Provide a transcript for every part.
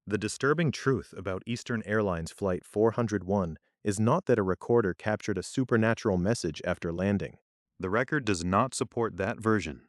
The disturbing truth about Eastern Airlines Flight 401 is not that a recorder captured a supernatural message after landing. The record does not support that version.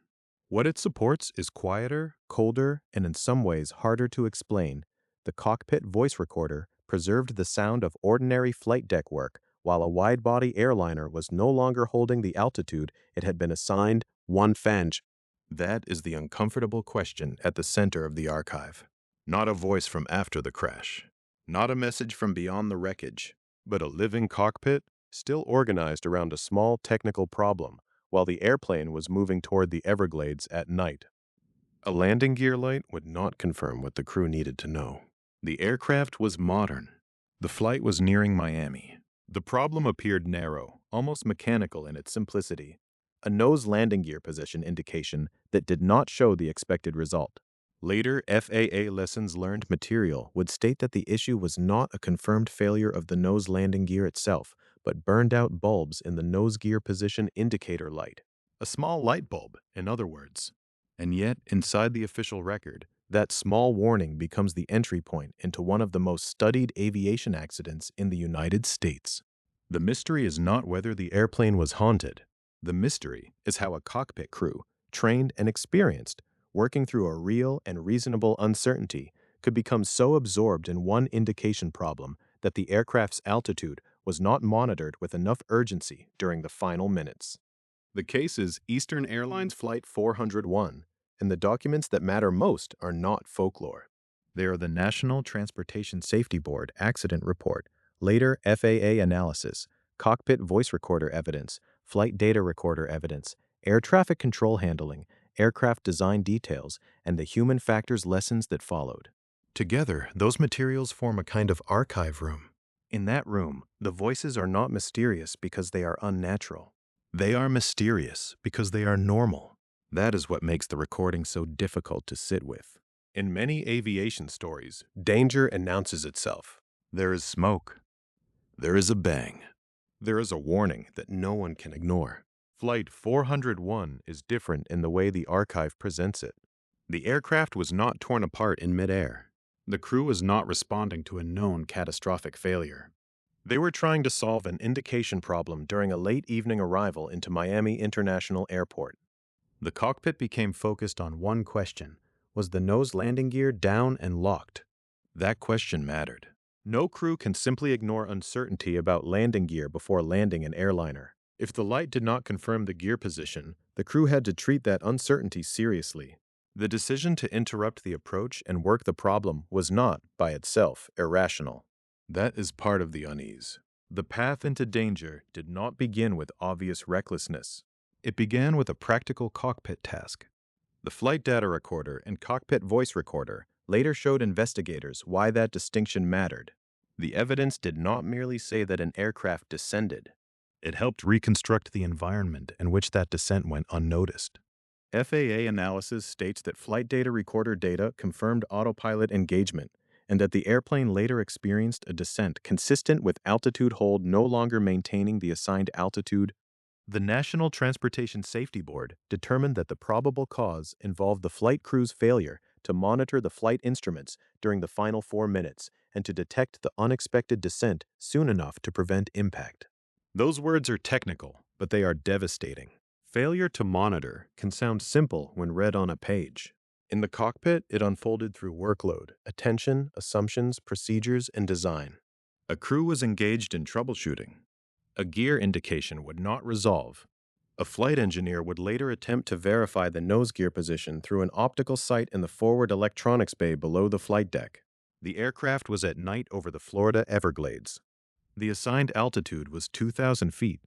What it supports is quieter, colder, and in some ways harder to explain. The cockpit voice recorder preserved the sound of ordinary flight deck work while a wide-body airliner was no longer holding the altitude it had been assigned 1 Fanj. That is the uncomfortable question at the center of the archive. Not a voice from after the crash, not a message from beyond the wreckage, but a living cockpit, still organized around a small technical problem while the airplane was moving toward the Everglades at night. A landing gear light would not confirm what the crew needed to know. The aircraft was modern. The flight was nearing Miami. The problem appeared narrow, almost mechanical in its simplicity. A nose landing gear position indication that did not show the expected result. Later FAA lessons learned material would state that the issue was not a confirmed failure of the nose landing gear itself, but burned out bulbs in the nose gear position indicator light. A small light bulb, in other words. And yet, inside the official record, that small warning becomes the entry point into one of the most studied aviation accidents in the United States. The mystery is not whether the airplane was haunted. The mystery is how a cockpit crew, trained and experienced, working through a real and reasonable uncertainty, could become so absorbed in one indication problem that the aircraft's altitude was not monitored with enough urgency during the final minutes. The case is Eastern Airlines Flight 401, and the documents that matter most are not folklore. They are the National Transportation Safety Board accident report, later FAA analysis, cockpit voice recorder evidence, flight data recorder evidence, air traffic control handling, aircraft design details, and the human factors lessons that followed. Together, those materials form a kind of archive room. In that room, the voices are not mysterious because they are unnatural. They are mysterious because they are normal. That is what makes the recording so difficult to sit with. In many aviation stories, danger announces itself. There is smoke. There is a bang. There is a warning that no one can ignore. Flight 401 is different in the way the archive presents it. The aircraft was not torn apart in midair. The crew was not responding to a known catastrophic failure. They were trying to solve an indication problem during a late evening arrival into Miami International Airport. The cockpit became focused on one question: was the nose landing gear down and locked? That question mattered. No crew can simply ignore uncertainty about landing gear before landing an airliner. If the light did not confirm the gear position, the crew had to treat that uncertainty seriously. The decision to interrupt the approach and work the problem was not, by itself, irrational. That is part of the unease. The path into danger did not begin with obvious recklessness. It began with a practical cockpit task. The flight data recorder and cockpit voice recorder later showed investigators why that distinction mattered. The evidence did not merely say that an aircraft descended. It helped reconstruct the environment in which that descent went unnoticed. FAA analysis states that flight data recorder data confirmed autopilot engagement, and that the airplane later experienced a descent consistent with altitude hold no longer maintaining the assigned altitude. The National Transportation Safety Board determined that the probable cause involved the flight crew's failure to monitor the flight instruments during the final 4 minutes and to detect the unexpected descent soon enough to prevent impact. Those words are technical, but they are devastating. Failure to monitor can sound simple when read on a page. In the cockpit, it unfolded through workload, attention, assumptions, procedures, and design. A crew was engaged in troubleshooting. A gear indication would not resolve. A flight engineer would later attempt to verify the nose gear position through an optical sight in the forward electronics bay below the flight deck. The aircraft was at night over the Florida Everglades. The assigned altitude was 2,000 feet,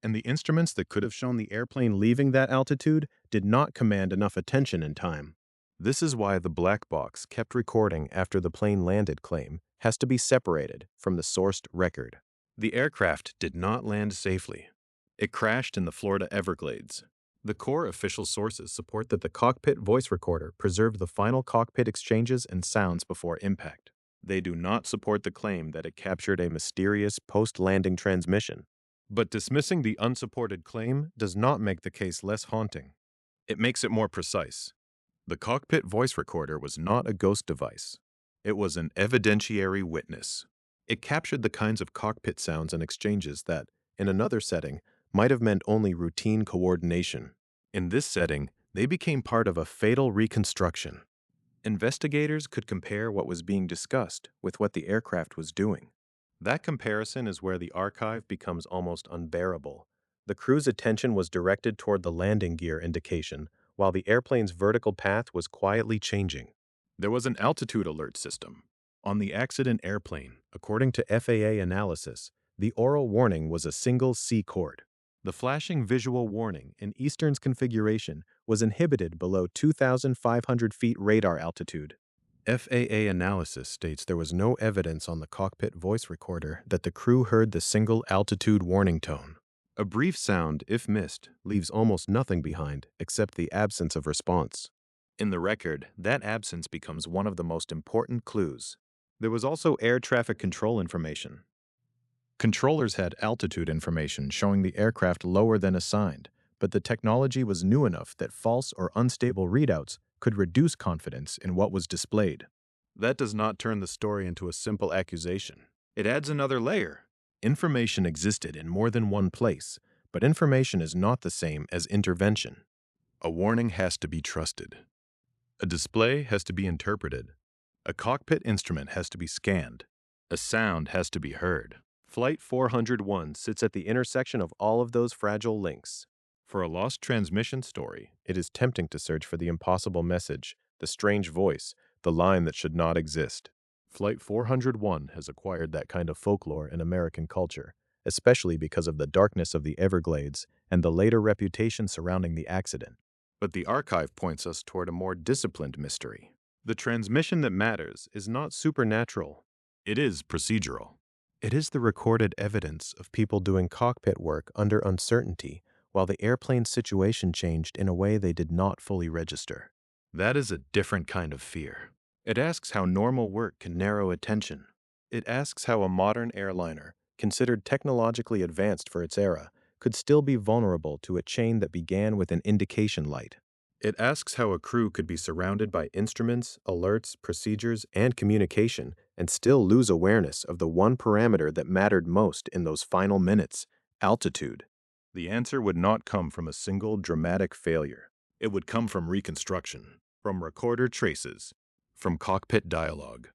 and the instruments that could have shown the airplane leaving that altitude did not command enough attention in time. This is why the black box kept recording after the plane landed claim has to be separated from the sourced record. The aircraft did not land safely. It crashed in the Florida Everglades. The core official sources support that the cockpit voice recorder preserved the final cockpit exchanges and sounds before impact. They do not support the claim that it captured a mysterious post-landing transmission. But dismissing the unsupported claim does not make the case less haunting. It makes it more precise. The cockpit voice recorder was not a ghost device. It was an evidentiary witness. It captured the kinds of cockpit sounds and exchanges that, in another setting, might have meant only routine coordination. In this setting, they became part of a fatal reconstruction. Investigators could compare what was being discussed with what the aircraft was doing. That comparison is where the archive becomes almost unbearable. The crew's attention was directed toward the landing gear indication, while the airplane's vertical path was quietly changing. There was an altitude alert system. On the accident airplane, according to FAA analysis, the oral warning was a single C-chord. The flashing visual warning in Eastern's configuration was inhibited below 2,500 feet radar altitude. FAA analysis states there was no evidence on the cockpit voice recorder that the crew heard the single altitude warning tone. A brief sound, if missed, leaves almost nothing behind except the absence of response. In the record, that absence becomes one of the most important clues. There was also air traffic control information. Controllers had altitude information showing the aircraft lower than assigned, but the technology was new enough that false or unstable readouts could reduce confidence in what was displayed. That does not turn the story into a simple accusation. It adds another layer. Information existed in more than one place, but information is not the same as intervention. A warning has to be trusted. A display has to be interpreted. A cockpit instrument has to be scanned. A sound has to be heard. Flight 401 sits at the intersection of all of those fragile links. For a lost transmission story, it is tempting to search for the impossible message, the strange voice, the line that should not exist. Flight 401 has acquired that kind of folklore in American culture, especially because of the darkness of the Everglades and the later reputation surrounding the accident. But the archive points us toward a more disciplined mystery. The transmission that matters is not supernatural. It is procedural. It is the recorded evidence of people doing cockpit work under uncertainty while the airplane's situation changed in a way they did not fully register. That is a different kind of fear. It asks how normal work can narrow attention. It asks how a modern airliner, considered technologically advanced for its era, could still be vulnerable to a chain that began with an indication light. It asks how a crew could be surrounded by instruments, alerts, procedures, and communication and still lose awareness of the one parameter that mattered most in those final minutes: altitude. The answer would not come from a single dramatic failure. It would come from reconstruction, from recorder traces, from cockpit dialogue,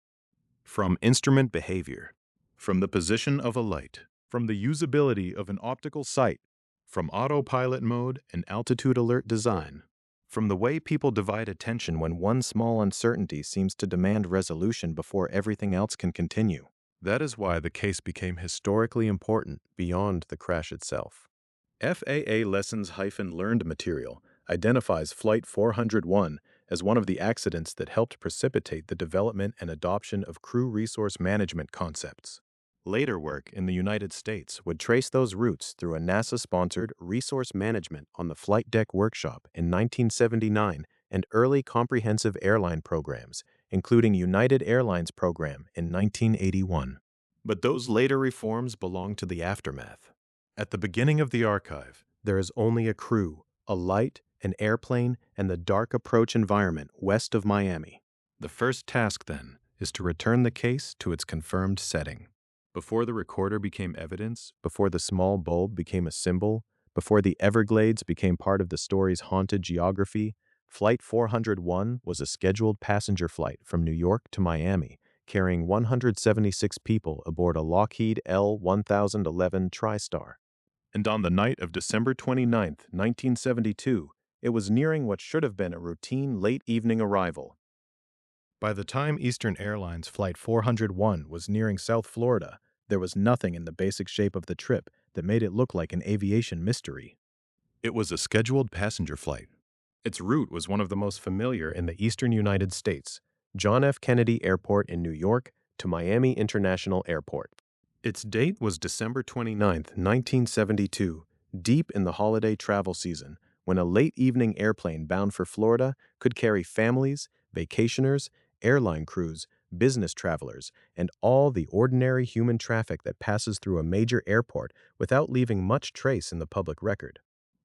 from instrument behavior, from the position of a light, from the usability of an optical sight, from autopilot mode and altitude alert design, from the way people divide attention when one small uncertainty seems to demand resolution before everything else can continue. That is why the case became historically important beyond the crash itself. FAA Lessons-Learned material identifies Flight 401 as one of the accidents that helped precipitate the development and adoption of crew resource management concepts. Later work in the United States would trace those roots through a NASA-sponsored Resource Management on the Flight Deck Workshop in 1979 and early comprehensive airline programs, including United Airlines program in 1981. But those later reforms belong to the aftermath. At the beginning of the archive, there is only a crew, a light, an airplane, and the dark approach environment west of Miami. The first task, then, is to return the case to its confirmed setting. Before the recorder became evidence, before the small bulb became a symbol, before the Everglades became part of the story's haunted geography, Flight 401 was a scheduled passenger flight from New York to Miami, carrying 176 people aboard a Lockheed L-1011 TriStar. And on the night of December 29, 1972, it was nearing what should have been a routine late-evening arrival. By the time Eastern Airlines Flight 401 was nearing South Florida, there was nothing in the basic shape of the trip that made it look like an aviation mystery. It was a scheduled passenger flight. Its route was one of the most familiar in the eastern United States, John F. Kennedy Airport in New York to Miami International Airport. Its date was December 29, 1972, deep in the holiday travel season, when a late-evening airplane bound for Florida could carry families, vacationers, airline crews, business travelers, and all the ordinary human traffic that passes through a major airport without leaving much trace in the public record.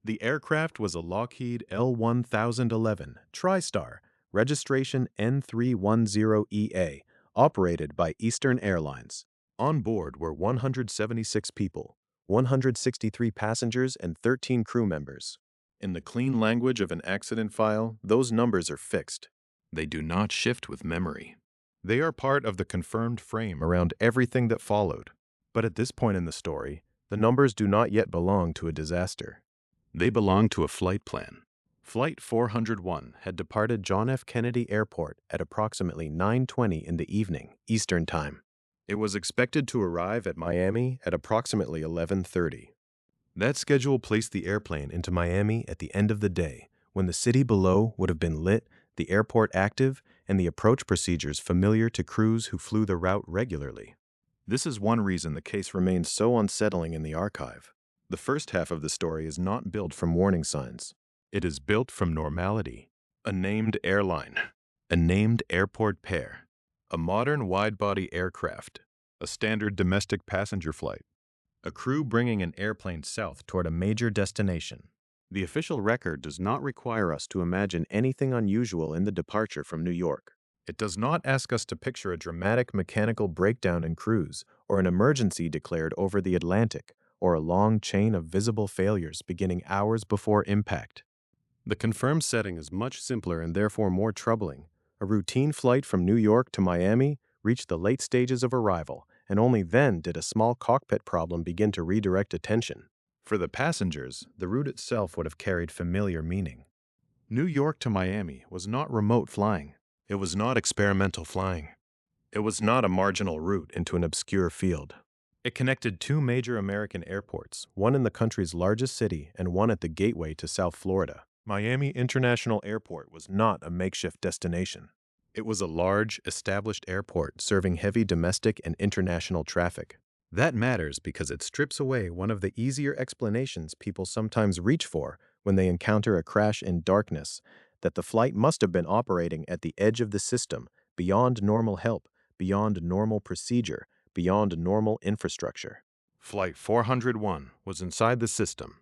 The aircraft was a Lockheed L-1011 TriStar, registration N310EA, operated by Eastern Airlines. On board were 176 people, 163 passengers, and 13 crew members. In the clean language of an accident file, those numbers are fixed. They do not shift with memory. They are part of the confirmed frame around everything that followed. But at this point in the story, the numbers do not yet belong to a disaster. They belong to a flight plan. Flight 401 had departed John F. Kennedy Airport at approximately 9:20 in the evening, Eastern Time. It was expected to arrive at Miami at approximately 11:30. That schedule placed the airplane into Miami at the end of the day, when the city below would have been lit, the airport active, and the approach procedures familiar to crews who flew the route regularly. This is one reason the case remains so unsettling in the archive. The first half of the story is not built from warning signs. It is built from normality. A named airline, a named airport pair, a modern wide-body aircraft, a standard domestic passenger flight, a crew bringing an airplane south toward a major destination. The official record does not require us to imagine anything unusual in the departure from New York. It does not ask us to picture a dramatic mechanical breakdown in crews, or an emergency declared over the Atlantic, or a long chain of visible failures beginning hours before impact. The confirmed setting is much simpler and therefore more troubling. A routine flight from New York to Miami reached the late stages of arrival, and only then did a small cockpit problem begin to redirect attention. For the passengers, the route itself would have carried familiar meaning. New York to Miami was not remote flying. It was not experimental flying. It was not a marginal route into an obscure field. It connected two major American airports, one in the country's largest city and one at the gateway to South Florida. Miami International Airport was not a makeshift destination. It was a large, established airport serving heavy domestic and international traffic. That matters because it strips away one of the easier explanations people sometimes reach for when they encounter a crash in darkness, that the flight must have been operating at the edge of the system, beyond normal help, beyond normal procedure, beyond normal infrastructure. Flight 401 was inside the system.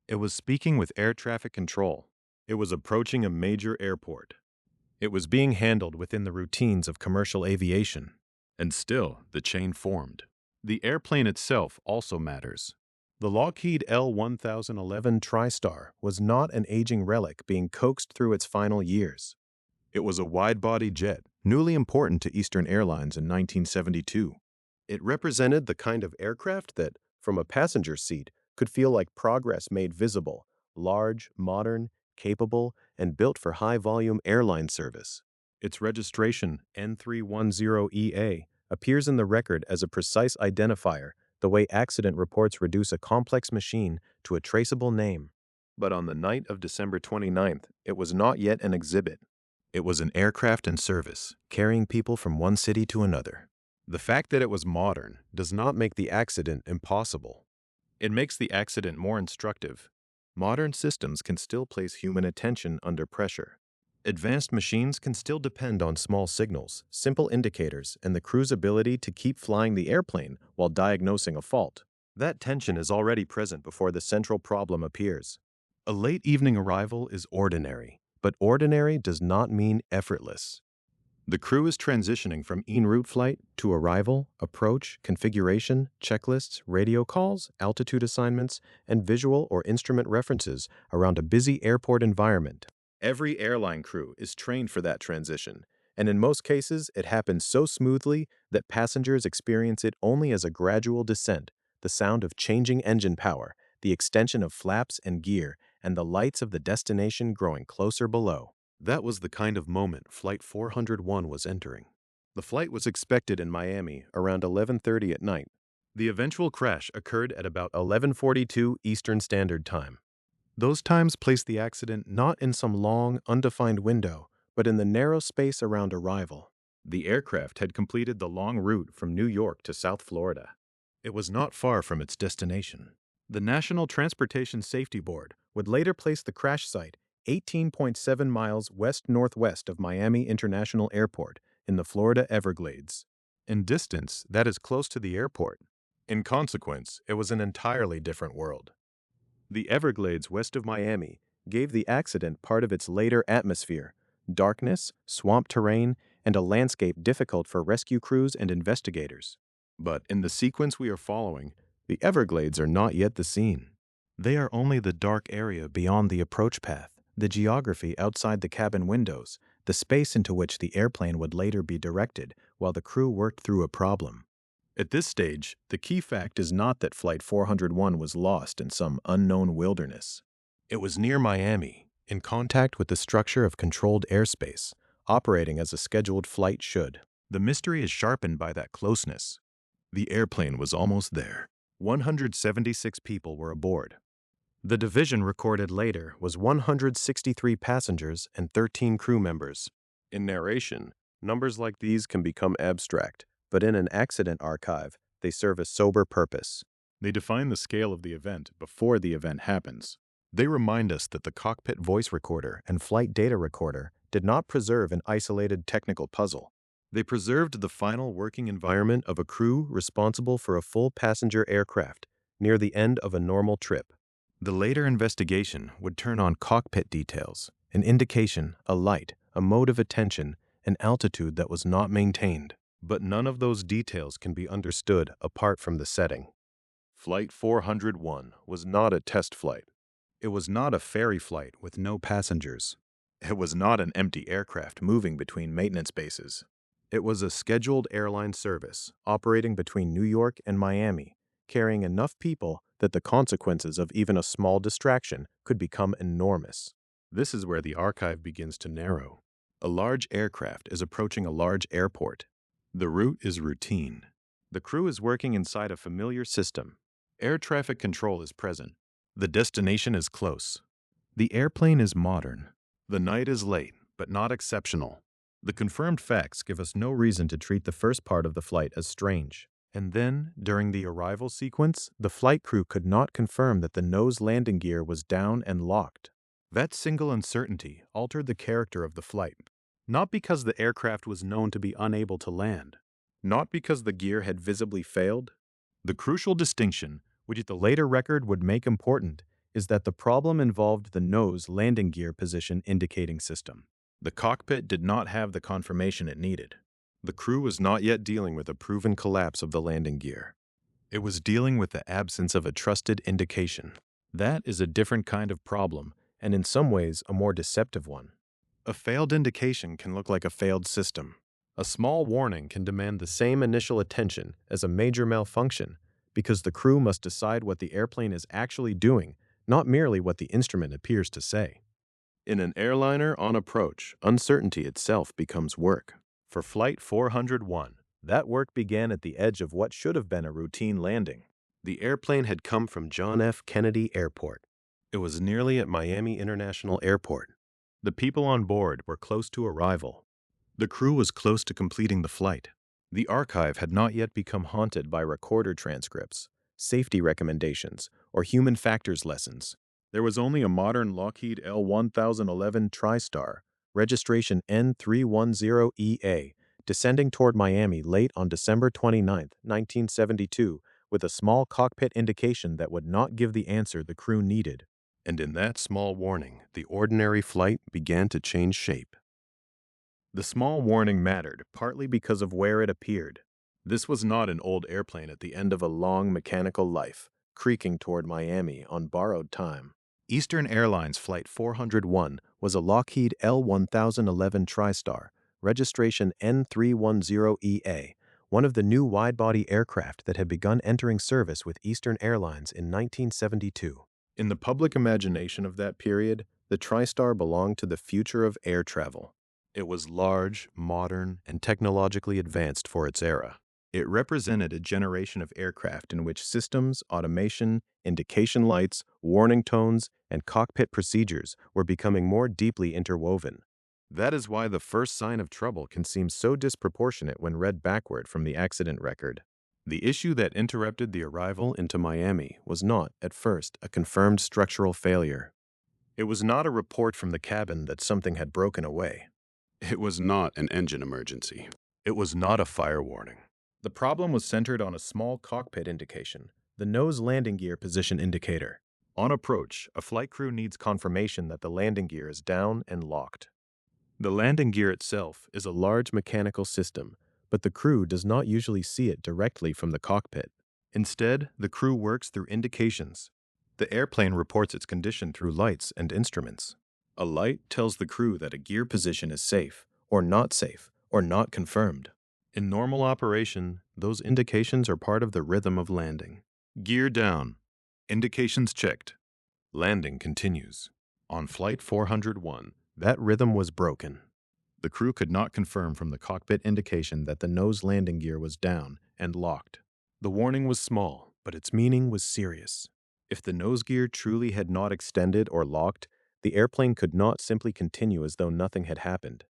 It was speaking with air traffic control. It was approaching a major airport. It was being handled within the routines of commercial aviation. And still, the chain formed. The airplane itself also matters. The Lockheed L-1011 TriStar was not an aging relic being coaxed through its final years. It was a wide-body jet, newly important to Eastern Airlines in 1972. It represented the kind of aircraft that, from a passenger seat, could feel like progress made visible, large, modern, capable, and built for high-volume airline service. Its registration, N310EA, appears in the record as a precise identifier, the way accident reports reduce a complex machine to a traceable name. But on the night of December 29th, it was not yet an exhibit. It was an aircraft in service, carrying people from one city to another. The fact that it was modern does not make the accident impossible. It makes the accident more instructive. Modern systems can still place human attention under pressure. Advanced machines can still depend on small signals, simple indicators, and the crew's ability to keep flying the airplane while diagnosing a fault. That tension is already present before the central problem appears. A late evening arrival is ordinary, but ordinary does not mean effortless. The crew is transitioning from en route flight to arrival, approach, configuration, checklists, radio calls, altitude assignments, and visual or instrument references around a busy airport environment. Every airline crew is trained for that transition, and in most cases it happens so smoothly that passengers experience it only as a gradual descent, the sound of changing engine power, the extension of flaps and gear, and the lights of the destination growing closer below. That was the kind of moment Flight 401 was entering. The flight was expected in Miami around 11:30 at night. The eventual crash occurred at about 11:42 Eastern Standard Time. Those times placed the accident not in some long, undefined window, but in the narrow space around arrival. The aircraft had completed the long route from New York to South Florida. It was not far from its destination. The National Transportation Safety Board would later place the crash site 18.7 miles west-northwest of Miami International Airport in the Florida Everglades. In distance, that is close to the airport. In consequence, it was an entirely different world. The Everglades west of Miami gave the accident part of its later atmosphere: darkness, swamp terrain, and a landscape difficult for rescue crews and investigators. But in the sequence we are following, the Everglades are not yet the scene. They are only the dark area beyond the approach path, the geography outside the cabin windows, the space into which the airplane would later be directed while the crew worked through a problem. At this stage, the key fact is not that Flight 401 was lost in some unknown wilderness. It was near Miami, in contact with the structure of controlled airspace, operating as a scheduled flight should. The mystery is sharpened by that closeness. The airplane was almost there. 176 people were aboard. The division recorded later was 163 passengers and 13 crew members. In narration, numbers like these can become abstract, but in an accident archive, they serve a sober purpose. They define the scale of the event before the event happens. They remind us that the cockpit voice recorder and flight data recorder did not preserve an isolated technical puzzle. They preserved the final working environment of a crew responsible for a full passenger aircraft near the end of a normal trip. The later investigation would turn on cockpit details, an indication, a light, a mode of attention, an altitude that was not maintained. But none of those details can be understood apart from the setting. Flight 401 was not a test flight. It was not a ferry flight with no passengers. It was not an empty aircraft moving between maintenance bases. It was a scheduled airline service operating between New York and Miami, carrying enough people that the consequences of even a small distraction could become enormous. This is where the archive begins to narrow. A large aircraft is approaching a large airport. The route is routine. The crew is working inside a familiar system. Air traffic control is present. The destination is close. The airplane is modern. The night is late, but not exceptional. The confirmed facts give us no reason to treat the first part of the flight as strange. And then, during the arrival sequence, the flight crew could not confirm that the nose landing gear was down and locked. That single uncertainty altered the character of the flight. Not because the aircraft was known to be unable to land. Not because the gear had visibly failed. The crucial distinction, which the later record would make important, is that the problem involved the nose landing gear position indicating system. The cockpit did not have the confirmation it needed. The crew was not yet dealing with a proven collapse of the landing gear. It was dealing with the absence of a trusted indication. That is a different kind of problem, and in some ways a more deceptive one. A failed indication can look like a failed system. A small warning can demand the same initial attention as a major malfunction, because the crew must decide what the airplane is actually doing, not merely what the instrument appears to say. In an airliner on approach, uncertainty itself becomes work. For Flight 401, that work began at the edge of what should have been a routine landing. The airplane had come from John F. Kennedy Airport. It was nearly at Miami International Airport. The people on board were close to arrival. The crew was close to completing the flight. The archive had not yet become haunted by recorder transcripts, safety recommendations, or human factors lessons. There was only a modern Lockheed L-1011 TriStar, registration N310EA, descending toward Miami late on December 29, 1972, with a small cockpit indication that would not give the answer the crew needed. And in that small warning, the ordinary flight began to change shape. The small warning mattered partly because of where it appeared. This was not an old airplane at the end of a long mechanical life, creaking toward Miami on borrowed time. Eastern Airlines Flight 401 was a Lockheed L-1011 TriStar, registration N310EA, one of the new wide-body aircraft that had begun entering service with Eastern Airlines in 1972. In the public imagination of that period, the TriStar belonged to the future of air travel. It was large, modern, and technologically advanced for its era. It represented a generation of aircraft in which systems, automation, indication lights, warning tones, and cockpit procedures were becoming more deeply interwoven. That is why the first sign of trouble can seem so disproportionate when read backward from the accident record. The issue that interrupted the arrival into Miami was not, at first, a confirmed structural failure. It was not a report from the cabin that something had broken away. It was not an engine emergency. It was not a fire warning. The problem was centered on a small cockpit indication, the nose landing gear position indicator. On approach, a flight crew needs confirmation that the landing gear is down and locked. The landing gear itself is a large mechanical system, but the crew does not usually see it directly from the cockpit. Instead, the crew works through indications. The airplane reports its condition through lights and instruments. A light tells the crew that a gear position is safe, or not confirmed. In normal operation, those indications are part of the rhythm of landing. Gear down. Indications checked. Landing continues. On Flight 401, that rhythm was broken. The crew could not confirm from the cockpit indication that the nose landing gear was down and locked. The warning was small, but its meaning was serious. If the nose gear truly had not extended or locked, the airplane could not simply continue as though nothing had happened.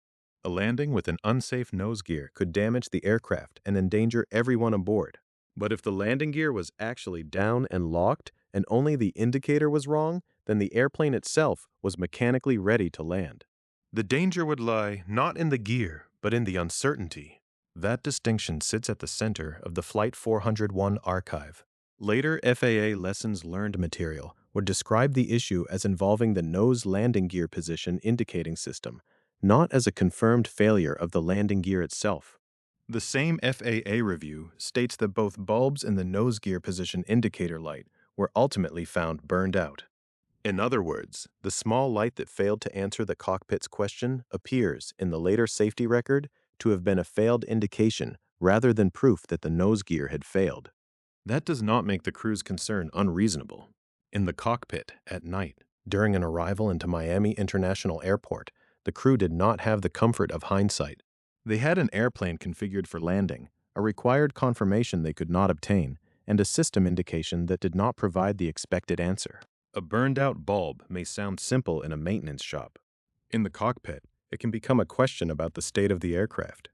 A landing with an unsafe nose gear could damage the aircraft and endanger everyone aboard. But if the landing gear was actually down and locked, and only the indicator was wrong, then the airplane itself was mechanically ready to land. The danger would lie not in the gear, but in the uncertainty. That distinction sits at the center of the Flight 401 archive. Later FAA lessons learned material would describe the issue as involving the nose landing gear position indicating system, not as a confirmed failure of the landing gear itself. The same FAA review states that both bulbs in the nose gear position indicator light were ultimately found burned out. In other words, the small light that failed to answer the cockpit's question appears, in the later safety record, to have been a failed indication rather than proof that the nose gear had failed. That does not make the crew's concern unreasonable. In the cockpit, at night, during an arrival into Miami International Airport, the crew did not have the comfort of hindsight. They had an airplane configured for landing, a required confirmation they could not obtain, and a system indication that did not provide the expected answer. A burned-out bulb may sound simple in a maintenance shop. In the cockpit, it can become a question about the state of the aircraft.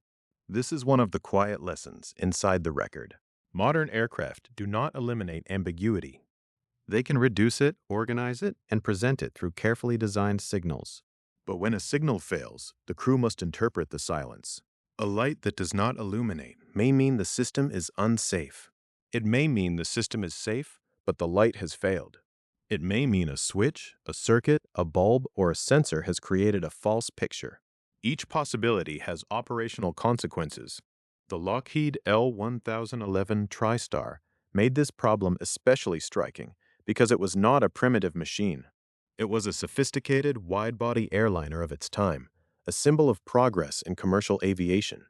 This is one of the quiet lessons inside the record. Modern aircraft do not eliminate ambiguity. They can reduce it, organize it, and present it through carefully designed signals. But when a signal fails, the crew must interpret the silence. A light that does not illuminate may mean the system is unsafe. It may mean the system is safe, but the light has failed. It may mean a switch, a circuit, a bulb, or a sensor has created a false picture. Each possibility has operational consequences. The Lockheed L-1011 TriStar made this problem especially striking because it was not a primitive machine. It was a sophisticated, wide-body airliner of its time, a symbol of progress in commercial aviation.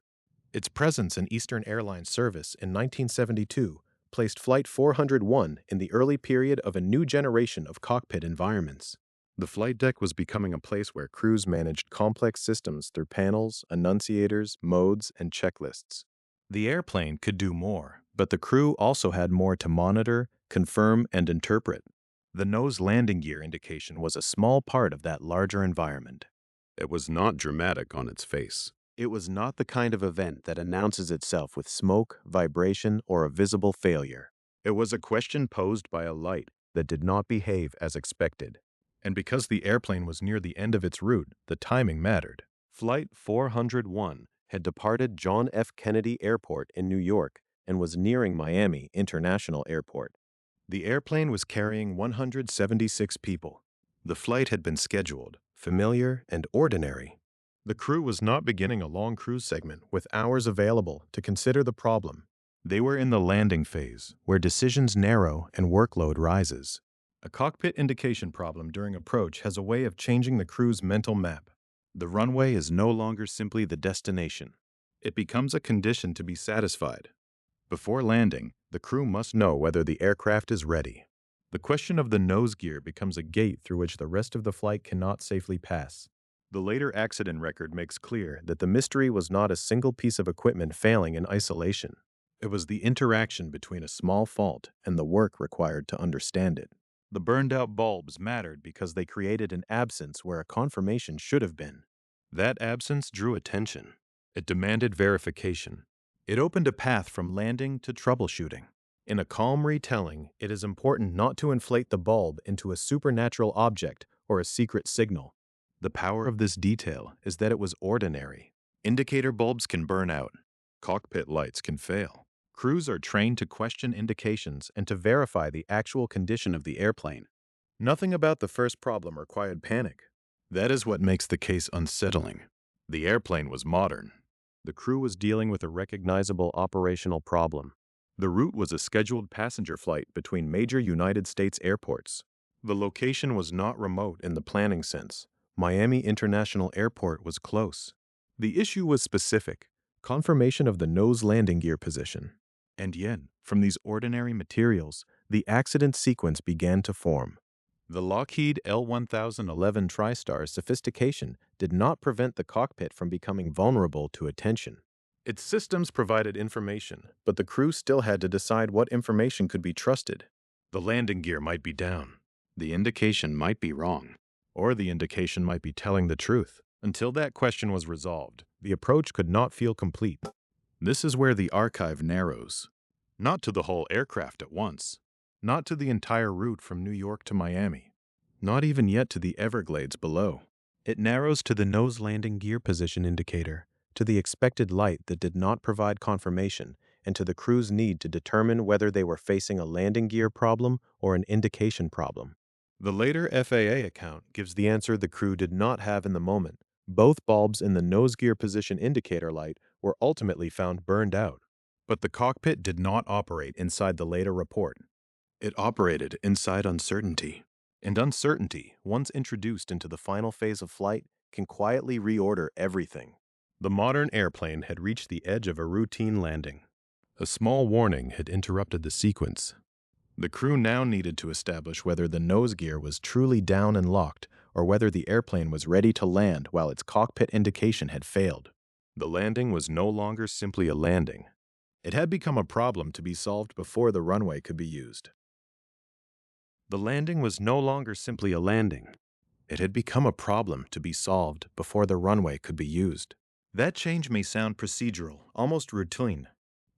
Its presence in Eastern Airlines service in 1972 placed Flight 401 in the early period of a new generation of cockpit environments. The flight deck was becoming a place where crews managed complex systems through panels, annunciators, modes, and checklists. The airplane could do more, but the crew also had more to monitor, confirm, and interpret. The nose landing gear indication was a small part of that larger environment. It was not dramatic on its face. It was not the kind of event that announces itself with smoke, vibration, or a visible failure. It was a question posed by a light that did not behave as expected. And because the airplane was near the end of its route, the timing mattered. Flight 401 had departed John F. Kennedy Airport in New York and was nearing Miami International Airport. The airplane was carrying 176 people. The flight had been scheduled, familiar and ordinary. The crew was not beginning a long cruise segment with hours available to consider the problem. They were in the landing phase, where decisions narrow and workload rises. A cockpit indication problem during approach has a way of changing the crew's mental map. The runway is no longer simply the destination. It becomes a condition to be satisfied. Before landing, the crew must know whether the aircraft is ready. The question of the nose gear becomes a gate through which the rest of the flight cannot safely pass. The later accident record makes clear that the mystery was not a single piece of equipment failing in isolation. It was the interaction between a small fault and the work required to understand it. The burned-out bulbs mattered because they created an absence where a confirmation should have been. That absence drew attention. It demanded verification. It opened a path from landing to troubleshooting. In a calm retelling, it is important not to inflate the bulb into a supernatural object or a secret signal. The power of this detail is that it was ordinary. Indicator bulbs can burn out. Cockpit lights can fail. Crews are trained to question indications and to verify the actual condition of the airplane. Nothing about the first problem required panic. That is what makes the case unsettling. The airplane was modern. The crew was dealing with a recognizable operational problem. The route was a scheduled passenger flight between major United States airports. The location was not remote in the planning sense. Miami International Airport was close. The issue was specific: confirmation of the nose landing gear position. And yet, from these ordinary materials, the accident sequence began to form. The Lockheed L-1011 TriStar's sophistication did not prevent the cockpit from becoming vulnerable to attention. Its systems provided information, but the crew still had to decide what information could be trusted. The landing gear might be down. The indication might be wrong. Or the indication might be telling the truth. Until that question was resolved, the approach could not feel complete. This is where the archive narrows. Not to the whole aircraft at once. Not to the entire route from New York to Miami. Not even yet to the Everglades below. It narrows to the nose landing gear position indicator, to the expected light that did not provide confirmation, and to the crew's need to determine whether they were facing a landing gear problem or an indication problem. The later FAA account gives the answer the crew did not have in the moment. Both bulbs in the nose gear position indicator light were ultimately found burned out. But the cockpit did not operate inside the later report. It operated inside uncertainty. And uncertainty, once introduced into the final phase of flight, can quietly reorder everything. The modern airplane had reached the edge of a routine landing. A small warning had interrupted the sequence. The crew now needed to establish whether the nose gear was truly down and locked, or whether the airplane was ready to land while its cockpit indication had failed. The landing was no longer simply a landing. It had become a problem to be solved before the runway could be used. The landing was no longer simply a landing. It had become a problem to be solved before the runway could be used. That change may sound procedural, almost routine.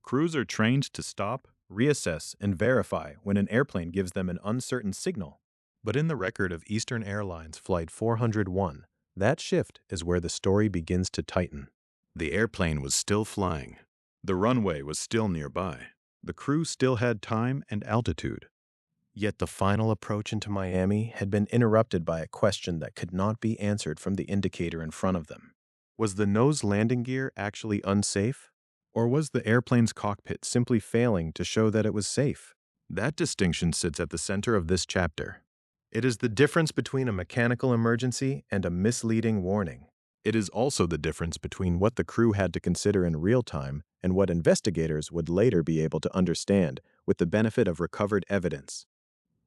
Crews are trained to stop, reassess, and verify when an airplane gives them an uncertain signal. But in the record of Eastern Airlines Flight 401, that shift is where the story begins to tighten. The airplane was still flying. The runway was still nearby. The crew still had time and altitude. Yet the final approach into Miami had been interrupted by a question that could not be answered from the indicator in front of them. Was the nose landing gear actually unsafe? Or was the airplane's cockpit simply failing to show that it was safe? That distinction sits at the center of this chapter. It is the difference between a mechanical emergency and a misleading warning. It is also the difference between what the crew had to consider in real time and what investigators would later be able to understand with the benefit of recovered evidence.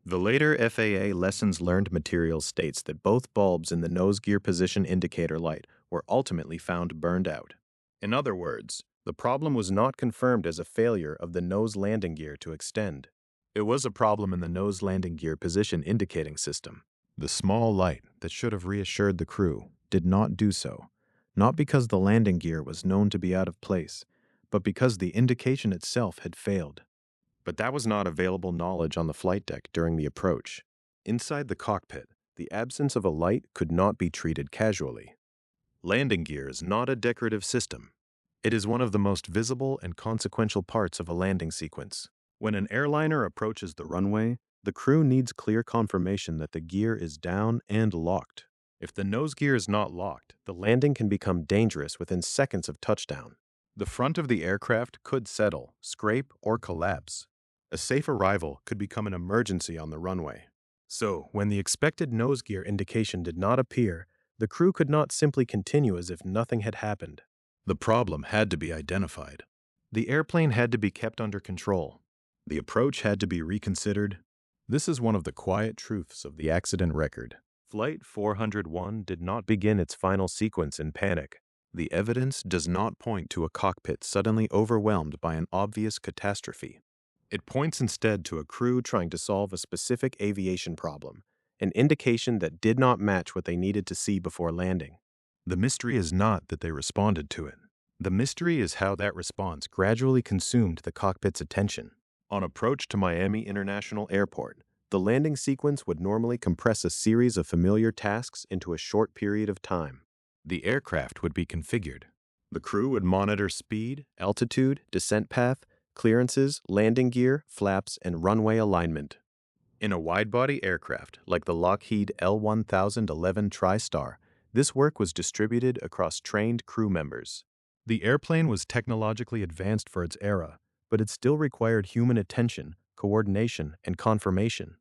The later FAA lessons learned material states that both bulbs in the nose gear position indicator light were ultimately found burned out. In other words, the problem was not confirmed as a failure of the nose landing gear to extend. It was a problem in the nose landing gear position indicating system. The small light that should have reassured the crew did not do so, not because the landing gear was known to be out of place, but because the indication itself had failed. But that was not available knowledge on the flight deck during the approach. Inside the cockpit, the absence of a light could not be treated casually. Landing gear is not a decorative system. It is one of the most visible and consequential parts of a landing sequence. When an airliner approaches the runway, the crew needs clear confirmation that the gear is down and locked. If the nose gear is not locked, the landing can become dangerous within seconds of touchdown. The front of the aircraft could settle, scrape, or collapse. A safe arrival could become an emergency on the runway. So, when the expected nose gear indication did not appear, the crew could not simply continue as if nothing had happened. The problem had to be identified. The airplane had to be kept under control. The approach had to be reconsidered. This is one of the quiet truths of the accident record. Flight 401 did not begin its final sequence in panic. The evidence does not point to a cockpit suddenly overwhelmed by an obvious catastrophe. It points instead to a crew trying to solve a specific aviation problem, an indication that did not match what they needed to see before landing. The mystery is not that they responded to it. The mystery is how that response gradually consumed the cockpit's attention. On approach to Miami International Airport, the landing sequence would normally compress a series of familiar tasks into a short period of time. The aircraft would be configured. The crew would monitor speed, altitude, descent path, clearances, landing gear, flaps, and runway alignment. In a wide-body aircraft like the Lockheed L-1011 TriStar, This work was distributed across trained crew members. The airplane was technologically advanced for its era, but it still required human attention, coordination, and confirmation.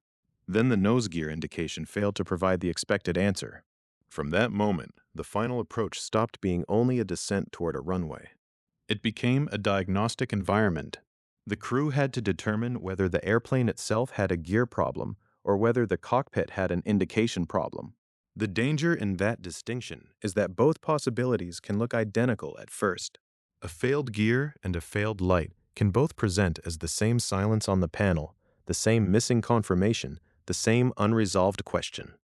Then the nose gear indication failed to provide the expected answer. From that moment, the final approach stopped being only a descent toward a runway. It became a diagnostic environment. The crew had to determine whether the airplane itself had a gear problem or whether the cockpit had an indication problem. The danger in that distinction is that both possibilities can look identical at first. A failed gear and a failed light can both present as the same silence on the panel, the same missing confirmation, the same unresolved question.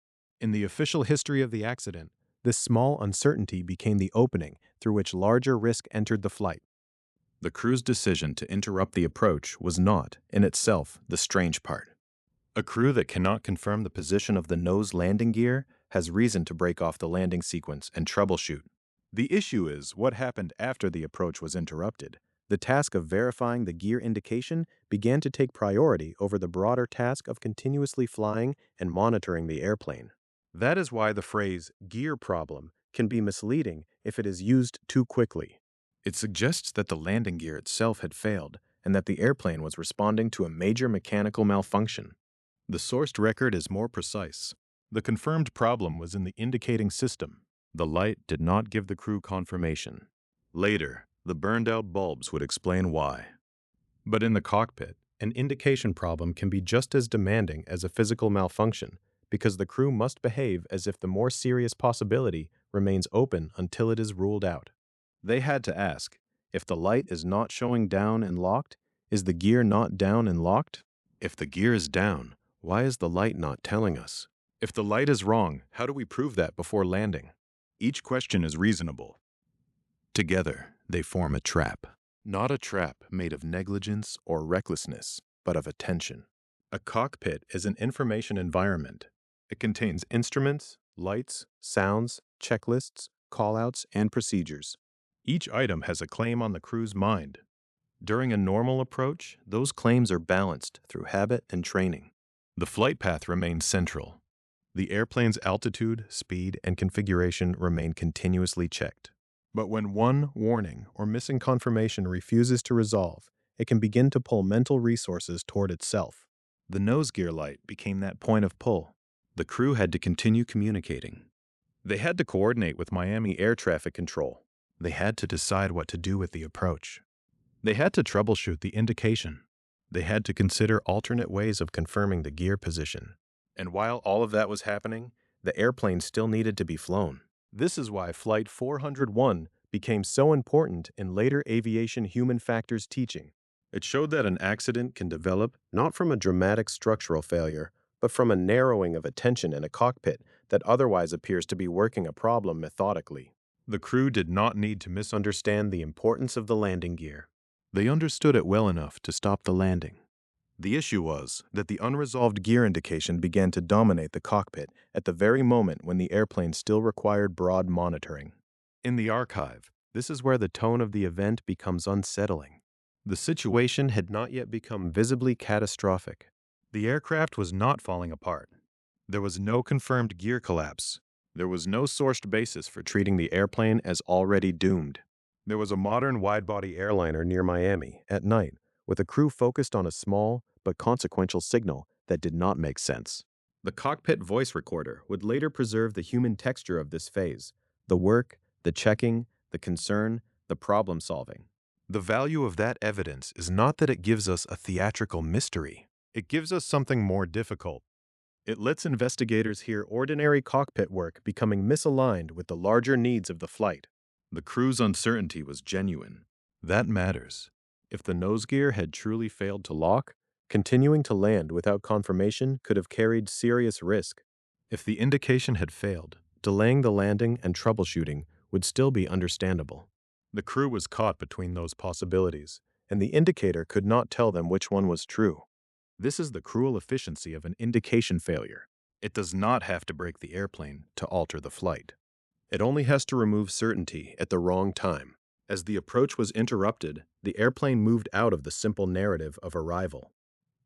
In the official history of the accident, this small uncertainty became the opening through which larger risk entered the flight. The crew's decision to interrupt the approach was not, in itself, the strange part. A crew that cannot confirm the position of the nose landing gear has reason to break off the landing sequence and troubleshoot. The issue is what happened after the approach was interrupted. The task of verifying the gear indication began to take priority over the broader task of continuously flying and monitoring the airplane. That is why the phrase gear problem can be misleading if it is used too quickly. It suggests that the landing gear itself had failed and that the airplane was responding to a major mechanical malfunction. The sourced record is more precise. The confirmed problem was in the indicating system. The light did not give the crew confirmation. Later, the burned-out bulbs would explain why. But in the cockpit, an indication problem can be just as demanding as a physical malfunction because the crew must behave as if the more serious possibility remains open until it is ruled out. They had to ask, if the light is not showing down and locked, is the gear not down and locked? If the gear is down, why is the light not telling us? If the light is wrong, how do we prove that before landing? Each question is reasonable. Together, they form a trap. Not a trap made of negligence or recklessness, but of attention. A cockpit is an information environment. It contains instruments, lights, sounds, checklists, callouts, and procedures. Each item has a claim on the crew's mind. During a normal approach, those claims are balanced through habit and training. The flight path remains central. The airplane's altitude, speed, and configuration remain continuously checked. But when one warning or missing confirmation refuses to resolve, it can begin to pull mental resources toward itself. The nose gear light became that point of pull. The crew had to continue communicating. They had to coordinate with Miami air traffic control. They had to decide what to do with the approach. They had to troubleshoot the indication. They had to consider alternate ways of confirming the gear position. And while all of that was happening, the airplane still needed to be flown. This is why Flight 401 became so important in later aviation human factors teaching. It showed that an accident can develop not from a dramatic structural failure, but from a narrowing of attention in a cockpit that otherwise appears to be working a problem methodically. The crew did not need to misunderstand the importance of the landing gear. They understood it well enough to stop the landing. The issue was that the unresolved gear indication began to dominate the cockpit at the very moment when the airplane still required broad monitoring. In the archive, this is where the tone of the event becomes unsettling. The situation had not yet become visibly catastrophic. The aircraft was not falling apart. There was no confirmed gear collapse. There was no sourced basis for treating the airplane as already doomed. There was a modern wide-body airliner near Miami at night, with a crew focused on a small but consequential signal that did not make sense. The cockpit voice recorder would later preserve the human texture of this phase, the work, the checking, the concern, the problem-solving. The value of that evidence is not that it gives us a theatrical mystery. It gives us something more difficult. It lets investigators hear ordinary cockpit work becoming misaligned with the larger needs of the flight. The crew's uncertainty was genuine. That matters. If the nose gear had truly failed to lock, continuing to land without confirmation could have carried serious risk. If the indication had failed, delaying the landing and troubleshooting would still be understandable. The crew was caught between those possibilities, and the indicator could not tell them which one was true. This is the cruel efficiency of an indication failure. It does not have to break the airplane to alter the flight. It only has to remove certainty at the wrong time. As the approach was interrupted, the airplane moved out of the simple narrative of arrival.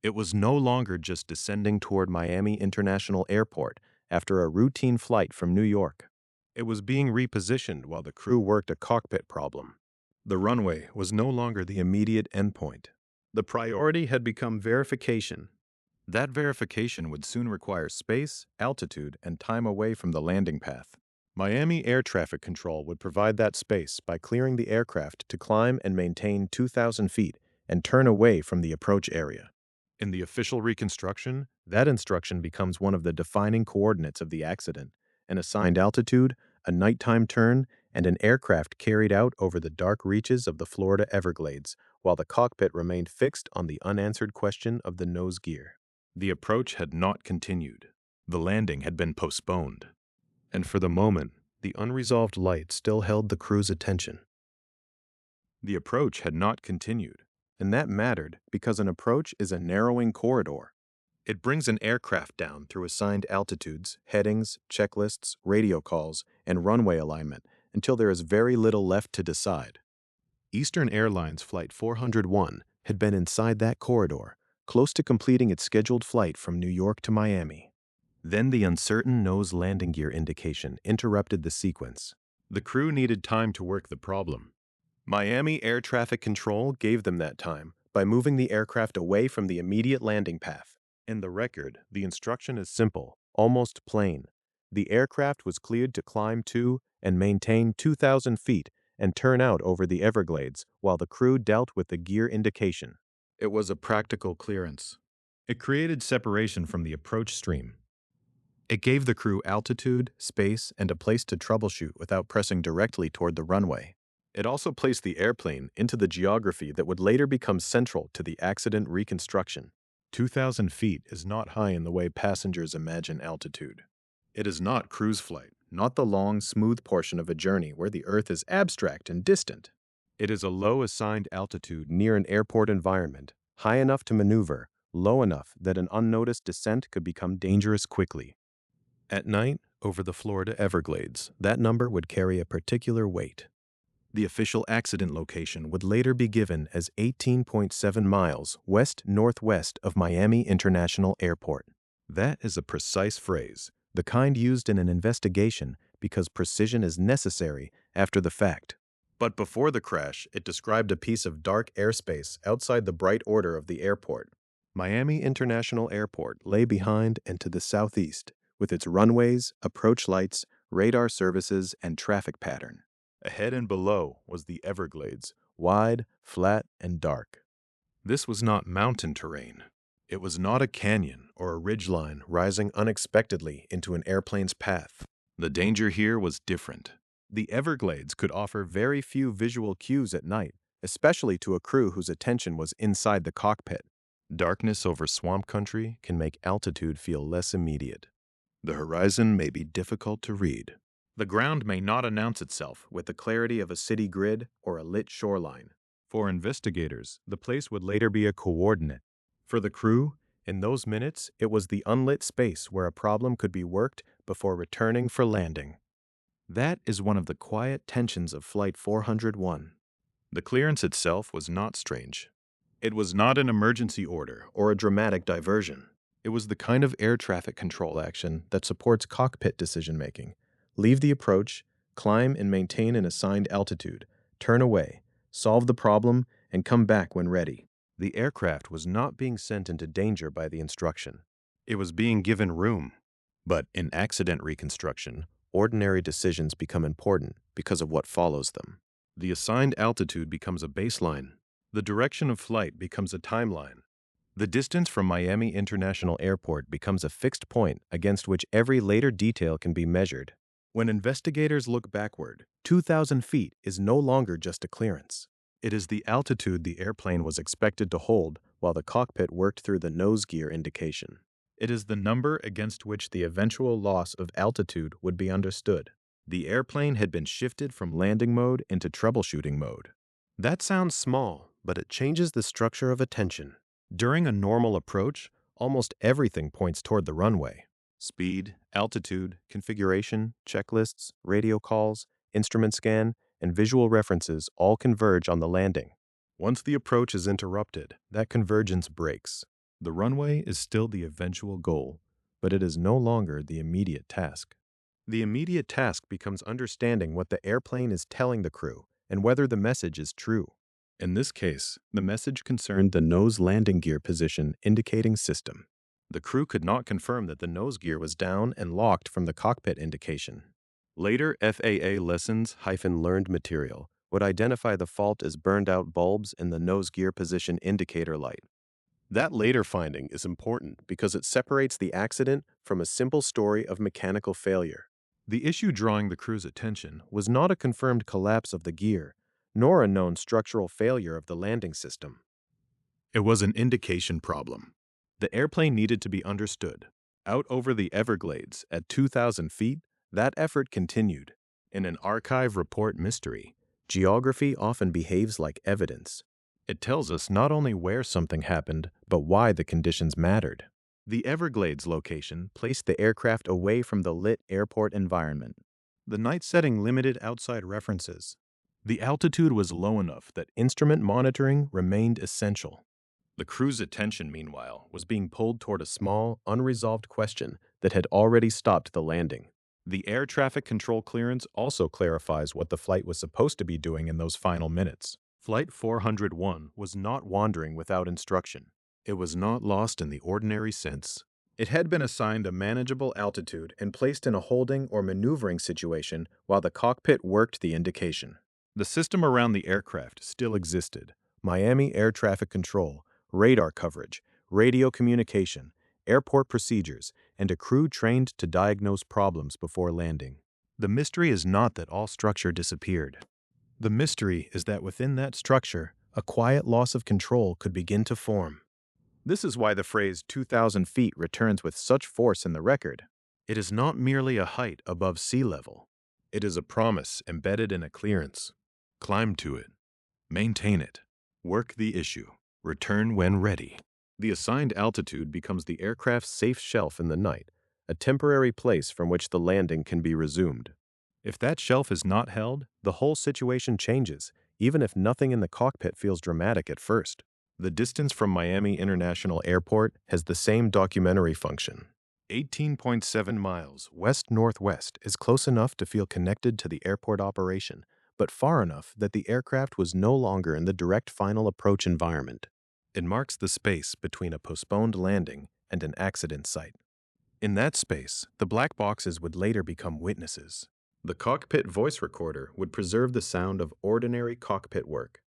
It was no longer just descending toward Miami International Airport after a routine flight from New York. It was being repositioned while the crew worked a cockpit problem. The runway was no longer the immediate endpoint. The priority had become verification. That verification would soon require space, altitude, and time away from the landing path. Miami Air Traffic Control would provide that space by clearing the aircraft to climb and maintain 2,000 feet and turn away from the approach area. In the official reconstruction, that instruction becomes one of the defining coordinates of the accident: an assigned altitude, a nighttime turn, and an aircraft carried out over the dark reaches of the Florida Everglades, while the cockpit remained fixed on the unanswered question of the nose gear. The approach had not continued. The landing had been postponed. And for the moment, the unresolved light still held the crew's attention. The approach had not continued, and that mattered because an approach is a narrowing corridor. It brings an aircraft down through assigned altitudes, headings, checklists, radio calls, and runway alignment until there is very little left to decide. Eastern Airlines Flight 401 had been inside that corridor, close to completing its scheduled flight from New York to Miami. Then the uncertain nose landing gear indication interrupted the sequence. The crew needed time to work the problem. Miami Air Traffic Control gave them that time by moving the aircraft away from the immediate landing path. In the record, the instruction is simple, almost plain. The aircraft was cleared to climb to and maintain 2,000 feet and turn out over the Everglades while the crew dealt with the gear indication. It was a practical clearance. It created separation from the approach stream. It gave the crew altitude, space, and a place to troubleshoot without pressing directly toward the runway. It also placed the airplane into the geography that would later become central to the accident reconstruction. 2,000 feet is not high in the way passengers imagine altitude. It is not cruise flight, not the long, smooth portion of a journey where the Earth is abstract and distant. It is a low assigned altitude near an airport environment, high enough to maneuver, low enough that an unnoticed descent could become dangerous quickly. At night, over the Florida Everglades, that number would carry a particular weight. The official accident location would later be given as 18.7 miles west-northwest of Miami International Airport. That is a precise phrase, the kind used in an investigation because precision is necessary after the fact. But before the crash, it described a piece of dark airspace outside the bright order of the airport. Miami International Airport lay behind and to the southeast, with its runways, approach lights, radar services, and traffic pattern. Ahead and below was the Everglades, wide, flat, and dark. This was not mountain terrain. It was not a canyon or a ridgeline rising unexpectedly into an airplane's path. The danger here was different. The Everglades could offer very few visual cues at night, especially to a crew whose attention was inside the cockpit. Darkness over swamp country can make altitude feel less immediate. The horizon may be difficult to read. The ground may not announce itself with the clarity of a city grid or a lit shoreline. For investigators, the place would later be a coordinate. For the crew, in those minutes, it was the unlit space where a problem could be worked before returning for landing. That is one of the quiet tensions of Flight 401. The clearance itself was not strange. It was not an emergency order or a dramatic diversion. It was the kind of air traffic control action that supports cockpit decision-making. Leave the approach, climb and maintain an assigned altitude, turn away, solve the problem, and come back when ready. The aircraft was not being sent into danger by the instruction. It was being given room. But in accident reconstruction, ordinary decisions become important because of what follows them. The assigned altitude becomes a baseline. The direction of flight becomes a timeline. The distance from Miami International Airport becomes a fixed point against which every later detail can be measured. When investigators look backward, 2,000 feet is no longer just a clearance. It is the altitude the airplane was expected to hold while the cockpit worked through the nose gear indication. It is the number against which the eventual loss of altitude would be understood. The airplane had been shifted from landing mode into troubleshooting mode. That sounds small, but it changes the structure of attention. During a normal approach, almost everything points toward the runway. Speed, altitude, configuration, checklists, radio calls, instrument scan, and visual references all converge on the landing. Once the approach is interrupted, that convergence breaks. The runway is still the eventual goal, but it is no longer the immediate task. The immediate task becomes understanding what the airplane is telling the crew and whether the message is true. In this case, the message concerned the nose landing gear position indicating system. The crew could not confirm that the nose gear was down and locked from the cockpit indication. Later FAA lessons-learned material would identify the fault as burned-out bulbs in the nose gear position indicator light. That later finding is important because it separates the accident from a simple story of mechanical failure. The issue drawing the crew's attention was not a confirmed collapse of the gear, nor a known structural failure of the landing system. It was an indication problem. The airplane needed to be understood. Out over the Everglades at 2,000 feet, that effort continued. In an archive report mystery, geography often behaves like evidence. It tells us not only where something happened, but why the conditions mattered. The Everglades location placed the aircraft away from the lit airport environment. The night setting limited outside references. The altitude was low enough that instrument monitoring remained essential. The crew's attention, meanwhile, was being pulled toward a small, unresolved question that had already stopped the landing. The air traffic control clearance also clarifies what the flight was supposed to be doing in those final minutes. Flight 401 was not wandering without instruction. It was not lost in the ordinary sense. It had been assigned a manageable altitude and placed in a holding or maneuvering situation while the cockpit worked the indication. The system around the aircraft still existed: Miami air traffic control, radar coverage, radio communication, airport procedures, and a crew trained to diagnose problems before landing. The mystery is not that all structure disappeared. The mystery is that within that structure, a quiet loss of control could begin to form. This is why the phrase 2,000 feet returns with such force in the record. It is not merely a height above sea level. It is a promise embedded in a clearance. Climb to it. Maintain it. Work the issue. Return when ready. The assigned altitude becomes the aircraft's safe shelf in the night, a temporary place from which the landing can be resumed. If that shelf is not held, the whole situation changes, even if nothing in the cockpit feels dramatic at first. The distance from Miami International Airport has the same documentary function. 18.7 miles west-northwest is close enough to feel connected to the airport operation, but far enough that the aircraft was no longer in the direct final approach environment. It marks the space between a postponed landing and an accident site. In that space, the black boxes would later become witnesses. The cockpit voice recorder would preserve the sound of ordinary cockpit work.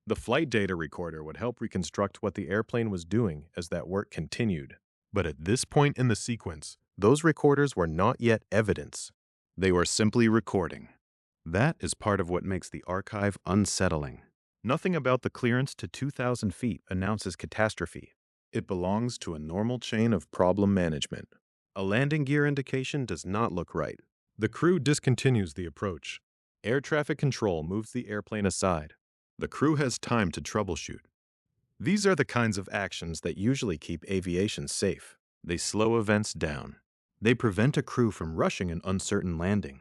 The flight data recorder would help reconstruct what the airplane was doing as that work continued. But at this point in the sequence, those recorders were not yet evidence. They were simply recording. That is part of what makes the archive unsettling. Nothing about the clearance to 2,000 feet announces catastrophe. It belongs to a normal chain of problem management. A landing gear indication does not look right. The crew discontinues the approach. Air traffic control moves the airplane aside. The crew has time to troubleshoot. These are the kinds of actions that usually keep aviation safe. They slow events down. They prevent a crew from rushing an uncertain landing.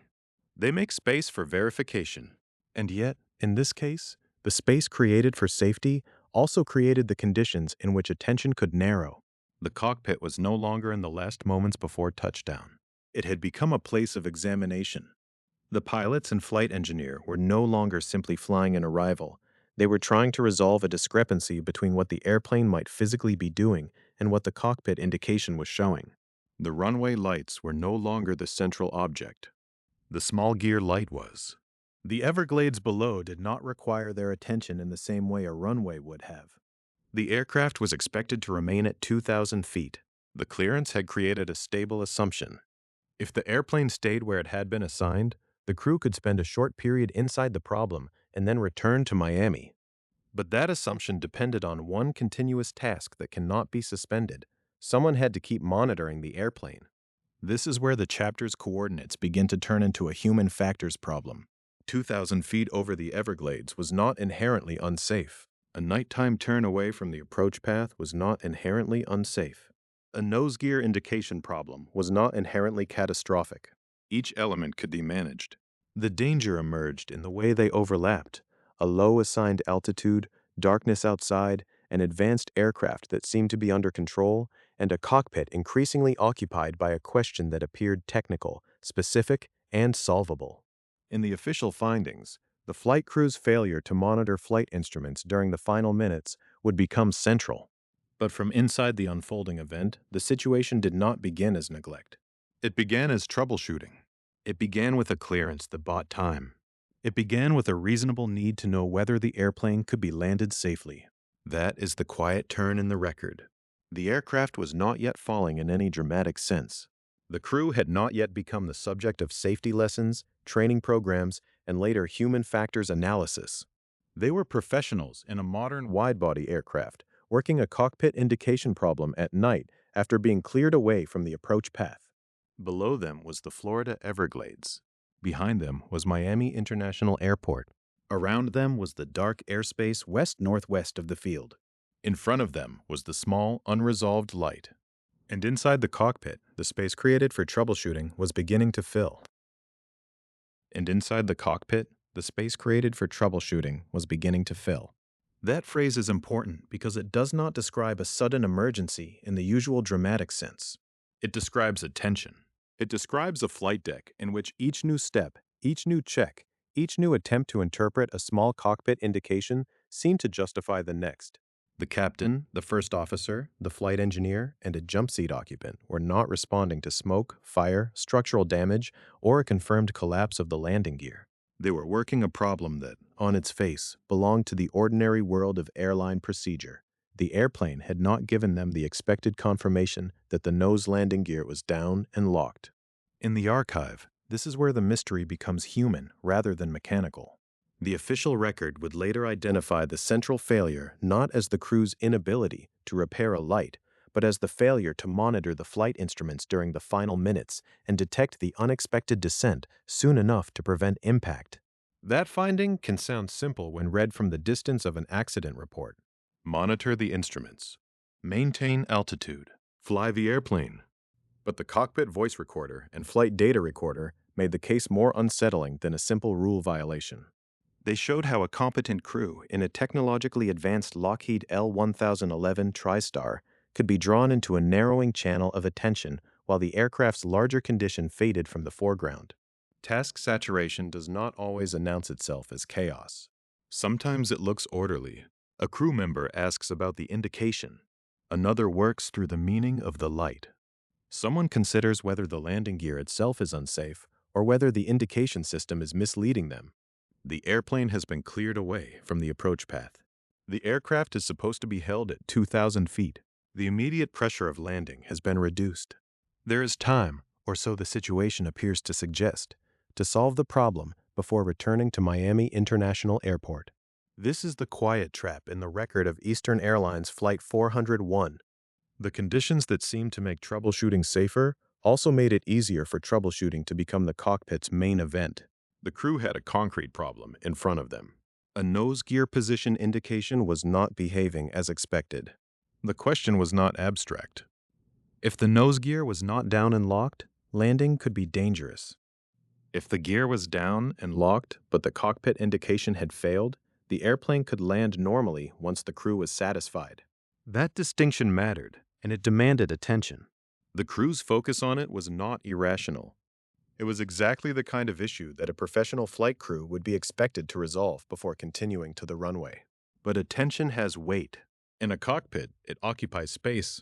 They make space for verification. And yet, in this case, the space created for safety also created the conditions in which attention could narrow. The cockpit was no longer in the last moments before touchdown. It had become a place of examination. The pilots and flight engineer were no longer simply flying an arrival. They were trying to resolve a discrepancy between what the airplane might physically be doing and what the cockpit indication was showing. The runway lights were no longer the central object. The small gear light was. The Everglades below did not require their attention in the same way a runway would have. The aircraft was expected to remain at 2,000 feet. The clearance had created a stable assumption. If the airplane stayed where it had been assigned, the crew could spend a short period inside the problem and then return to Miami. But that assumption depended on one continuous task that cannot be suspended. Someone had to keep monitoring the airplane. This is where the chapter's coordinates begin to turn into a human factors problem. 2,000 feet over the Everglades was not inherently unsafe. A nighttime turn away from the approach path was not inherently unsafe. A nose gear indication problem was not inherently catastrophic. Each element could be managed. The danger emerged in the way they overlapped: a low assigned altitude, darkness outside, an advanced aircraft that seemed to be under control, and a cockpit increasingly occupied by a question that appeared technical, specific, and solvable. In the official findings, the flight crew's failure to monitor flight instruments during the final minutes would become central. But from inside the unfolding event, the situation did not begin as neglect. It began as troubleshooting. It began with a clearance that bought time. It began with a reasonable need to know whether the airplane could be landed safely. That is the quiet turn in the record. The aircraft was not yet falling in any dramatic sense. The crew had not yet become the subject of safety lessons, training programs, and later human factors analysis. They were professionals in a modern wide-body aircraft, working a cockpit indication problem at night after being cleared away from the approach path. Below them was the Florida Everglades. Behind them was Miami International Airport. Around them was the dark airspace west-northwest of the field. In front of them was the small, unresolved light. And inside the cockpit, the space created for troubleshooting was beginning to fill. And inside the cockpit, the space created for troubleshooting was beginning to fill. That phrase is important because it does not describe a sudden emergency in the usual dramatic sense. It describes a tension. It describes a flight deck in which each new step, each new check, each new attempt to interpret a small cockpit indication seemed to justify the next. The captain, the first officer, the flight engineer, and a jump seat occupant were not responding to smoke, fire, structural damage, or a confirmed collapse of the landing gear. They were working a problem that, on its face, belonged to the ordinary world of airline procedure. The airplane had not given them the expected confirmation that the nose landing gear was down and locked. In the archive, this is where the mystery becomes human rather than mechanical. The official record would later identify the central failure not as the crew's inability to repair a light, but as the failure to monitor the flight instruments during the final minutes and detect the unexpected descent soon enough to prevent impact. That finding can sound simple when read from the distance of an accident report. Monitor the instruments. Maintain altitude. Fly the airplane. But the cockpit voice recorder and flight data recorder made the case more unsettling than a simple rule violation. They showed how a competent crew in a technologically advanced Lockheed L-1011 TriStar could be drawn into a narrowing channel of attention while the aircraft's larger condition faded from the foreground. Task saturation does not always announce itself as chaos. Sometimes it looks orderly. A crew member asks about the indication. Another works through the meaning of the light. Someone considers whether the landing gear itself is unsafe or whether the indication system is misleading them. The airplane has been cleared away from the approach path. The aircraft is supposed to be held at 2,000 feet. The immediate pressure of landing has been reduced. There is time, or so the situation appears to suggest, to solve the problem before returning to Miami International Airport. This is the quiet trap in the record of Eastern Airlines Flight 401. The conditions that seemed to make troubleshooting safer also made it easier for troubleshooting to become the cockpit's main event. The crew had a concrete problem in front of them. A nose gear position indication was not behaving as expected. The question was not abstract. If the nose gear was not down and locked, landing could be dangerous. If the gear was down and locked, but the cockpit indication had failed, the airplane could land normally once the crew was satisfied. That distinction mattered, and it demanded attention. The crew's focus on it was not irrational. It was exactly the kind of issue that a professional flight crew would be expected to resolve before continuing to the runway. But attention has weight. In a cockpit, it occupies space.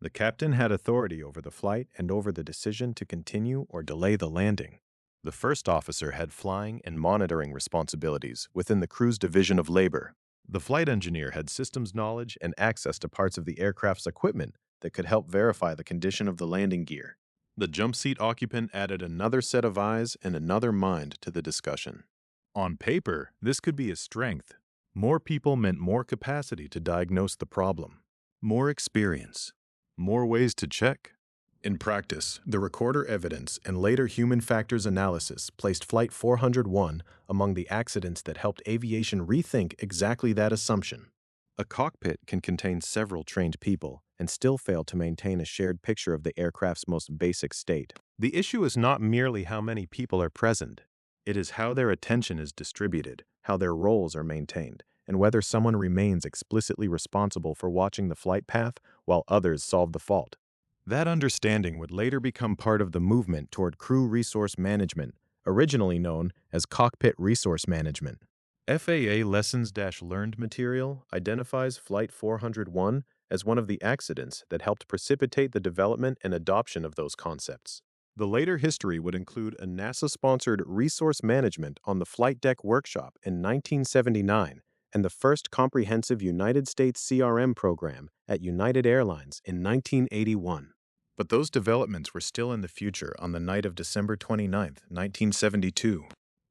The captain had authority over the flight and over the decision to continue or delay the landing. The first officer had flying and monitoring responsibilities within the crew's division of labor. The flight engineer had systems knowledge and access to parts of the aircraft's equipment that could help verify the condition of the landing gear. The jump seat occupant added another set of eyes and another mind to the discussion. On paper, this could be a strength. More people meant more capacity to diagnose the problem, more experience, more ways to check. In practice, the recorder evidence and later human factors analysis placed Flight 401 among the accidents that helped aviation rethink exactly that assumption. A cockpit can contain several trained people and still fail to maintain a shared picture of the aircraft's most basic state. The issue is not merely how many people are present. It is how their attention is distributed, how their roles are maintained, and whether someone remains explicitly responsible for watching the flight path while others solve the fault. That understanding would later become part of the movement toward crew resource management, originally known as cockpit resource management. FAA Lessons-Learned material identifies Flight 401 as one of the accidents that helped precipitate the development and adoption of those concepts. The later history would include a NASA-sponsored resource management on the flight deck workshop in 1979 and the first comprehensive United States CRM program at United Airlines in 1981. But those developments were still in the future on the night of December 29, 1972.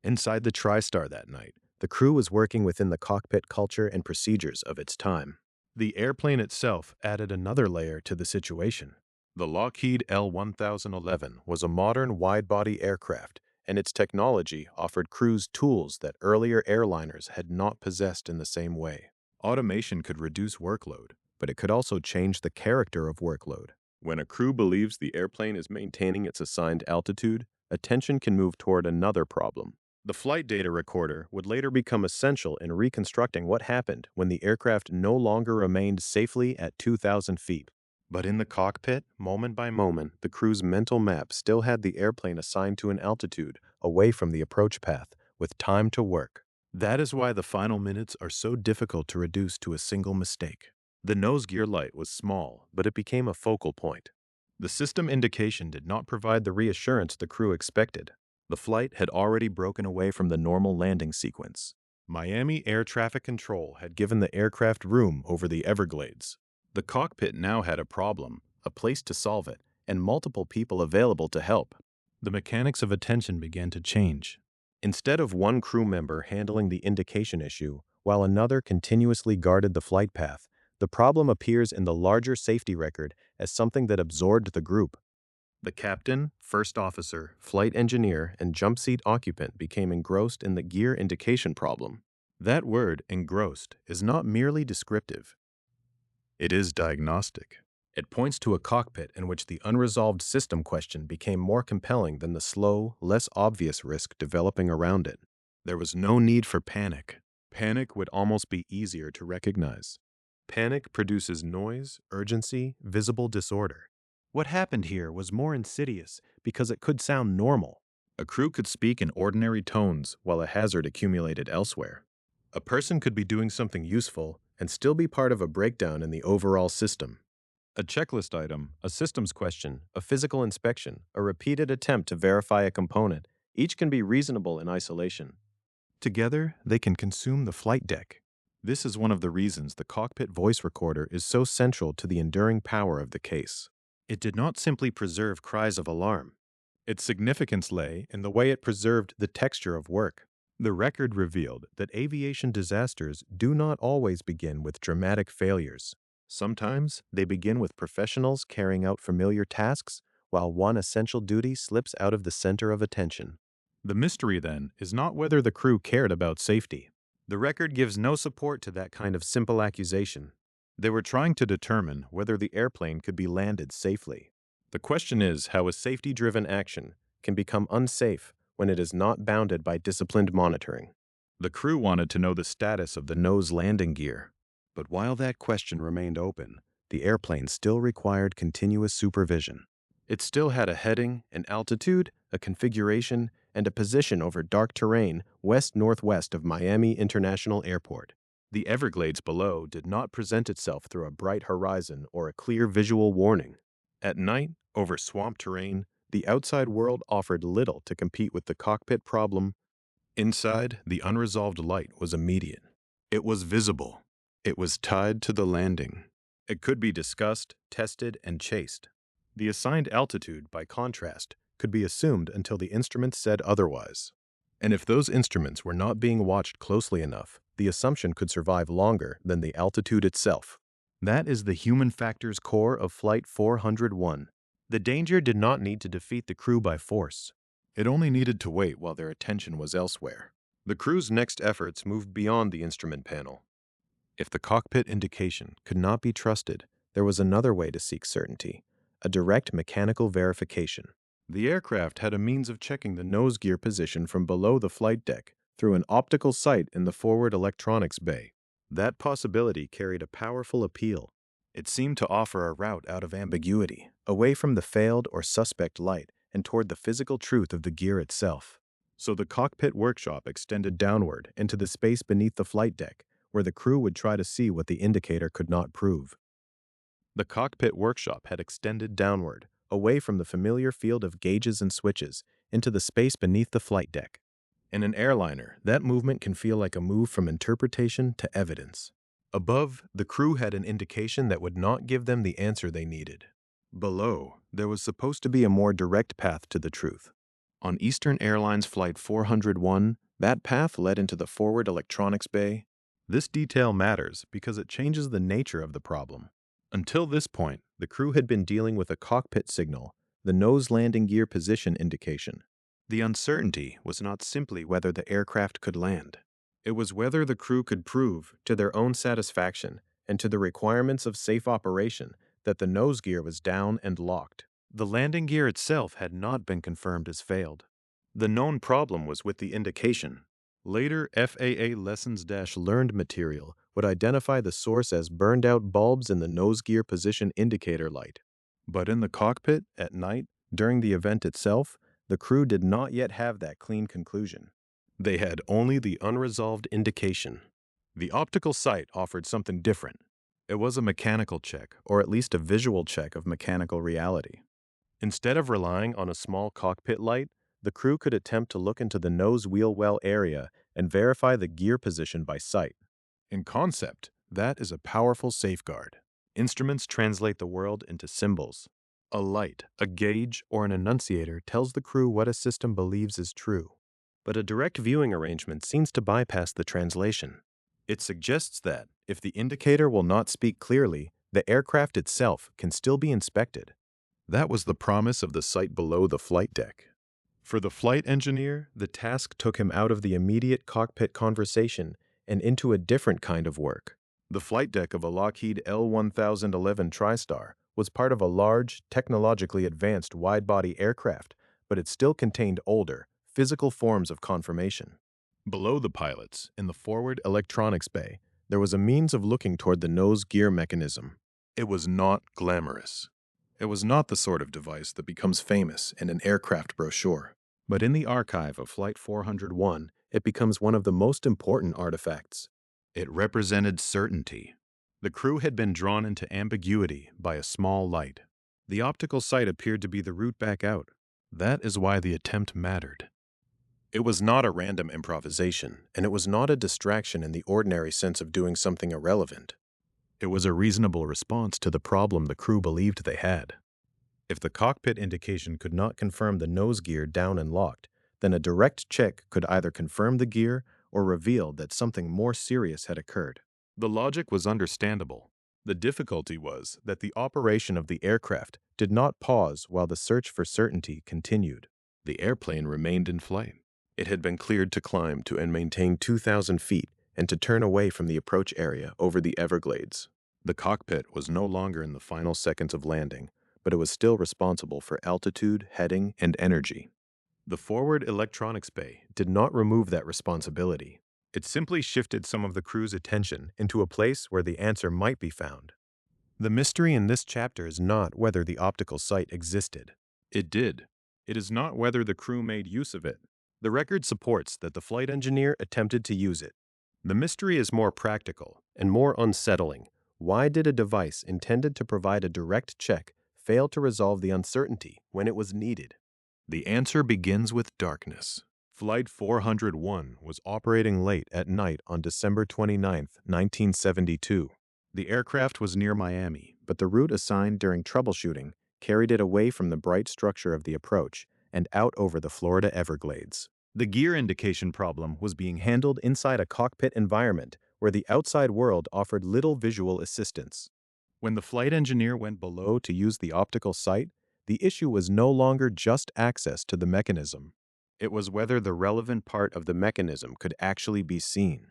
Inside the TriStar that night, the crew was working within the cockpit culture and procedures of its time. The airplane itself added another layer to the situation. The Lockheed L-1011 was a modern wide-body aircraft, and its technology offered crews tools that earlier airliners had not possessed in the same way. Automation could reduce workload, but it could also change the character of workload. When a crew believes the airplane is maintaining its assigned altitude, attention can move toward another problem. The flight data recorder would later become essential in reconstructing what happened when the aircraft no longer remained safely at 2,000 feet. But in the cockpit, moment by moment, the crew's mental map still had the airplane assigned to an altitude away from the approach path, with time to work. That is why the final minutes are so difficult to reduce to a single mistake. The nose gear light was small, but it became a focal point. The system indication did not provide the reassurance the crew expected. The flight had already broken away from the normal landing sequence. Miami Air Traffic Control had given the aircraft room over the Everglades. The cockpit now had a problem, a place to solve it, and multiple people available to help. The mechanics of attention began to change. Instead of one crew member handling the indication issue, while another continuously guarded the flight path, the problem appears in the larger safety record as something that absorbed the group. The captain, first officer, flight engineer, and jump seat occupant became engrossed in the gear indication problem. That word, engrossed, is not merely descriptive. It is diagnostic. It points to a cockpit in which the unresolved system question became more compelling than the slow, less obvious risk developing around it. There was no need for panic. Panic would almost be easier to recognize. Panic produces noise, urgency, visible disorder. What happened here was more insidious because it could sound normal. A crew could speak in ordinary tones while a hazard accumulated elsewhere. A person could be doing something useful and still be part of a breakdown in the overall system. A checklist item, a systems question, a physical inspection, a repeated attempt to verify a component, each can be reasonable in isolation. Together, they can consume the flight deck. This is one of the reasons the cockpit voice recorder is so central to the enduring power of the case. It did not simply preserve cries of alarm. Its significance lay in the way it preserved the texture of work. The record revealed that aviation disasters do not always begin with dramatic failures. Sometimes they begin with professionals carrying out familiar tasks while one essential duty slips out of the center of attention. The mystery, then, is not whether the crew cared about safety. The record gives no support to that kind of simple accusation. They were trying to determine whether the airplane could be landed safely. The question is how a safety-driven action can become unsafe when it is not bounded by disciplined monitoring. The crew wanted to know the status of the nose landing gear. But while that question remained open, the airplane still required continuous supervision. It still had a heading, an altitude, a configuration, and a position over dark terrain west-northwest of Miami International Airport. The Everglades below did not present itself through a bright horizon or a clear visual warning. At night, over swamp terrain, the outside world offered little to compete with the cockpit problem. Inside, the unresolved light was immediate. It was visible. It was tied to the landing. It could be discussed, tested, and chased. The assigned altitude, by contrast, could be assumed until the instruments said otherwise. And if those instruments were not being watched closely enough, the assumption could survive longer than the altitude itself. That is the human factors core of Flight 401. The danger did not need to defeat the crew by force. It only needed to wait while their attention was elsewhere. The crew's next efforts moved beyond the instrument panel. If the cockpit indication could not be trusted, there was another way to seek certainty, a direct mechanical verification. The aircraft had a means of checking the nose gear position from below the flight deck through an optical sight in the forward electronics bay. That possibility carried a powerful appeal. It seemed to offer a route out of ambiguity, away from the failed or suspect light and toward the physical truth of the gear itself. So the cockpit workshop extended downward into the space beneath the flight deck, where the crew would try to see what the indicator could not prove. The cockpit workshop had extended downward, away from the familiar field of gauges and switches, into the space beneath the flight deck. In an airliner, that movement can feel like a move from interpretation to evidence. Above, the crew had an indication that would not give them the answer they needed. Below, there was supposed to be a more direct path to the truth. On Eastern Airlines Flight 401, that path led into the forward electronics bay. This detail matters because it changes the nature of the problem. Until this point, the crew had been dealing with a cockpit signal, the nose landing gear position indication. The uncertainty was not simply whether the aircraft could land. It was whether the crew could prove, to their own satisfaction and to the requirements of safe operation, that the nose gear was down and locked. The landing gear itself had not been confirmed as failed. The known problem was with the indication. Later FAA lessons-learned material would identify the source as burned-out bulbs in the nose gear position indicator light. But in the cockpit, at night, during the event itself, the crew did not yet have that clean conclusion. They had only the unresolved indication. The optical sight offered something different. It was a mechanical check, or at least a visual check of mechanical reality. Instead of relying on a small cockpit light, the crew could attempt to look into the nose wheel well area and verify the gear position by sight. In concept, that is a powerful safeguard. Instruments translate the world into symbols. A light, a gauge, or an annunciator tells the crew what a system believes is true. But a direct viewing arrangement seems to bypass the translation. It suggests that, if the indicator will not speak clearly, the aircraft itself can still be inspected. That was the promise of the sight below the flight deck. For the flight engineer, the task took him out of the immediate cockpit conversation and into a different kind of work. The flight deck of a Lockheed L-1011 TriStar was part of a large, technologically advanced wide-body aircraft, but it still contained older, physical forms of confirmation. Below the pilots, in the forward electronics bay, there was a means of looking toward the nose gear mechanism. It was not glamorous. It was not the sort of device that becomes famous in an aircraft brochure. But in the archive of Flight 401, it becomes one of the most important artifacts. It represented certainty. The crew had been drawn into ambiguity by a small light. The optical sight appeared to be the route back out. That is why the attempt mattered. It was not a random improvisation, and it was not a distraction in the ordinary sense of doing something irrelevant. It was a reasonable response to the problem the crew believed they had. If the cockpit indication could not confirm the nose gear down and locked, then a direct check could either confirm the gear or reveal that something more serious had occurred. The logic was understandable. The difficulty was that the operation of the aircraft did not pause while the search for certainty continued. The airplane remained in flight. It had been cleared to climb to and maintain 2,000 feet and to turn away from the approach area over the Everglades. The cockpit was no longer in the final seconds of landing, but it was still responsible for altitude, heading, and energy. The forward electronics bay did not remove that responsibility. It simply shifted some of the crew's attention into a place where the answer might be found. The mystery in this chapter is not whether the optical sight existed. It did. It is not whether the crew made use of it. The record supports that the flight engineer attempted to use it. The mystery is more practical and more unsettling. Why did a device intended to provide a direct check fail to resolve the uncertainty when it was needed? The answer begins with darkness. Flight 401 was operating late at night on December 29, 1972. The aircraft was near Miami, but the route assigned during troubleshooting carried it away from the bright structure of the approach and out over the Florida Everglades. The gear indication problem was being handled inside a cockpit environment where the outside world offered little visual assistance. When the flight engineer went below to use the optical sight, the issue was no longer just access to the mechanism. It was whether the relevant part of the mechanism could actually be seen.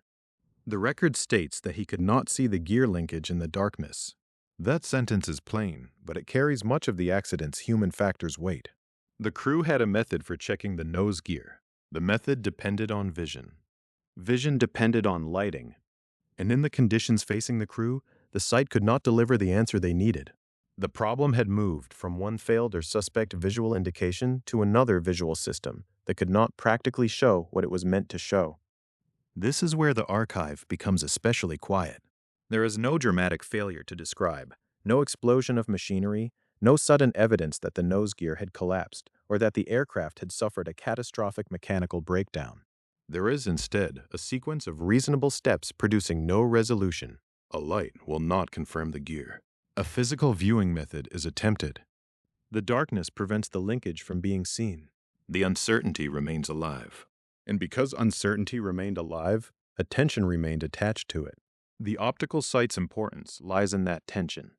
The record states that he could not see the gear linkage in the darkness. That sentence is plain, but it carries much of the accident's human factors weight. The crew had a method for checking the nose gear. The method depended on vision. Vision depended on lighting. And in the conditions facing the crew, the sight could not deliver the answer they needed. The problem had moved from one failed or suspect visual indication to another visual system that could not practically show what it was meant to show. This is where the archive becomes especially quiet. There is no dramatic failure to describe, no explosion of machinery, no sudden evidence that the nose gear had collapsed or that the aircraft had suffered a catastrophic mechanical breakdown. There is instead a sequence of reasonable steps producing no resolution. A light will not confirm the gear. A physical viewing method is attempted. The darkness prevents the linkage from being seen. The uncertainty remains alive. And because uncertainty remained alive, a tension remained attached to it. The optical sight's importance lies in that tension.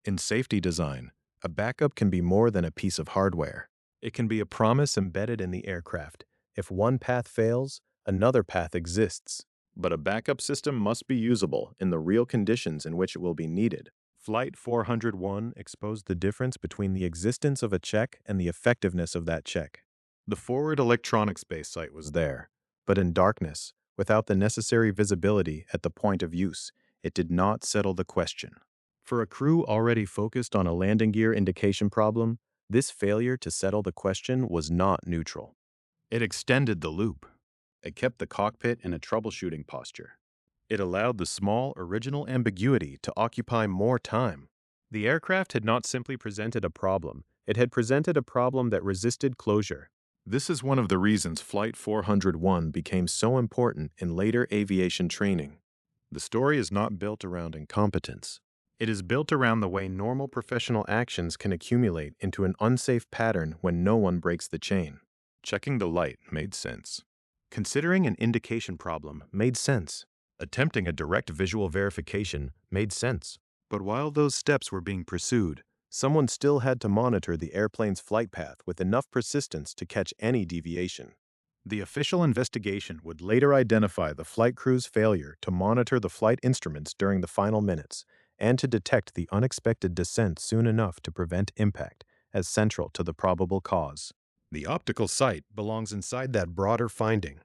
In safety design, a backup can be more than a piece of hardware. It can be a promise embedded in the aircraft. If one path fails, another path exists. But a backup system must be usable in the real conditions in which it will be needed. Flight 401 exposed the difference between the existence of a check and the effectiveness of that check. The forward electronics base site was there, but in darkness, without the necessary visibility at the point of use, it did not settle the question. For a crew already focused on a landing gear indication problem, this failure to settle the question was not neutral. It extended the loop. It kept the cockpit in a troubleshooting posture. It allowed the small original ambiguity to occupy more time. The aircraft had not simply presented a problem, it had presented a problem that resisted closure. This is one of the reasons Flight 401 became so important in later aviation training. The story is not built around incompetence. It is built around the way normal professional actions can accumulate into an unsafe pattern when no one breaks the chain. Checking the light made sense. Considering an indication problem made sense. Attempting a direct visual verification made sense. But while those steps were being pursued, someone still had to monitor the airplane's flight path with enough persistence to catch any deviation. The official investigation would later identify the flight crew's failure to monitor the flight instruments during the final minutes and to detect the unexpected descent soon enough to prevent impact as central to the probable cause. The optical sight belongs inside that broader finding.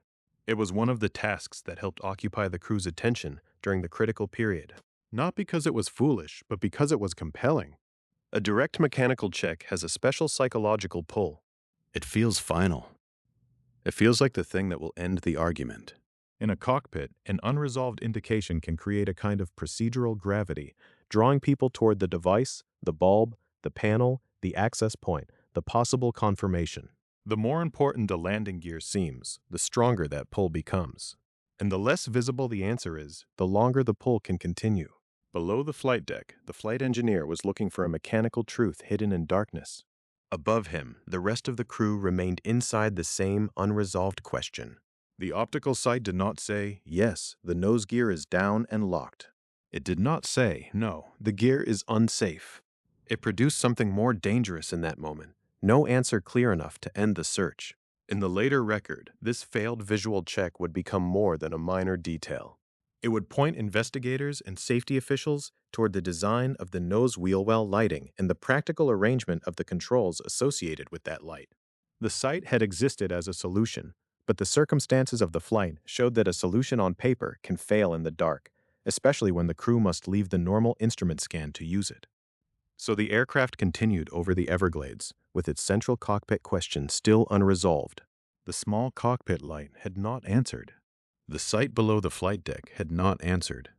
It was one of the tasks that helped occupy the crew's attention during the critical period. Not because it was foolish, but because it was compelling. A direct mechanical check has a special psychological pull. It feels final. It feels like the thing that will end the argument. In a cockpit, an unresolved indication can create a kind of procedural gravity, drawing people toward the device, the bulb, the panel, the access point, the possible confirmation. The more important the landing gear seems, the stronger that pull becomes. And the less visible the answer is, the longer the pull can continue. Below the flight deck, the flight engineer was looking for a mechanical truth hidden in darkness. Above him, the rest of the crew remained inside the same unresolved question. The optical sight did not say, yes, the nose gear is down and locked. It did not say, no, the gear is unsafe. It produced something more dangerous in that moment. No answer clear enough to end the search. In the later record, this failed visual check would become more than a minor detail. It would point investigators and safety officials toward the design of the nose wheel well lighting and the practical arrangement of the controls associated with that light. The sight had existed as a solution, but the circumstances of the flight showed that a solution on paper can fail in the dark, especially when the crew must leave the normal instrument scan to use it. So the aircraft continued over the Everglades, with its central cockpit question still unresolved. The small cockpit light had not answered. The sight below the flight deck had not answered.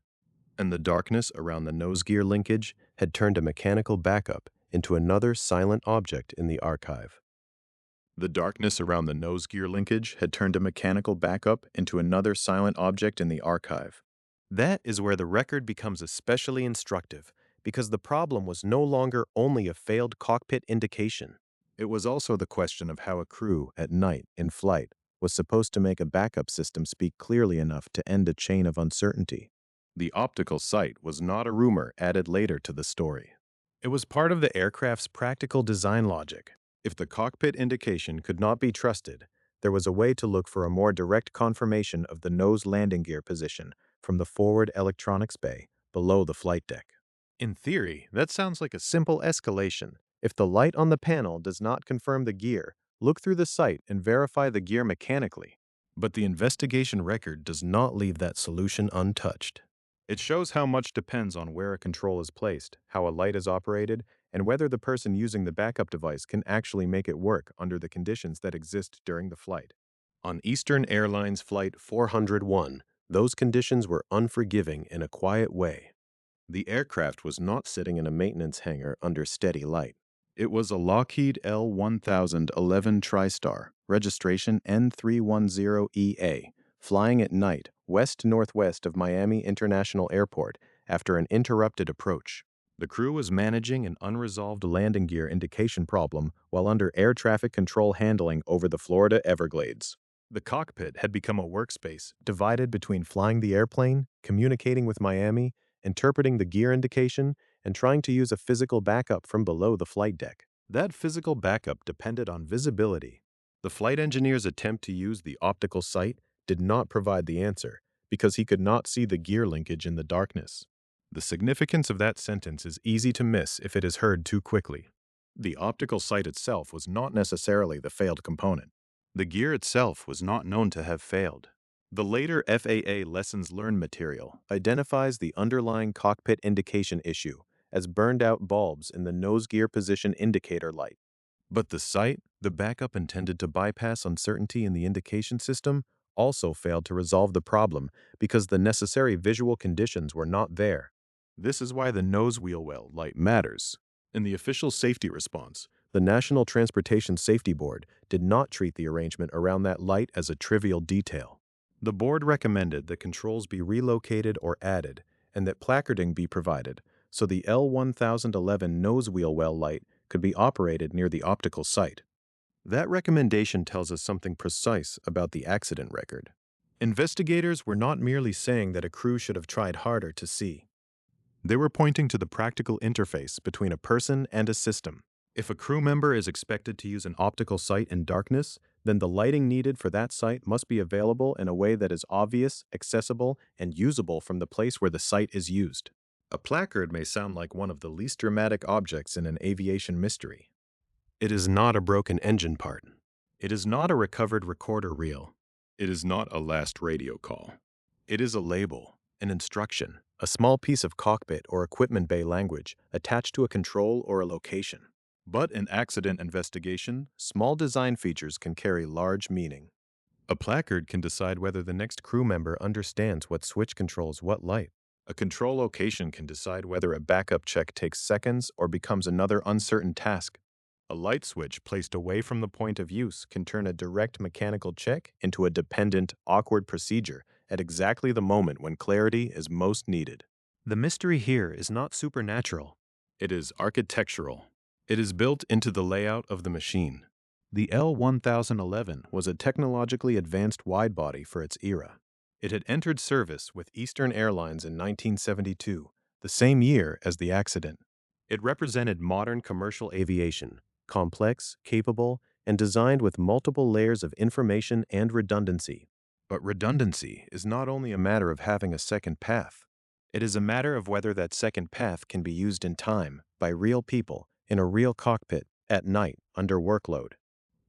And the darkness around the nose gear linkage had turned a mechanical backup into another silent object in the archive. The darkness around the nose gear linkage had turned a mechanical backup into another silent object in the archive. That is where the record becomes especially instructive, because the problem was no longer only a failed cockpit indication. It was also the question of how a crew, at night, in flight, was supposed to make a backup system speak clearly enough to end a chain of uncertainty. The optical sight was not a rumor added later to the story. It was part of the aircraft's practical design logic. If the cockpit indication could not be trusted, there was a way to look for a more direct confirmation of the nose landing gear position from the forward electronics bay below the flight deck. In theory, that sounds like a simple escalation. If the light on the panel does not confirm the gear, look through the sight and verify the gear mechanically. But the investigation record does not leave that solution untouched. It shows how much depends on where a control is placed, how a light is operated, and whether the person using the backup device can actually make it work under the conditions that exist during the flight. On Eastern Airlines Flight 401, those conditions were unforgiving in a quiet way. The aircraft was not sitting in a maintenance hangar under steady light. It was a Lockheed L-1011 TriStar, registration N310EA, flying at night west-northwest of Miami International Airport after an interrupted approach. The crew was managing an unresolved landing gear indication problem while under air traffic control handling over the Florida Everglades. The cockpit had become a workspace divided between flying the airplane, communicating with Miami, interpreting the gear indication, and trying to use a physical backup from below the flight deck. That physical backup depended on visibility. The flight engineer's attempt to use the optical sight did not provide the answer because he could not see the gear linkage in the darkness. The significance of that sentence is easy to miss if it is heard too quickly. The optical sight itself was not necessarily the failed component. The gear itself was not known to have failed. The later FAA lessons learned material identifies the underlying cockpit indication issue as burned-out bulbs in the nose gear position indicator light. But the sight, the backup intended to bypass uncertainty in the indication system, also failed to resolve the problem because the necessary visual conditions were not there. This is why the nose wheel well light matters. In the official safety response, the National Transportation Safety Board did not treat the arrangement around that light as a trivial detail. The board recommended that controls be relocated or added, and that placarding be provided, so the L-1011 nose wheel well light could be operated near the optical sight. That recommendation tells us something precise about the accident record. Investigators were not merely saying that a crew should have tried harder to see. They were pointing to the practical interface between a person and a system. If a crew member is expected to use an optical sight in darkness, then the lighting needed for that sight must be available in a way that is obvious, accessible, and usable from the place where the sight is used. A placard may sound like one of the least dramatic objects in an aviation mystery. It is not a broken engine part. It is not a recovered recorder reel. It is not a last radio call. It is a label, an instruction, a small piece of cockpit or equipment bay language attached to a control or a location. But in accident investigation, small design features can carry large meaning. A placard can decide whether the next crew member understands what switch controls what light. A control location can decide whether a backup check takes seconds or becomes another uncertain task. A light switch placed away from the point of use can turn a direct mechanical check into a dependent, awkward procedure at exactly the moment when clarity is most needed. The mystery here is not supernatural. It is architectural. It is built into the layout of the machine. The L-1011 was a technologically advanced widebody for its era. It had entered service with Eastern Airlines in 1972, the same year as the accident. It represented modern commercial aviation, complex, capable, and designed with multiple layers of information and redundancy. But redundancy is not only a matter of having a second path. It is a matter of whether that second path can be used in time, by real people, in a real cockpit, at night, under workload.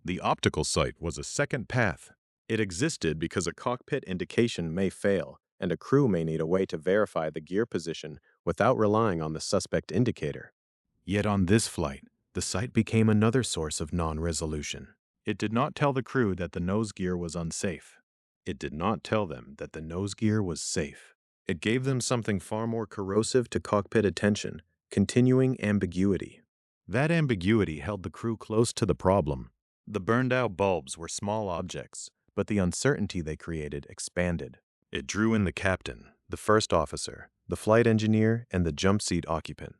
The optical sight was a second path. It existed because a cockpit indication may fail, and a crew may need a way to verify the gear position without relying on the suspect indicator. Yet on this flight, the sight became another source of non-resolution. It did not tell the crew that the nose gear was unsafe. It did not tell them that the nose gear was safe. It gave them something far more corrosive to cockpit attention: continuing ambiguity. That ambiguity held the crew close to the problem. The burned-out bulbs were small objects, but the uncertainty they created expanded. It drew in the captain, the first officer, the flight engineer, and the jump seat occupant.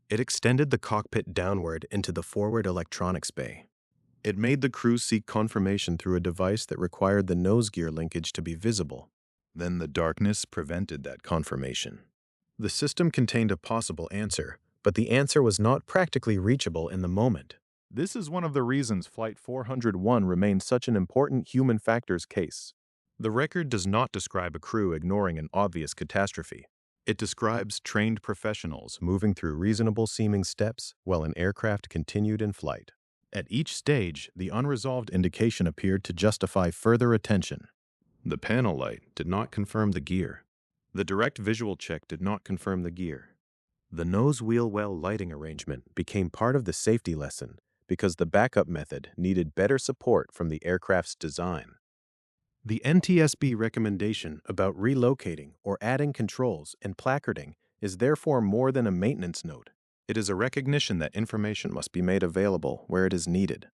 It extended the cockpit downward into the forward electronics bay. It made the crew seek confirmation through a device that required the nose gear linkage to be visible. Then the darkness prevented that confirmation. The system contained a possible answer, but the answer was not practically reachable in the moment. This is one of the reasons Flight 401 remains such an important human factors case. The record does not describe a crew ignoring an obvious catastrophe. It describes trained professionals moving through reasonable-seeming steps while an aircraft continued in flight. At each stage, the unresolved indication appeared to justify further attention. The panel light did not confirm the gear. The direct visual check did not confirm the gear. The nose wheel well lighting arrangement became part of the safety lesson because the backup method needed better support from the aircraft's design. The NTSB recommendation about relocating or adding controls and placarding is therefore more than a maintenance note. It is a recognition that information must be made available where it is needed.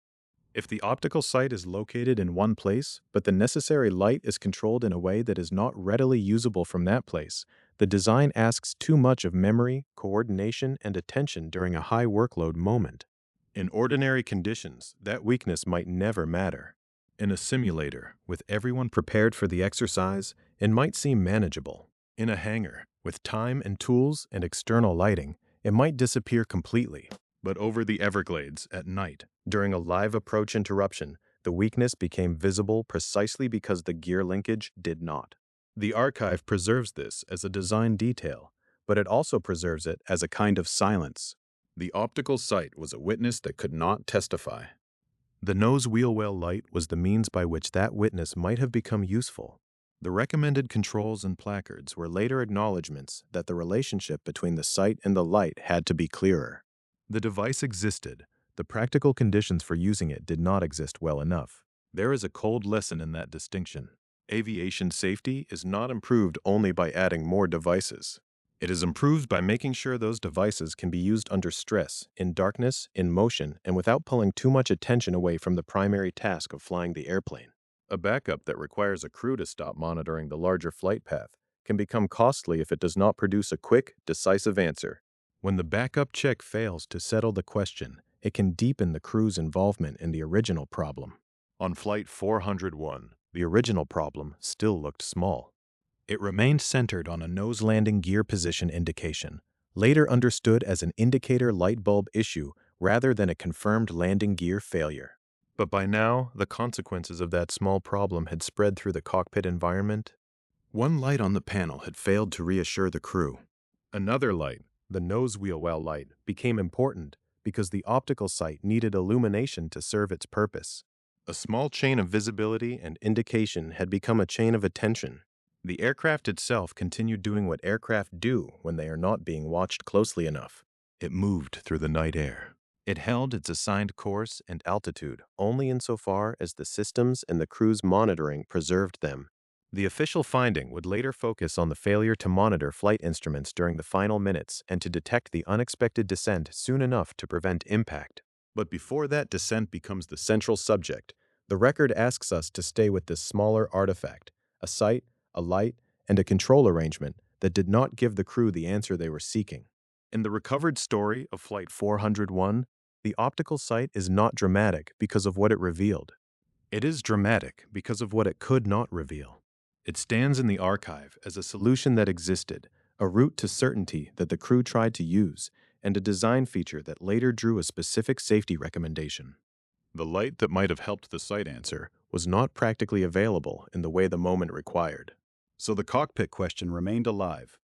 If the optical sight is located in one place, but the necessary light is controlled in a way that is not readily usable from that place, the design asks too much of memory, coordination, and attention during a high workload moment. In ordinary conditions, that weakness might never matter. In a simulator, with everyone prepared for the exercise, it might seem manageable. In a hangar, with time and tools and external lighting, it might disappear completely. But over the Everglades, at night, during a live approach interruption, the weakness became visible precisely because the gear linkage did not. The archive preserves this as a design detail, but it also preserves it as a kind of silence. The optical sight was a witness that could not testify. The nose wheel well light was the means by which that witness might have become useful. The recommended controls and placards were later acknowledgments that the relationship between the sight and the light had to be clearer. The device existed. The practical conditions for using it did not exist well enough. There is a cold lesson in that distinction. Aviation safety is not improved only by adding more devices. It is improved by making sure those devices can be used under stress, in darkness, in motion, and without pulling too much attention away from the primary task of flying the airplane. A backup that requires a crew to stop monitoring the larger flight path can become costly if it does not produce a quick, decisive answer. When the backup check fails to settle the question, it can deepen the crew's involvement in the original problem. On Flight 401, the original problem still looked small. It remained centered on a nose landing gear position indication, later understood as an indicator light bulb issue rather than a confirmed landing gear failure. But by now, the consequences of that small problem had spread through the cockpit environment. One light on the panel had failed to reassure the crew. Another light, the nose wheel well light, became important because the optical sight needed illumination to serve its purpose. A small chain of visibility and indication had become a chain of attention. The aircraft itself continued doing what aircraft do when they are not being watched closely enough. It moved through the night air. It held its assigned course and altitude only insofar as the systems and the crew's monitoring preserved them. The official finding would later focus on the failure to monitor flight instruments during the final minutes and to detect the unexpected descent soon enough to prevent impact. But before that descent becomes the central subject, the record asks us to stay with this smaller artifact, a sight, a light, and a control arrangement that did not give the crew the answer they were seeking. In the recovered story of Flight 401, the optical sight is not dramatic because of what it revealed. It is dramatic because of what it could not reveal. It stands in the archive as a solution that existed, a route to certainty that the crew tried to use, and a design feature that later drew a specific safety recommendation. The light that might have helped the sight answer was not practically available in the way the moment required. So the cockpit question remained alive.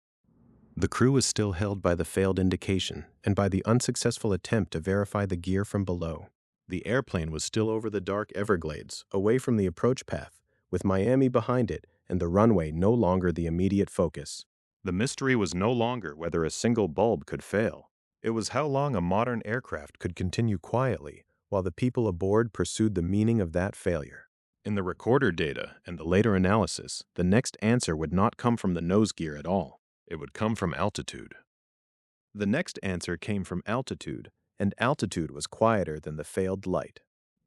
The crew was still held by the failed indication and by the unsuccessful attempt to verify the gear from below. The airplane was still over the dark Everglades, away from the approach path, with Miami behind it and the runway no longer the immediate focus. The mystery was no longer whether a single bulb could fail. It was how long a modern aircraft could continue quietly while the people aboard pursued the meaning of that failure. In the recorder data and the later analysis, the next answer would not come from the nose gear at all. It would come from altitude. The next answer came from altitude, and altitude was quieter than the failed light.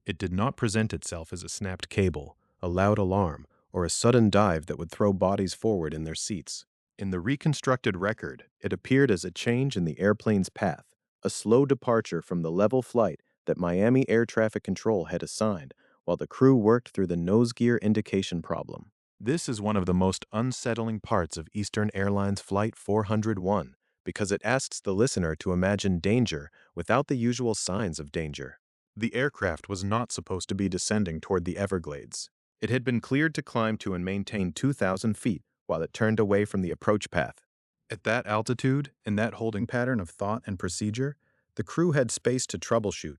It did not present itself as a snapped cable, a loud alarm, or a sudden dive that would throw bodies forward in their seats. In the reconstructed record, it appeared as a change in the airplane's path, a slow departure from the level flight that Miami Air Traffic Control had assigned while the crew worked through the nose gear indication problem. This is one of the most unsettling parts of Eastern Airlines Flight 401 because it asks the listener to imagine danger without the usual signs of danger. The aircraft was not supposed to be descending toward the Everglades. It had been cleared to climb to and maintain 2,000 feet while it turned away from the approach path. At that altitude, in that holding pattern of thought and procedure, the crew had space to troubleshoot.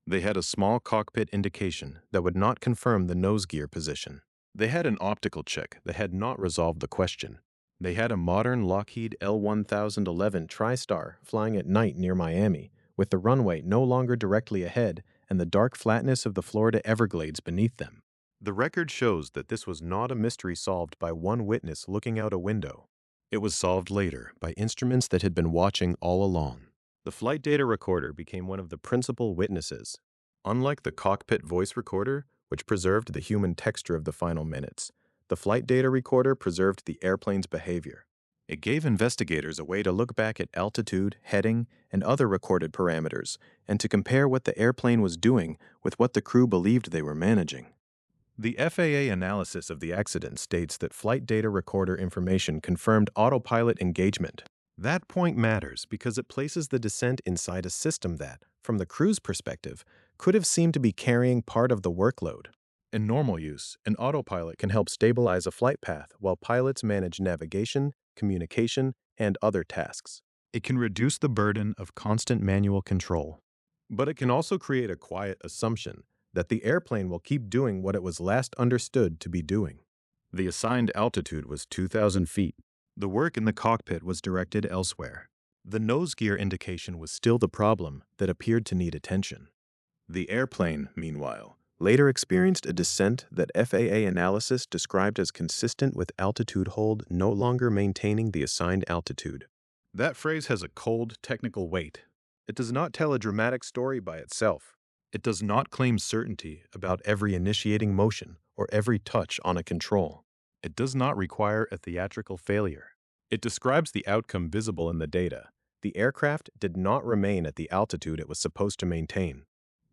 They had a small cockpit indication that would not confirm the nose gear position. They had an optical check that had not resolved the question. They had a modern Lockheed L-1011 TriStar flying at night near Miami, with the runway no longer directly ahead and the dark flatness of the Florida Everglades beneath them. The record shows that this was not a mystery solved by one witness looking out a window. It was solved later by instruments that had been watching all along. The flight data recorder became one of the principal witnesses. Unlike the cockpit voice recorder, which preserved the human texture of the final minutes, the flight data recorder preserved the airplane's behavior. It gave investigators a way to look back at altitude, heading, and other recorded parameters, and to compare what the airplane was doing with what the crew believed they were managing. The FAA analysis of the accident states that flight data recorder information confirmed autopilot engagement. That point matters because it places the descent inside a system that, from the crew's perspective, could have seemed to be carrying part of the workload. In normal use, an autopilot can help stabilize a flight path while pilots manage navigation, communication, and other tasks. It can reduce the burden of constant manual control. But it can also create a quiet assumption that the airplane will keep doing what it was last understood to be doing. The assigned altitude was 2,000 feet. The work in the cockpit was directed elsewhere. The nose gear indication was still the problem that appeared to need attention. The airplane, meanwhile, later experienced a descent that FAA analysis described as consistent with altitude hold no longer maintaining the assigned altitude. That phrase has a cold, technical weight. It does not tell a dramatic story by itself. It does not claim certainty about every initiating motion or every touch on a control. It does not require a theatrical failure. It describes the outcome visible in the data. The aircraft did not remain at the altitude it was supposed to maintain.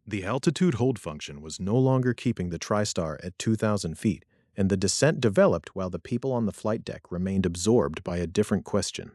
The altitude hold function was no longer keeping the TriStar at 2,000 feet, and the descent developed while the people on the flight deck remained absorbed by a different question.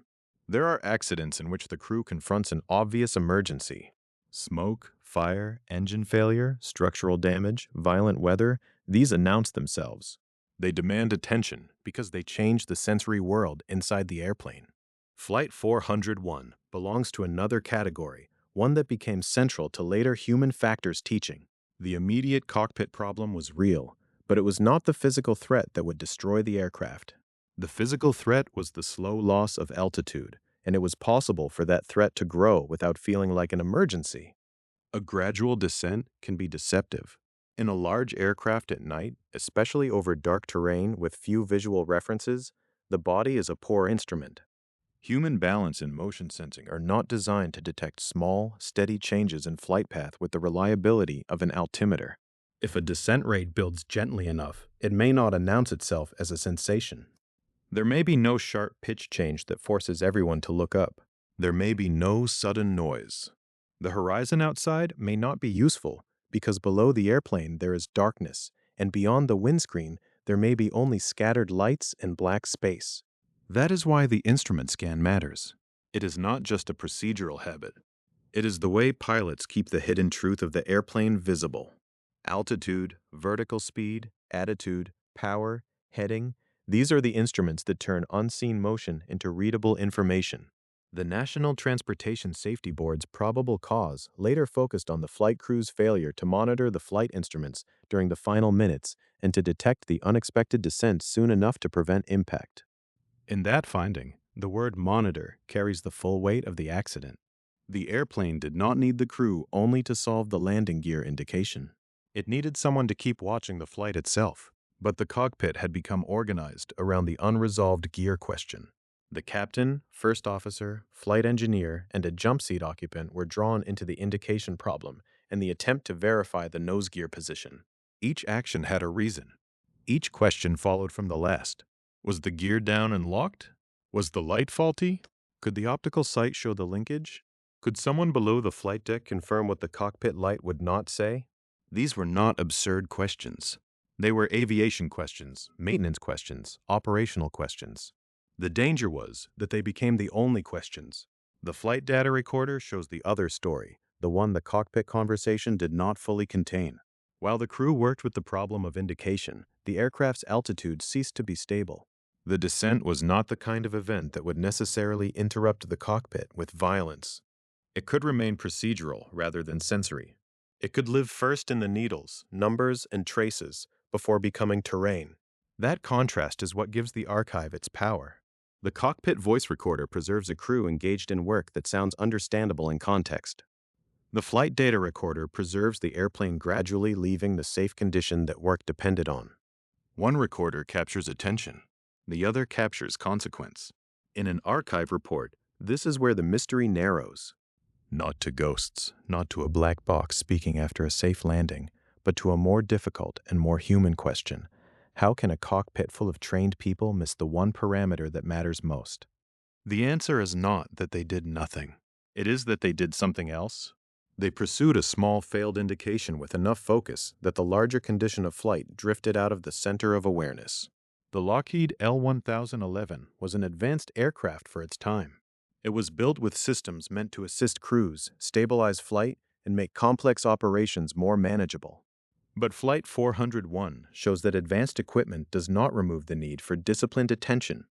There are accidents in which the crew confronts an obvious emergency. Smoke, fire, engine failure, structural damage, violent weather, these announce themselves. They demand attention because they change the sensory world inside the airplane. Flight 401 belongs to another category, one that became central to later human factors teaching. The immediate cockpit problem was real, but it was not the physical threat that would destroy the aircraft. The physical threat was the slow loss of altitude, and it was possible for that threat to grow without feeling like an emergency. A gradual descent can be deceptive. In a large aircraft at night, especially over dark terrain with few visual references, the body is a poor instrument. Human balance and motion sensing are not designed to detect small, steady changes in flight path with the reliability of an altimeter. If a descent rate builds gently enough, it may not announce itself as a sensation. There may be no sharp pitch change that forces everyone to look up. There may be no sudden noise. The horizon outside may not be useful because below the airplane there is darkness, and beyond the windscreen there may be only scattered lights and black space. That is why the instrument scan matters. It is not just a procedural habit. It is the way pilots keep the hidden truth of the airplane visible. Altitude, vertical speed, attitude, power, heading, these are the instruments that turn unseen motion into readable information. The National Transportation Safety Board's Probable Cause later focused on the flight crew's failure to monitor the flight instruments during the final minutes and to detect the unexpected descent soon enough to prevent impact. In that finding, the word monitor carries the full weight of the accident. The airplane did not need the crew only to solve the landing gear indication. It needed someone to keep watching the flight itself. But the cockpit had become organized around the unresolved gear question. The captain, first officer, flight engineer, and a jump seat occupant were drawn into the indication problem and the attempt to verify the nose gear position. Each action had a reason. Each question followed from the last. Was the gear down and locked? Was the light faulty? Could the optical sight show the linkage? Could someone below the flight deck confirm what the cockpit light would not say? These were not absurd questions. They were aviation questions, maintenance questions, operational questions. The danger was that they became the only questions. The flight data recorder shows the other story, the one the cockpit conversation did not fully contain. While the crew worked with the problem of indication, the aircraft's altitude ceased to be stable. The descent was not the kind of event that would necessarily interrupt the cockpit with violence. It could remain procedural rather than sensory. It could live first in the needles, numbers, and traces before becoming terrain. That contrast is what gives the archive its power. The cockpit voice recorder preserves a crew engaged in work that sounds understandable in context. The flight data recorder preserves the airplane gradually leaving the safe condition that work depended on. One recorder captures attention, the other captures consequence. In an archive report, this is where the mystery narrows. Not to ghosts, not to a black box speaking after a safe landing, but to a more difficult and more human question. How can a cockpit full of trained people miss the one parameter that matters most? The answer is not that they did nothing. It is that they did something else. They pursued a small failed indication with enough focus that the larger condition of flight drifted out of the center of awareness. The Lockheed L-1011 was an advanced aircraft for its time. It was built with systems meant to assist crews, stabilize flight, and make complex operations more manageable. But Flight 401 shows that advanced equipment does not remove the need for disciplined attention.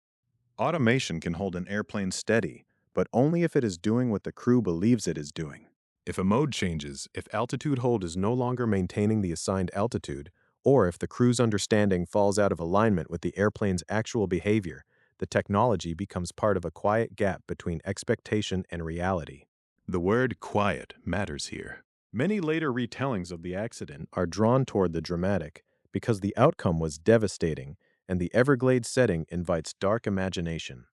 Automation can hold an airplane steady, but only if it is doing what the crew believes it is doing. If a mode changes, if altitude hold is no longer maintaining the assigned altitude, or if the crew's understanding falls out of alignment with the airplane's actual behavior, the technology becomes part of a quiet gap between expectation and reality. The word quiet matters here. Many later retellings of the accident are drawn toward the dramatic because the outcome was devastating and the Everglades setting invites dark imagination.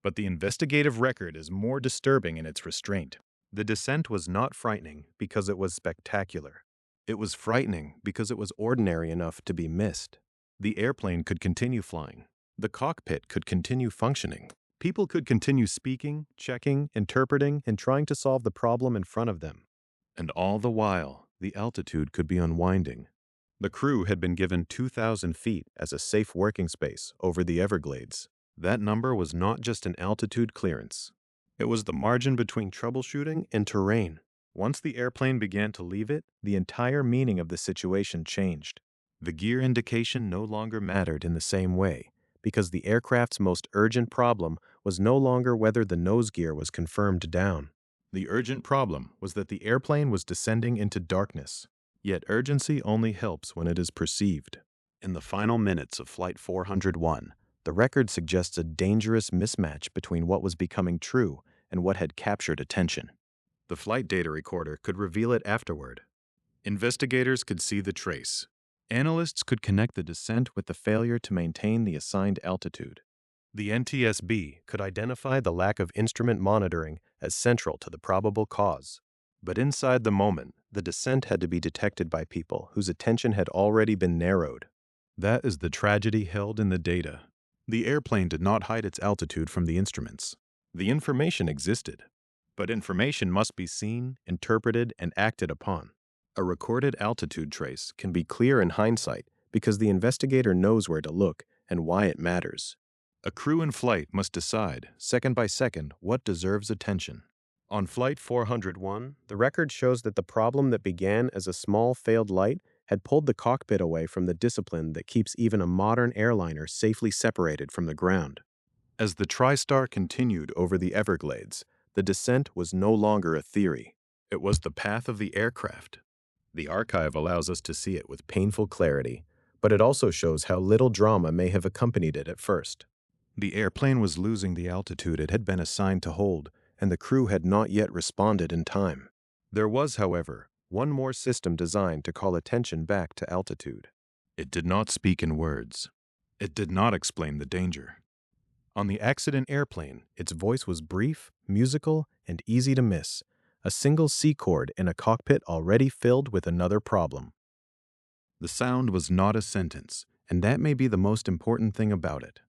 But the investigative record is more disturbing in its restraint. The descent was not frightening because it was spectacular. It was frightening because it was ordinary enough to be missed. The airplane could continue flying. The cockpit could continue functioning. People could continue speaking, checking, interpreting, and trying to solve the problem in front of them. And all the while, the altitude could be unwinding. The crew had been given 2,000 feet as a safe working space over the Everglades. That number was not just an altitude clearance. It was the margin between troubleshooting and terrain. Once the airplane began to leave it, the entire meaning of the situation changed. The gear indication no longer mattered in the same way, because the aircraft's most urgent problem was no longer whether the nose gear was confirmed down. The urgent problem was that the airplane was descending into darkness. Yet urgency only helps when it is perceived. In the final minutes of Flight 401, the record suggests a dangerous mismatch between what was becoming true and what had captured attention. The flight data recorder could reveal it afterward. Investigators could see the trace. Analysts could connect the descent with the failure to maintain the assigned altitude. The NTSB could identify the lack of instrument monitoring as central to the probable cause. But inside the moment, the descent had to be detected by people whose attention had already been narrowed. That is the tragedy held in the data. The airplane did not hide its altitude from the instruments. The information existed. But information must be seen, interpreted, and acted upon. A recorded altitude trace can be clear in hindsight because the investigator knows where to look and why it matters. A crew in flight must decide, second by second, what deserves attention. On Flight 401, the record shows that the problem that began as a small failed light had pulled the cockpit away from the discipline that keeps even a modern airliner safely separated from the ground. As the TriStar continued over the Everglades, the descent was no longer a theory. It was the path of the aircraft. The archive allows us to see it with painful clarity, but it also shows how little drama may have accompanied it at first. The airplane was losing the altitude it had been assigned to hold, and the crew had not yet responded in time. There was, however, one more system designed to call attention back to altitude. It did not speak in words. It did not explain the danger. On the accident airplane, its voice was brief, musical, and easy to miss, a single C-chord in a cockpit already filled with another problem. The sound was not a sentence, and that may be the most important thing about it.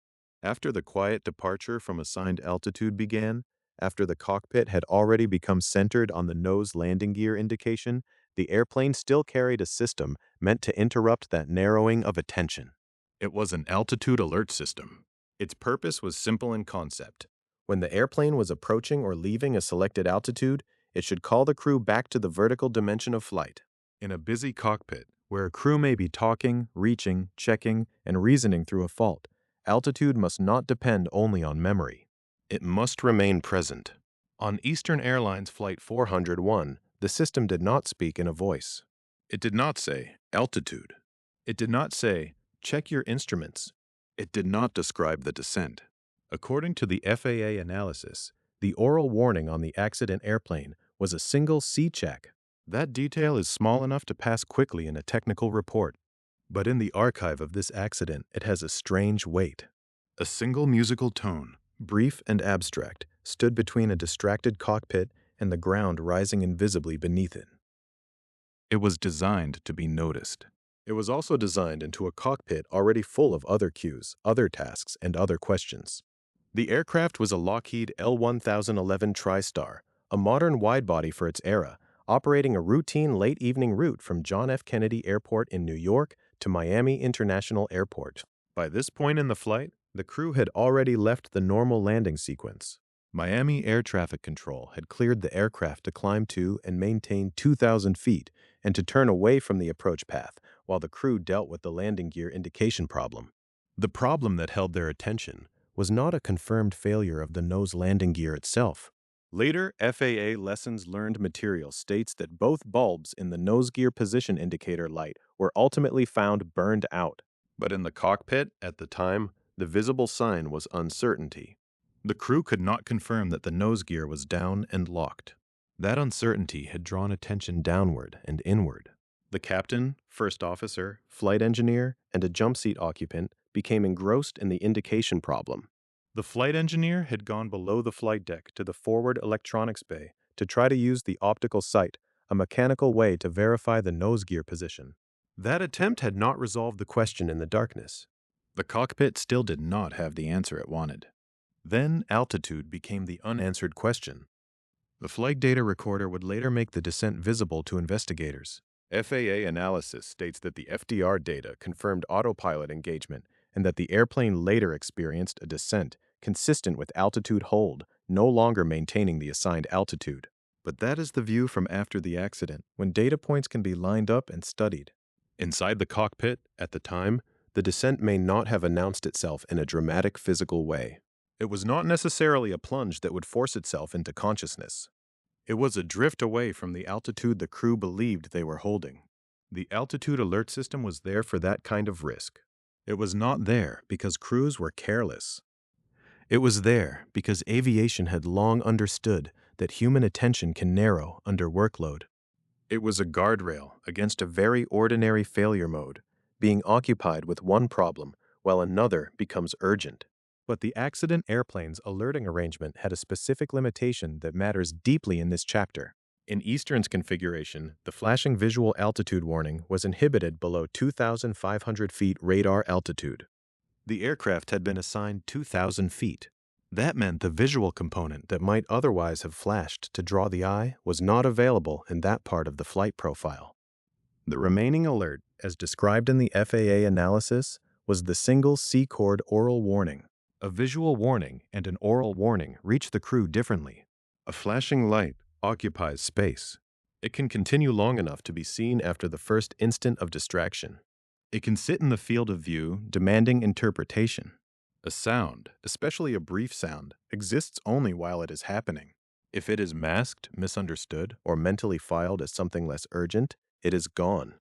After the quiet departure from assigned altitude began, after the cockpit had already become centered on the nose landing gear indication, the airplane still carried a system meant to interrupt that narrowing of attention. It was an altitude alert system. Its purpose was simple in concept. When the airplane was approaching or leaving a selected altitude, it should call the crew back to the vertical dimension of flight. In a busy cockpit, where a crew may be talking, reaching, checking, and reasoning through a fault, altitude must not depend only on memory. It must remain present. On Eastern Airlines Flight 401, the system did not speak in a voice. It did not say, altitude. It did not say, check your instruments. It did not describe the descent. According to the FAA analysis, the oral warning on the accident airplane was a single C-check. That detail is small enough to pass quickly in a technical report, but in the archive of this accident, it has a strange weight. A single musical tone, brief and abstract, stood between a distracted cockpit and the ground rising invisibly beneath it. It was designed to be noticed. It was also designed into a cockpit already full of other cues, other tasks, and other questions. The aircraft was a Lockheed L-1011 TriStar, a modern widebody for its era, operating a routine late-evening route from John F. Kennedy Airport in New York to Miami International Airport. By this point in the flight, the crew had already left the normal landing sequence. Miami Air Traffic Control had cleared the aircraft to climb to and maintain 2,000 feet and to turn away from the approach path while the crew dealt with the landing gear indication problem. The problem that held their attention was not a confirmed failure of the nose landing gear itself. Later, FAA lessons learned material states that both bulbs in the nose gear position indicator light were ultimately found burned out. But in the cockpit, at the time, the visible sign was uncertainty. The crew could not confirm that the nose gear was down and locked. That uncertainty had drawn attention downward and inward. The captain, first officer, flight engineer, and a jump seat occupant became engrossed in the indication problem. The flight engineer had gone below the flight deck to the forward electronics bay to try to use the optical sight, a mechanical way to verify the nose gear position. That attempt had not resolved the question in the darkness. The cockpit still did not have the answer it wanted. Then altitude became the unanswered question. The flight data recorder would later make the descent visible to investigators. FAA analysis states that the FDR data confirmed autopilot engagement and that the airplane later experienced a descent consistent with altitude hold, no longer maintaining the assigned altitude. But that is the view from after the accident, when data points can be lined up and studied. Inside the cockpit, at the time, the descent may not have announced itself in a dramatic physical way. It was not necessarily a plunge that would force itself into consciousness. It was a drift away from the altitude the crew believed they were holding. The altitude alert system was there for that kind of risk. It was not there because crews were careless. It was there because aviation had long understood that human attention can narrow under workload. It was a guardrail against a very ordinary failure mode, being occupied with one problem while another becomes urgent. But the accident airplane's alerting arrangement had a specific limitation that matters deeply in this chapter. In Eastern's configuration, the flashing visual altitude warning was inhibited below 2,500 feet radar altitude. The aircraft had been assigned 2,000 feet. That meant the visual component that might otherwise have flashed to draw the eye was not available in that part of the flight profile. The remaining alert, as described in the FAA analysis, was the Single C-Chord oral warning. A visual warning and an oral warning reach the crew differently. A flashing light occupies space. It can continue long enough to be seen after the first instant of distraction. It can sit in the field of view, demanding interpretation. A sound, especially a brief sound, exists only while it is happening. If it is masked, misunderstood, or mentally filed as something less urgent, it is gone.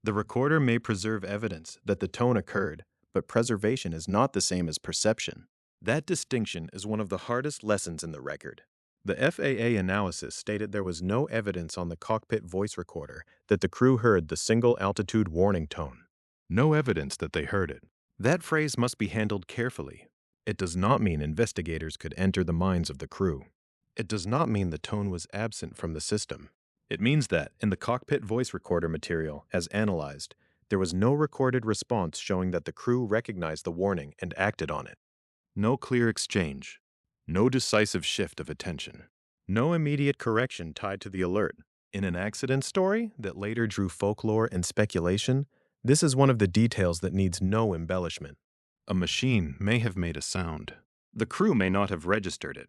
The recorder may preserve evidence that the tone occurred, but preservation is not the same as perception. That distinction is one of the hardest lessons in the record. The FAA analysis stated there was no evidence on the cockpit voice recorder that the crew heard the single altitude warning tone. No evidence that they heard it. That phrase must be handled carefully. It does not mean investigators could enter the minds of the crew. It does not mean the tone was absent from the system. It means that, in the cockpit voice recorder material, as analyzed, there was no recorded response showing that the crew recognized the warning and acted on it. No clear exchange. No decisive shift of attention. No immediate correction tied to the alert. In an accident story that later drew folklore and speculation, this is one of the details that needs no embellishment. A machine may have made a sound. The crew may not have registered it.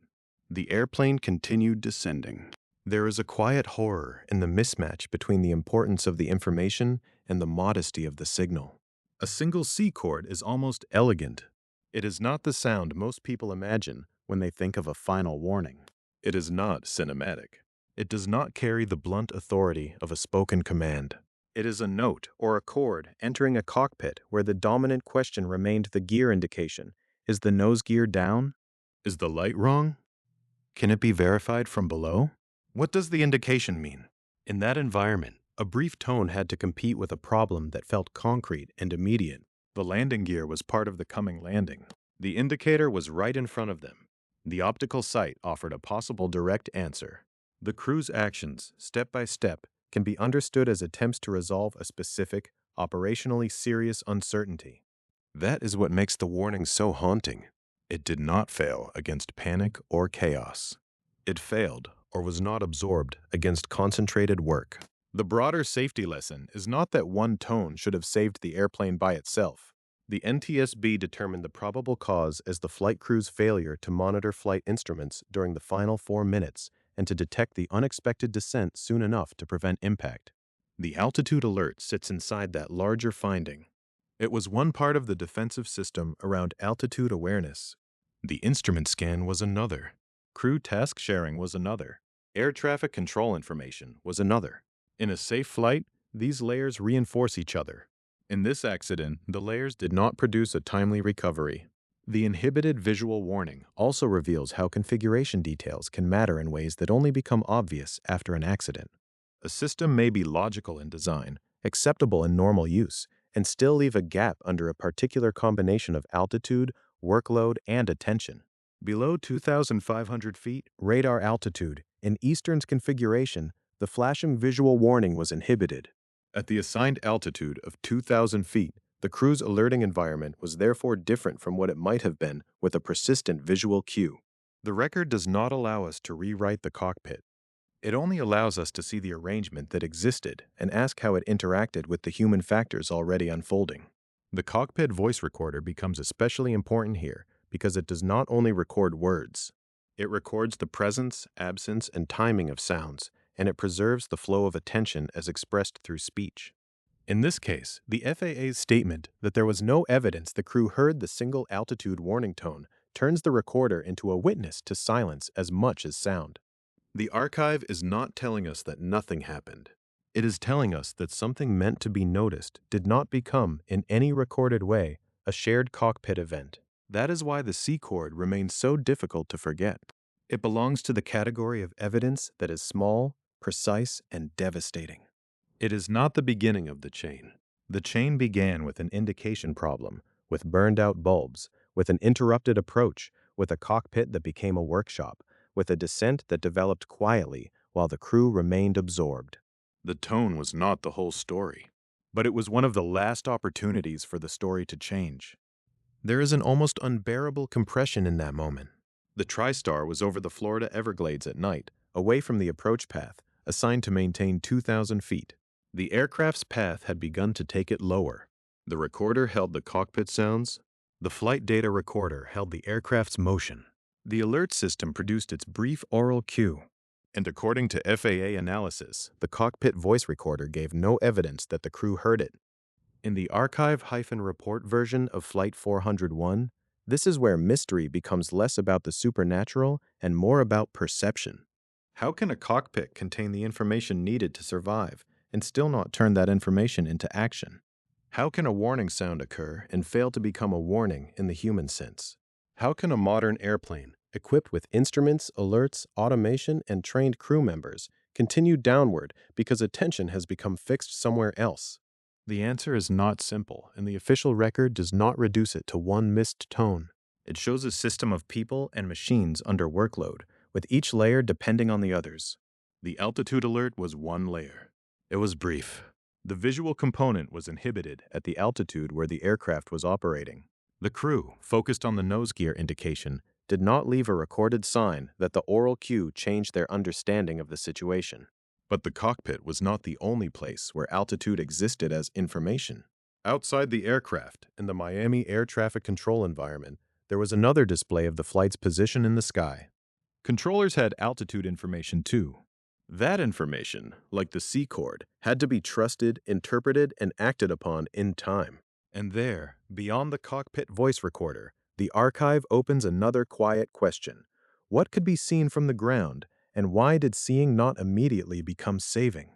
The airplane continued descending. There is a quiet horror in the mismatch between the importance of the information and the modesty of the signal. A single C-chord is almost elegant. It is not the sound most people imagine when they think of a final warning. It is not cinematic. It does not carry the blunt authority of a spoken command. It is a note or a chord entering a cockpit where the dominant question remained the gear indication. Is the nose gear down? Is the light wrong? Can it be verified from below? What does the indication mean? In that environment, a brief tone had to compete with a problem that felt concrete and immediate. The landing gear was part of the coming landing. The indicator was right in front of them. The optical sight offered a possible direct answer. The crew's actions, step by step, can be understood as attempts to resolve a specific, operationally serious uncertainty. That is what makes the warning so haunting. It did not fail against panic or chaos. It failed, or was not absorbed, against concentrated work. The broader safety lesson is not that one tone should have saved the airplane by itself. The NTSB determined the probable cause as the flight crew's failure to monitor flight instruments during the final 4 minutes and to detect the unexpected descent soon enough to prevent impact. The altitude alert sits inside that larger finding. It was one part of the defensive system around altitude awareness. The instrument scan was another. Crew task sharing was another. Air traffic control information was another. In a safe flight, these layers reinforce each other. In this accident, the layers did not produce a timely recovery. The inhibited visual warning also reveals how configuration details can matter in ways that only become obvious after an accident. A system may be logical in design, acceptable in normal use, and still leave a gap under a particular combination of altitude, workload, and attention. Below 2,500 feet, radar altitude, in Eastern's configuration, the flashing visual warning was inhibited. At the assigned altitude of 2,000 feet, the crew's alerting environment was therefore different from what it might have been with a persistent visual cue. The record does not allow us to rewrite the cockpit. It only allows us to see the arrangement that existed and ask how it interacted with the human factors already unfolding. The cockpit voice recorder becomes especially important here because it does not only record words. It records the presence, absence, and timing of sounds, and it preserves the flow of attention as expressed through speech. In this case, the FAA's statement that there was no evidence the crew heard the single altitude warning tone turns the recorder into a witness to silence as much as sound. The archive is not telling us that nothing happened. It is telling us that something meant to be noticed did not become, in any recorded way, a shared cockpit event. That is why the C-Chord remains so difficult to forget. It belongs to the category of evidence that is small, precise, and devastating. It is not the beginning of the chain. The chain began with an indication problem, with burned-out bulbs, with an interrupted approach, with a cockpit that became a workshop, with a descent that developed quietly while the crew remained absorbed. The tone was not the whole story, but it was one of the last opportunities for the story to change. There is an almost unbearable compression in that moment. The TriStar was over the Florida Everglades at night, away from the approach path, assigned to maintain 2,000 feet. The aircraft's path had begun to take it lower. The recorder held the cockpit sounds. The flight data recorder held the aircraft's motion. The alert system produced its brief oral cue, and according to FAA analysis, the cockpit voice recorder gave no evidence that the crew heard it. In the archive-report version of Flight 401, this is where mystery becomes less about the supernatural and more about perception. How can a cockpit contain the information needed to survive and still not turn that information into action? How can a warning sound occur and fail to become a warning in the human sense? How can a modern airplane, equipped with instruments, alerts, automation, and trained crew members, continue downward because attention has become fixed somewhere else? The answer is not simple, and the official record does not reduce it to one missed tone. It shows a system of people and machines under workload, with each layer depending on the others. The altitude alert was one layer. It was brief. The visual component was inhibited at the altitude where the aircraft was operating. The crew, focused on the nose gear indication, did not leave a recorded sign that the oral cue changed their understanding of the situation. But the cockpit was not the only place where altitude existed as information. Outside the aircraft, in the Miami air traffic control environment, there was another display of the flight's position in the sky. Controllers had altitude information too. That information, like the C-Chord, had to be trusted, interpreted, and acted upon in time. And there, beyond the cockpit voice recorder, the archive opens another quiet question. What could be seen from the ground, and why did seeing not immediately become saving?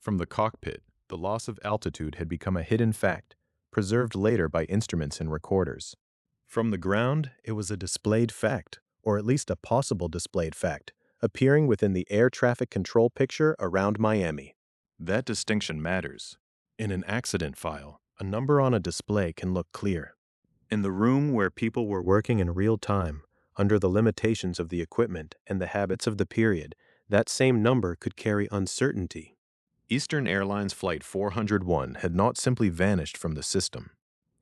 From the cockpit, the loss of altitude had become a hidden fact, preserved later by instruments and recorders. From the ground, it was a displayed fact, or at least a possible displayed fact, appearing within the air traffic control picture around Miami. That distinction matters. In an accident file, a number on a display can look clear. In the room where people were working in real time, under the limitations of the equipment and the habits of the period, that same number could carry uncertainty. Eastern Airlines Flight 401 had not simply vanished from the system.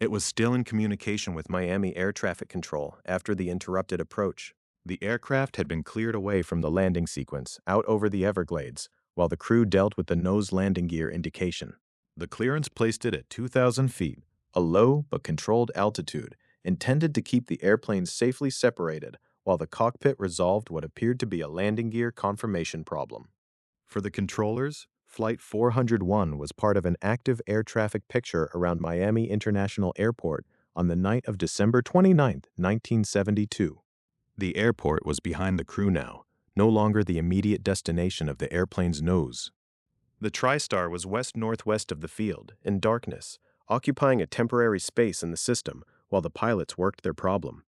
It was still in communication with Miami Air Traffic Control after the interrupted approach. The aircraft had been cleared away from the landing sequence out over the Everglades, while the crew dealt with the nose landing gear indication. The clearance placed it at 2,000 feet, a low but controlled altitude, intended to keep the airplanes safely separated while the cockpit resolved what appeared to be a landing gear confirmation problem. For the controllers, Flight 401 was part of an active air traffic picture around Miami International Airport on the night of December 29, 1972. The airport was behind the crew now, no longer the immediate destination of the airplane's nose. The TriStar was west-northwest of the field, in darkness, occupying a temporary space in the system while the pilots worked their problem.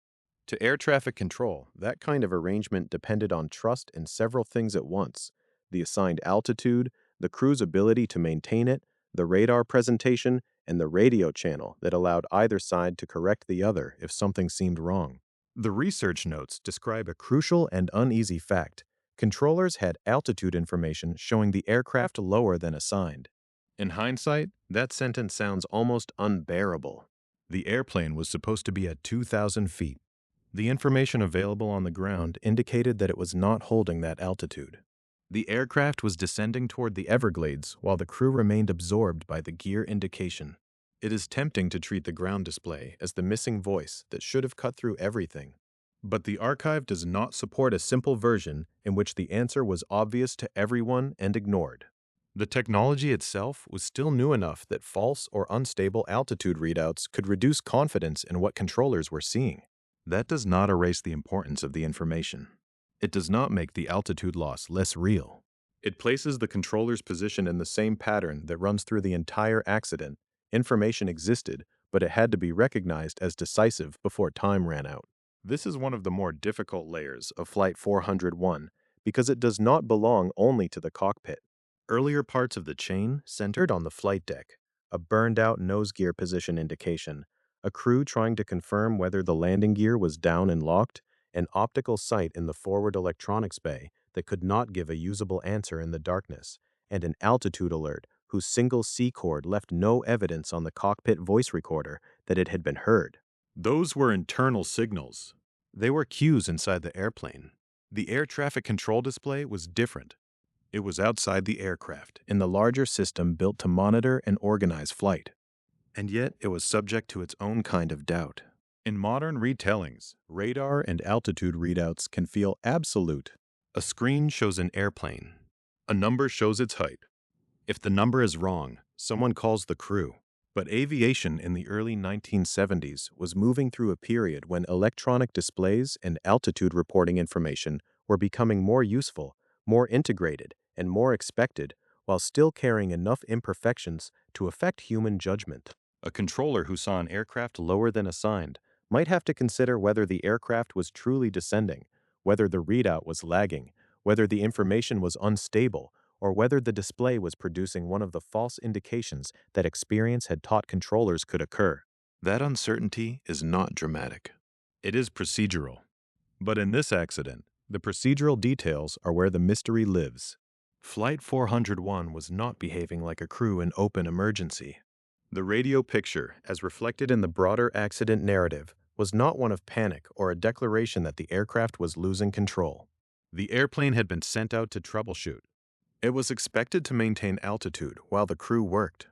To air traffic control, that kind of arrangement depended on trust in several things at once: the assigned altitude, the crew's ability to maintain it, the radar presentation, and the radio channel that allowed either side to correct the other if something seemed wrong. The research notes describe a crucial and uneasy fact. Controllers had altitude information showing the aircraft lower than assigned. In hindsight, that sentence sounds almost unbearable. The airplane was supposed to be at 2,000 feet. The information available on the ground indicated that it was not holding that altitude. The aircraft was descending toward the Everglades while the crew remained absorbed by the gear indication. It is tempting to treat the ground display as the missing voice that should have cut through everything. But the archive does not support a simple version in which the answer was obvious to everyone and ignored. The technology itself was still new enough that false or unstable altitude readouts could reduce confidence in what controllers were seeing. That does not erase the importance of the information. It does not make the altitude loss less real. It places the controller's position in the same pattern that runs through the entire accident. Information existed, but it had to be recognized as decisive before time ran out. This is one of the more difficult layers of Flight 401 because it does not belong only to the cockpit. Earlier parts of the chain centered on the flight deck, a burned-out nose gear position indication, a crew trying to confirm whether the landing gear was down and locked, an optical sight in the forward electronics bay that could not give a usable answer in the darkness, and an altitude alert whose Single C-Chord left no evidence on the cockpit voice recorder that it had been heard. Those were internal signals. They were cues inside the airplane. The air traffic control display was different. It was outside the aircraft, in the larger system built to monitor and organize flight. And yet it was subject to its own kind of doubt. In modern retellings, radar and altitude readouts can feel absolute. A screen shows an airplane. A number shows its height. If the number is wrong, someone calls the crew. But aviation in the early 1970s was moving through a period when electronic displays and altitude reporting information were becoming more useful, more integrated, and more expected, while still carrying enough imperfections to affect human judgment. A controller who saw an aircraft lower than assigned might have to consider whether the aircraft was truly descending, whether the readout was lagging, whether the information was unstable, or whether the display was producing one of the false indications that experience had taught controllers could occur. That uncertainty is not dramatic. It is procedural. But in this accident, the procedural details are where the mystery lives. Flight 401 was not behaving like a crew in open emergency. The radio picture, as reflected in the broader accident narrative, was not one of panic or a declaration that the aircraft was losing control. The airplane had been sent out to troubleshoot. It was expected to maintain altitude while the crew worked.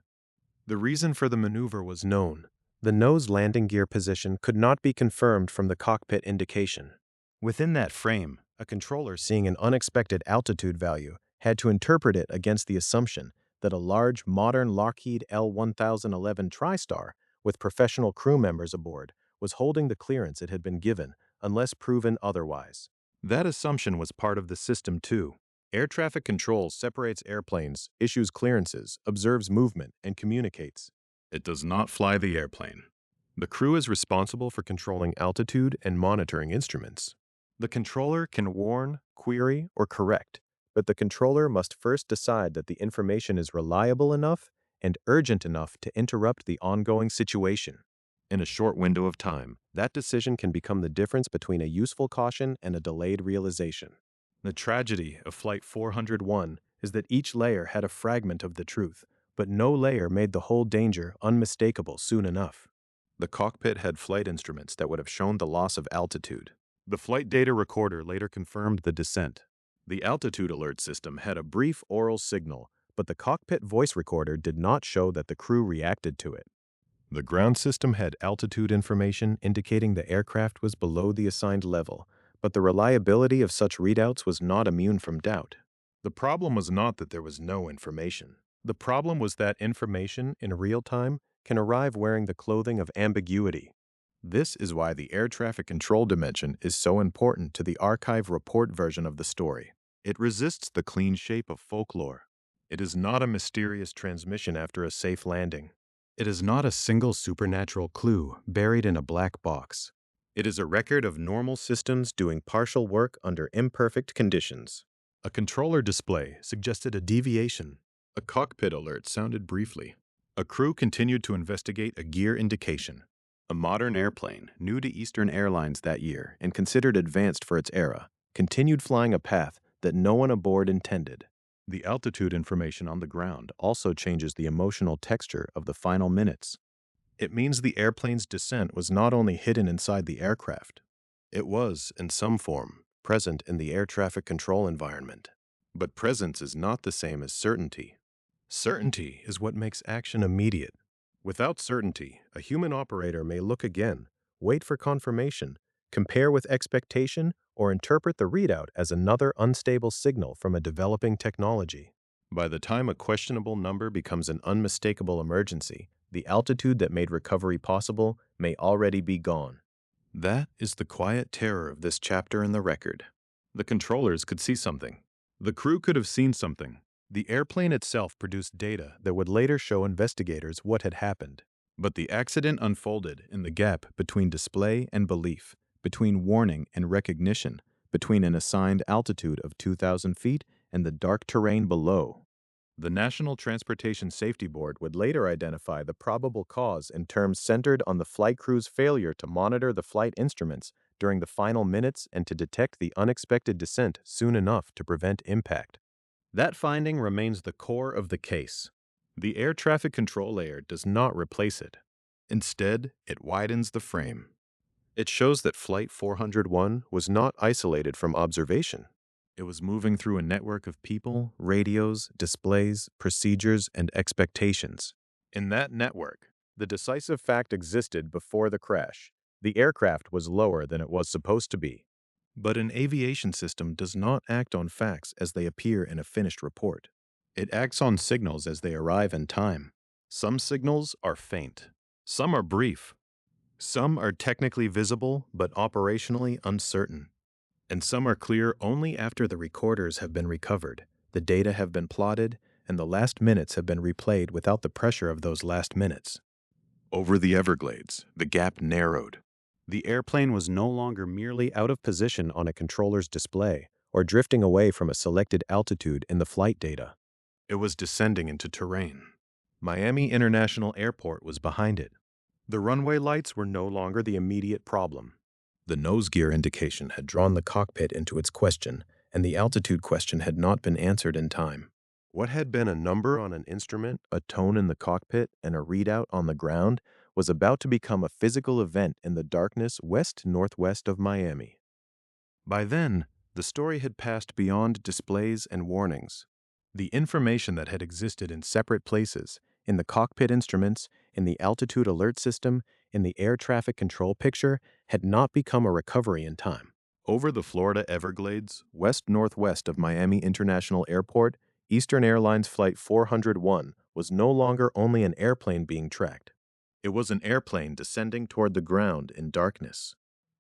The reason for the maneuver was known. The nose landing gear position could not be confirmed from the cockpit indication. Within that frame, a controller seeing an unexpected altitude value had to interpret it against the assumption that a large, modern Lockheed L-1011 TriStar, with professional crew members aboard, was holding the clearance it had been given, unless proven otherwise. That assumption was part of the system, too. Air traffic control separates airplanes, issues clearances, observes movement, and communicates. It does not fly the airplane. The crew is responsible for controlling altitude and monitoring instruments. The controller can warn, query, or correct, but the controller must first decide that the information is reliable enough and urgent enough to interrupt the ongoing situation. In a short window of time, that decision can become the difference between a useful caution and a delayed realization. The tragedy of Flight 401 is that each layer had a fragment of the truth, but no layer made the whole danger unmistakable soon enough. The cockpit had flight instruments that would have shown the loss of altitude. The flight data recorder later confirmed the descent. The altitude alert system had a brief oral signal, but the cockpit voice recorder did not show that the crew reacted to it. The ground system had altitude information indicating the aircraft was below the assigned level, but the reliability of such readouts was not immune from doubt. The problem was not that there was no information. The problem was that information, in real time, can arrive wearing the clothing of ambiguity. This is why the air traffic control dimension is so important to the archive report version of the story. It resists the clean shape of folklore. It is not a mysterious transmission after a safe landing. It is not a single supernatural clue buried in a black box. It is a record of normal systems doing partial work under imperfect conditions. A controller display suggested a deviation. A cockpit alert sounded briefly. A crew continued to investigate a gear indication. A modern airplane, new to Eastern Airlines that year and considered advanced for its era, continued flying a path that no one aboard intended. The altitude information on the ground also changes the emotional texture of the final minutes. It means the airplane's descent was not only hidden inside the aircraft. It was, in some form, present in the air traffic control environment. But presence is not the same as certainty. Certainty is what makes action immediate. Without certainty, a human operator may look again, wait for confirmation, compare with expectation, or interpret the readout as another unstable signal from a developing technology. By the time a questionable number becomes an unmistakable emergency, the altitude that made recovery possible may already be gone. That is the quiet terror of this chapter in the record. The controllers could see something. The crew could have seen something. The airplane itself produced data that would later show investigators what had happened. But the accident unfolded in the gap between display and belief, between warning and recognition, between an assigned altitude of 2,000 feet and the dark terrain below. The National Transportation Safety Board would later identify the probable cause in terms centered on the flight crew's failure to monitor the flight instruments during the final minutes and to detect the unexpected descent soon enough to prevent impact. That finding remains the core of the case. The air traffic control layer does not replace it. Instead, it widens the frame. It shows that Flight 401 was not isolated from observation. It was moving through a network of people, radios, displays, procedures, and expectations. In that network, the decisive fact existed before the crash. The aircraft was lower than it was supposed to be. But an aviation system does not act on facts as they appear in a finished report. It acts on signals as they arrive in time. Some signals are faint. Some are brief. Some are technically visible but operationally uncertain. And some are clear only after the recorders have been recovered, the data have been plotted, and the last minutes have been replayed without the pressure of those last minutes. Over the Everglades, the gap narrowed. The airplane was no longer merely out of position on a controller's display or drifting away from a selected altitude in the flight data. It was descending into terrain. Miami International Airport was behind it. The runway lights were no longer the immediate problem. The nose gear indication had drawn the cockpit into its question, and the altitude question had not been answered in time. What had been a number on an instrument, a tone in the cockpit, and a readout on the ground was about to become a physical event in the darkness west-northwest of Miami. By then, the story had passed beyond displays and warnings. The information that had existed in separate places, in the cockpit instruments, in the altitude alert system, in the air traffic control picture, had not become a recovery in time. Over the Florida Everglades, west-northwest of Miami International Airport, Eastern Airlines Flight 401 was no longer only an airplane being tracked. It was an airplane descending toward the ground in darkness.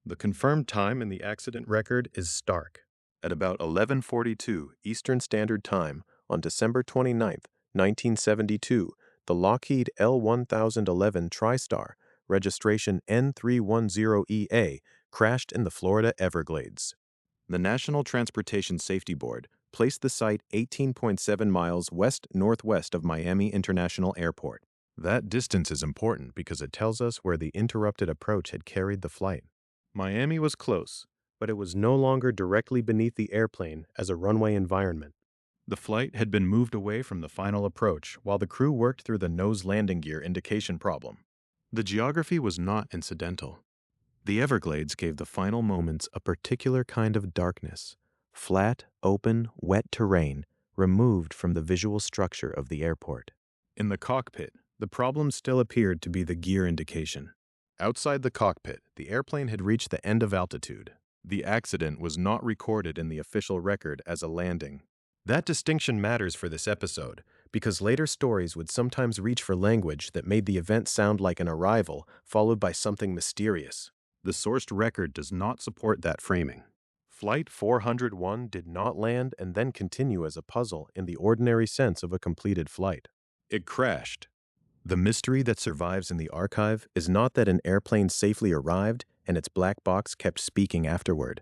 The confirmed time in the accident record is stark. At about 11:42 Eastern Standard Time on December 29, 1972, the Lockheed L-1011 TriStar registration N310EA, crashed in the Florida Everglades. The National Transportation Safety Board placed the site 18.7 miles west-northwest of Miami International Airport. That distance is important because it tells us where the interrupted approach had carried the flight. Miami was close, but it was no longer directly beneath the airplane as a runway environment. The flight had been moved away from the final approach while the crew worked through the nose landing gear indication problem. The geography was not incidental. The Everglades gave the final moments a particular kind of darkness, flat, open, wet terrain removed from the visual structure of the airport. In the cockpit, the problem still appeared to be the gear indication. Outside the cockpit, the airplane had reached the end of altitude. The accident was not recorded in the official record as a landing. That distinction matters for this episode because later stories would sometimes reach for language that made the event sound like an arrival followed by something mysterious. The sourced record does not support that framing. Flight 401 did not land and then continue as a puzzle in the ordinary sense of a completed flight. It crashed. The mystery that survives in the archive is not that an airplane safely arrived and its black box kept speaking afterward.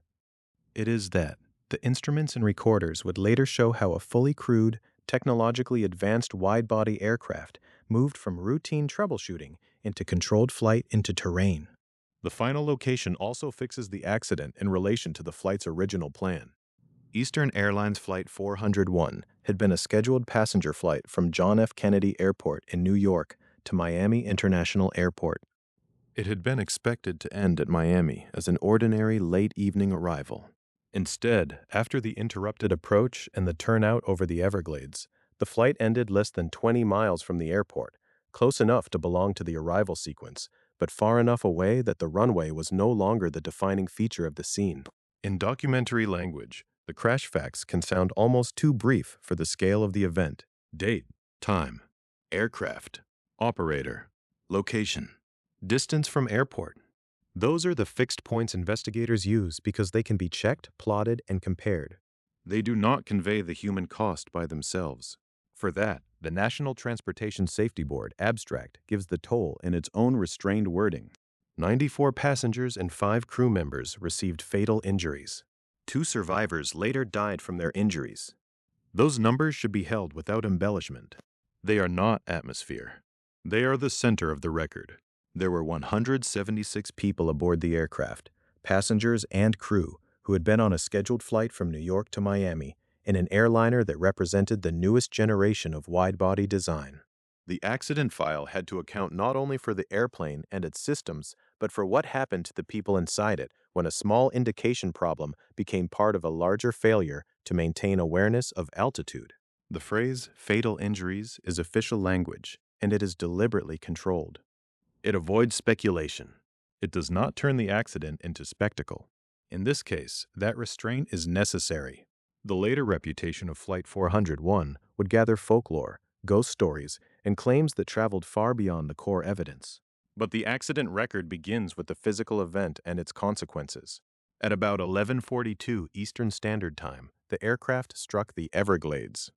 It is that the instruments and recorders would later show how a fully crewed, technologically advanced wide-body aircraft moved from routine troubleshooting into controlled flight into terrain. The final location also fixes the accident in relation to the flight's original plan. Eastern Airlines Flight 401 had been a scheduled passenger flight from John F. Kennedy Airport in New York to Miami International Airport. It had been expected to end at Miami as an ordinary late-evening arrival. Instead, after the interrupted approach and the turnout over the Everglades, the flight ended less than 20 miles from the airport, close enough to belong to the arrival sequence, but far enough away that the runway was no longer the defining feature of the scene. In documentary language, the crash facts can sound almost too brief for the scale of the event. Date, time, aircraft, operator, location, distance from airport. Those are the fixed points investigators use because they can be checked, plotted, and compared. They do not convey the human cost by themselves. For that, the National Transportation Safety Board abstract gives the toll in its own restrained wording. 94 passengers and 5 crew members received fatal injuries. 2 survivors later died from their injuries. Those numbers should be held without embellishment. They are not atmosphere. They are the center of the record. There were 176 people aboard the aircraft, passengers and crew, who had been on a scheduled flight from New York to Miami in an airliner that represented the newest generation of wide-body design. The accident file had to account not only for the airplane and its systems, but for what happened to the people inside it when a small indication problem became part of a larger failure to maintain awareness of altitude. The phrase fatal injuries is official language, and it is deliberately controlled. It avoids speculation. It does not turn the accident into spectacle. In this case, that restraint is necessary. The later reputation of Flight 401 would gather folklore, ghost stories, and claims that traveled far beyond the core evidence. But the accident record begins with the physical event and its consequences. At about 11:42 Eastern Standard Time, the aircraft struck the Everglades.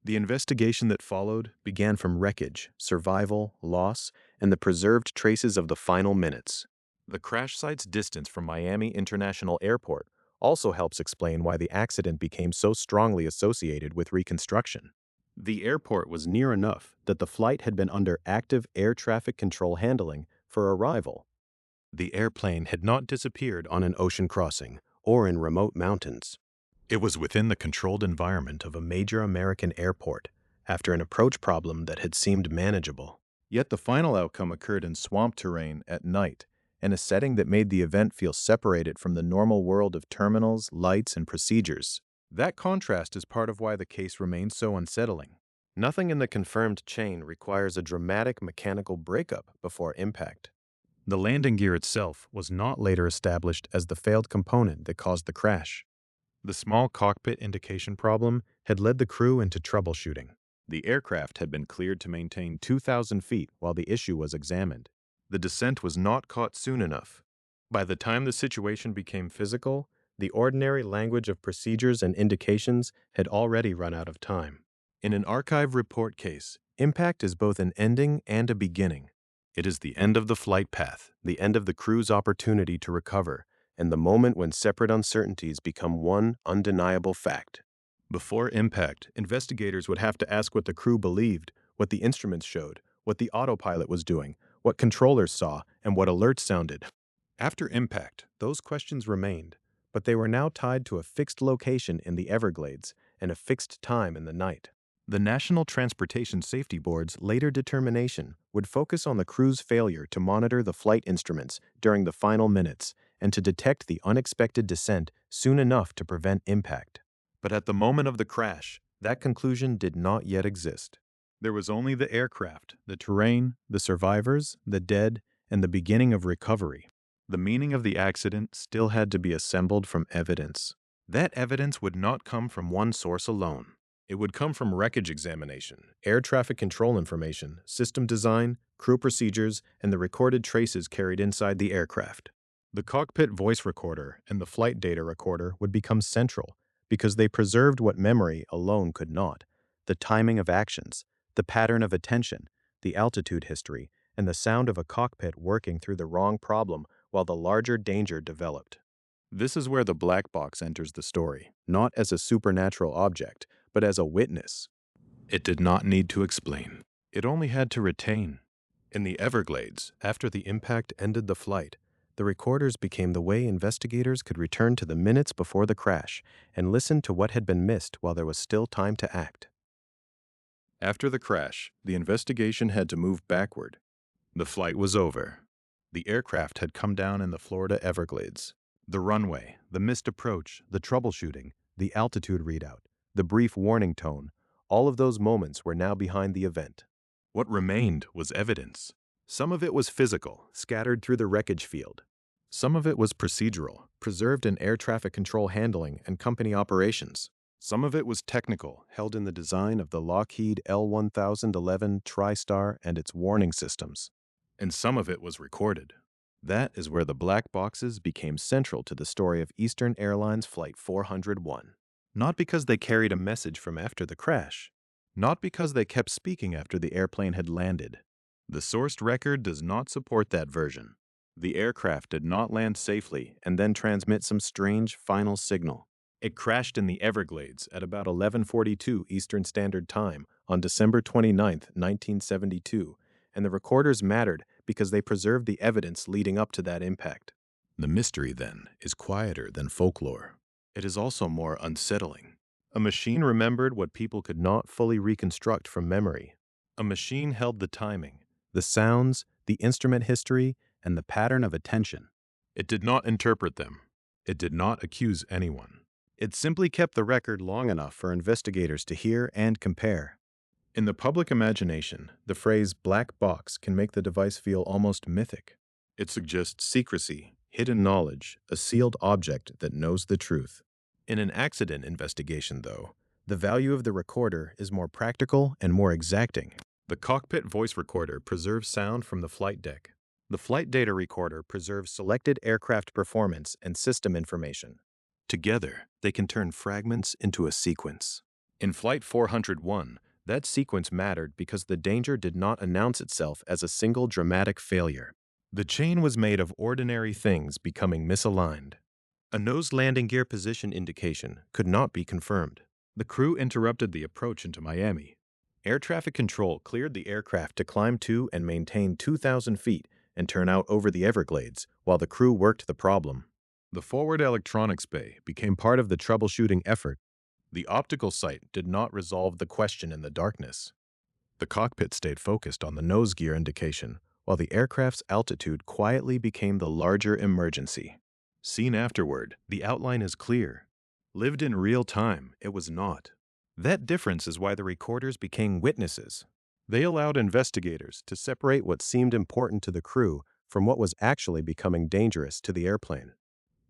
The investigation that followed began from wreckage, survival, loss, and the preserved traces of the final minutes. The crash site's distance from Miami International Airport also helps explain why the accident became so strongly associated with reconstruction. The airport was near enough that the flight had been under active air traffic control handling for arrival. The airplane had not disappeared on an ocean crossing or in remote mountains. It was within the controlled environment of a major American airport after an approach problem that had seemed manageable. Yet the final outcome occurred in swamp terrain at night, in a setting that made the event feel separated from the normal world of terminals, lights, and procedures. That contrast is part of why the case remains so unsettling. Nothing in the confirmed chain requires a dramatic mechanical breakup before impact. The landing gear itself was not later established as the failed component that caused the crash. The small cockpit indication problem had led the crew into troubleshooting. The aircraft had been cleared to maintain 2,000 feet while the issue was examined. The descent was not caught soon enough. By the time the situation became physical, the ordinary language of procedures and indications had already run out of time. In an archive report case, impact is both an ending and a beginning. It is the end of the flight path, the end of the crew's opportunity to recover, and the moment when separate uncertainties become one undeniable fact. Before impact, investigators would have to ask what the crew believed, what the instruments showed, what the autopilot was doing, what controllers saw, and what alerts sounded. After impact, those questions remained, but they were now tied to a fixed location in the Everglades and a fixed time in the night. The National Transportation Safety Board's later determination would focus on the crew's failure to monitor the flight instruments during the final minutes and to detect the unexpected descent soon enough to prevent impact. But at the moment of the crash, that conclusion did not yet exist. There was only the aircraft, the terrain, the survivors, the dead, and the beginning of recovery. The meaning of the accident still had to be assembled from evidence. That evidence would not come from one source alone. It would come from wreckage examination, air traffic control information, system design, crew procedures, and the recorded traces carried inside the aircraft. The cockpit voice recorder and the flight data recorder would become central because they preserved what memory alone could not: the timing of actions, the pattern of attention, the altitude history, and the sound of a cockpit working through the wrong problem while the larger danger developed. This is where the black box enters the story, not as a supernatural object, but as a witness. It did not need to explain. It only had to retain. In the Everglades, after the impact ended the flight, the recorders became the way investigators could return to the minutes before the crash and listen to what had been missed while there was still time to act. After the crash, the investigation had to move backward. The flight was over. The aircraft had come down in the Florida Everglades. The runway, the missed approach, the troubleshooting, the altitude readout, the brief warning tone, all of those moments were now behind the event. What remained was evidence. Some of it was physical, scattered through the wreckage field. Some of it was procedural, preserved in air traffic control handling and company operations. Some of it was technical, held in the design of the Lockheed L-1011 TriStar and its warning systems. And some of it was recorded. That is where the black boxes became central to the story of Eastern Airlines Flight 401. Not because they carried a message from after the crash. Not because they kept speaking after the airplane had landed. The sourced record does not support that version. The aircraft did not land safely and then transmit some strange final signal. It crashed in the Everglades at about 11:42 Eastern Standard Time on December 29, 1972, and the recorders mattered because they preserved the evidence leading up to that impact. The mystery, then, is quieter than folklore. It is also more unsettling. A machine remembered what people could not fully reconstruct from memory. A machine held the timing, the sounds, the instrument history, and the pattern of attention. It did not interpret them. It did not accuse anyone. It simply kept the record long enough for investigators to hear and compare. In the public imagination, the phrase black box can make the device feel almost mythic. It suggests secrecy, hidden knowledge, a sealed object that knows the truth. In an accident investigation, though, the value of the recorder is more practical and more exacting. The cockpit voice recorder preserves sound from the flight deck. The flight data recorder preserves selected aircraft performance and system information. Together, they can turn fragments into a sequence. In Flight 401, that sequence mattered because the danger did not announce itself as a single dramatic failure. The chain was made of ordinary things becoming misaligned. A nose landing gear position indication could not be confirmed. The crew interrupted the approach into Miami. Air traffic control cleared the aircraft to climb to and maintain 2,000 feet and turn out over the Everglades while the crew worked the problem. The forward electronics bay became part of the troubleshooting effort. The optical sight did not resolve the question in the darkness. The cockpit stayed focused on the nose gear indication, while the aircraft's altitude quietly became the larger emergency. Seen afterward, the outline is clear. Lived in real time, it was not. That difference is why the recorders became witnesses. They allowed investigators to separate what seemed important to the crew from what was actually becoming dangerous to the airplane.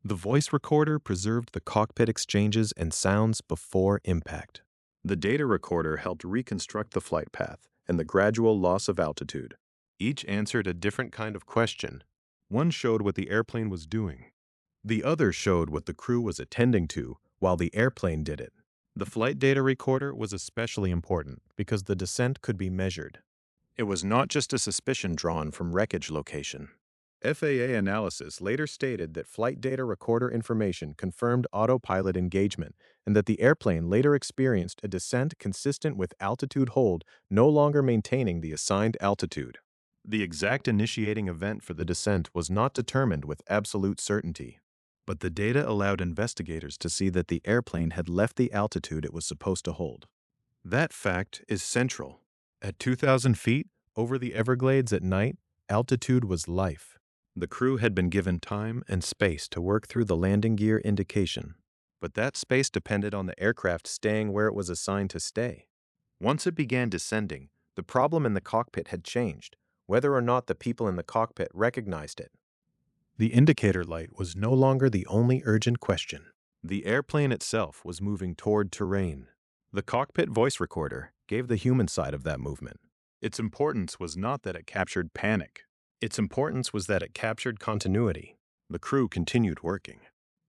The voice recorder preserved the cockpit exchanges and sounds before impact. The data recorder helped reconstruct the flight path and the gradual loss of altitude. Each answered a different kind of question. One showed what the airplane was doing. The other showed what the crew was attending to while the airplane did it. The flight data recorder was especially important because the descent could be measured. It was not just a suspicion drawn from wreckage location. FAA analysis later stated that flight data recorder information confirmed autopilot engagement and that the airplane later experienced a descent consistent with altitude hold, no longer maintaining the assigned altitude. The exact initiating event for the descent was not determined with absolute certainty, but the data allowed investigators to see that the airplane had left the altitude it was supposed to hold. That fact is central. At 2,000 feet, over the Everglades at night, altitude was life. The crew had been given time and space to work through the landing gear indication, but that space depended on the aircraft staying where it was assigned to stay. Once it began descending, the problem in the cockpit had changed, whether or not the people in the cockpit recognized it. The indicator light was no longer the only urgent question. The airplane itself was moving toward terrain. The cockpit voice recorder gave the human side of that movement. Its importance was not that it captured panic. Its importance was that it captured continuity. The crew continued working.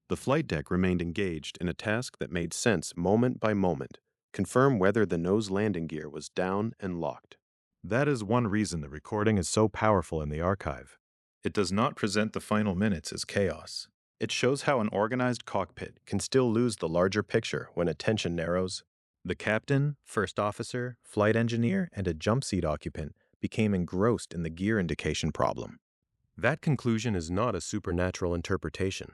The flight deck remained engaged in a task that made sense moment by moment, confirm whether the nose landing gear was down and locked. That is one reason the recording is so powerful in the archive. It does not present the final minutes as chaos. It shows how an organized cockpit can still lose the larger picture when attention narrows. The captain, first officer, flight engineer, and a jump seat occupant became engrossed in the gear indication problem. That conclusion is not a supernatural interpretation.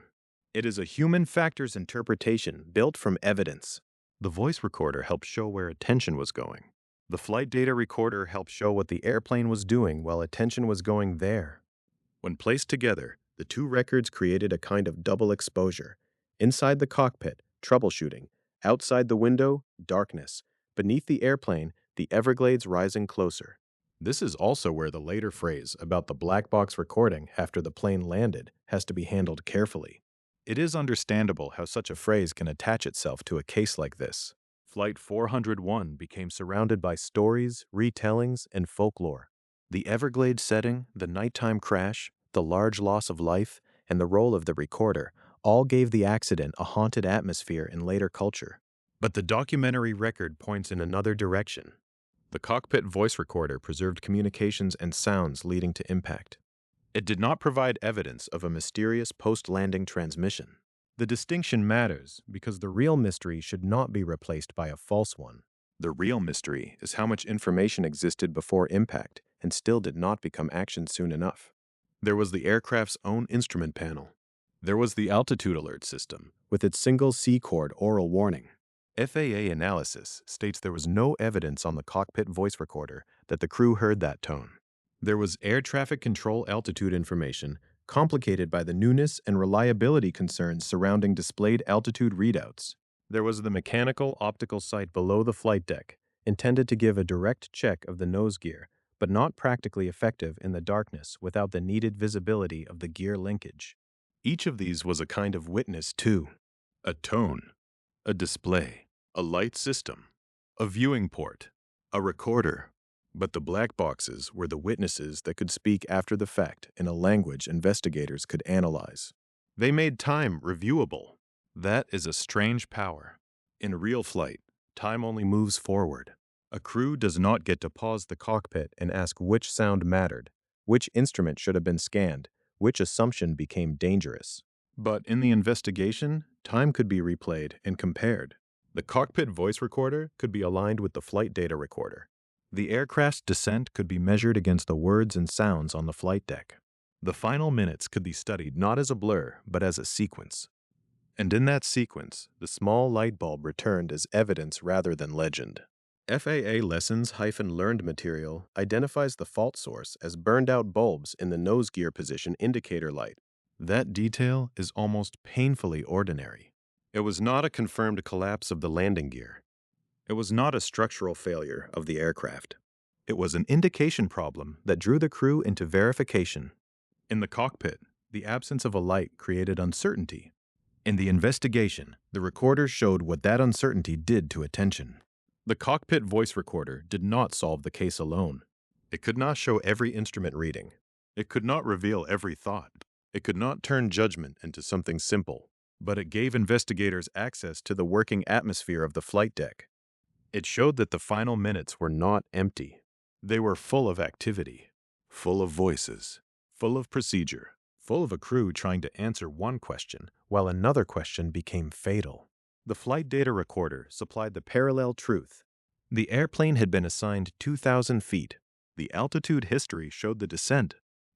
It is a human factors interpretation built from evidence. The voice recorder helped show where attention was going. The flight data recorder helped show what the airplane was doing while attention was going there. When placed together, the two records created a kind of double exposure. Inside the cockpit, troubleshooting. Outside the window, darkness. Beneath the airplane, the Everglades rising closer. This is also where the later phrase about the black box recording after the plane landed has to be handled carefully. It is understandable how such a phrase can attach itself to a case like this. Flight 401 became surrounded by stories, retellings, and folklore. The Everglades setting, the nighttime crash, the large loss of life, and the role of the recorder all gave the accident a haunted atmosphere in later culture. But the documentary record points in another direction. The cockpit voice recorder preserved communications and sounds leading to impact. It did not provide evidence of a mysterious post-landing transmission. The distinction matters because the real mystery should not be replaced by a false one. The real mystery is how much information existed before impact and still did not become action soon enough. There was the aircraft's own instrument panel. There was the altitude alert system with its Single C-Chord oral warning. FAA analysis states there was no evidence on the cockpit voice recorder that the crew heard that tone. There was air traffic control altitude information, complicated by the newness and reliability concerns surrounding displayed altitude readouts. There was the mechanical optical sight below the flight deck, intended to give a direct check of the nose gear, but not practically effective in the darkness without the needed visibility of the gear linkage. Each of these was a kind of witness too. A tone, a display, a light system, a viewing port, a recorder. But the black boxes were the witnesses that could speak after the fact in a language investigators could analyze. They made time reviewable. That is a strange power. In real flight, time only moves forward. A crew does not get to pause the cockpit and ask which sound mattered, which instrument should have been scanned, which assumption became dangerous. But in the investigation, time could be replayed and compared. The cockpit voice recorder could be aligned with the flight data recorder. The aircraft's descent could be measured against the words and sounds on the flight deck. The final minutes could be studied not as a blur, but as a sequence. And in that sequence, the small light bulb returned as evidence rather than legend. FAA lessons-learned material identifies the fault source as burned-out bulbs in the nose gear position indicator light. That detail is almost painfully ordinary. It was not a confirmed collapse of the landing gear. It was not a structural failure of the aircraft. It was an indication problem that drew the crew into verification. In the cockpit, the absence of a light created uncertainty. In the investigation, the recorder showed what that uncertainty did to attention. The cockpit voice recorder did not solve the case alone. It could not show every instrument reading. It could not reveal every thought. It could not turn judgment into something simple. But it gave investigators access to the working atmosphere of the flight deck. It showed that the final minutes were not empty. They were full of activity, full of voices, full of procedure, full of a crew trying to answer one question while another question became fatal. The flight data recorder supplied the parallel truth. The airplane had been assigned 2,000 feet. The altitude history showed the descent.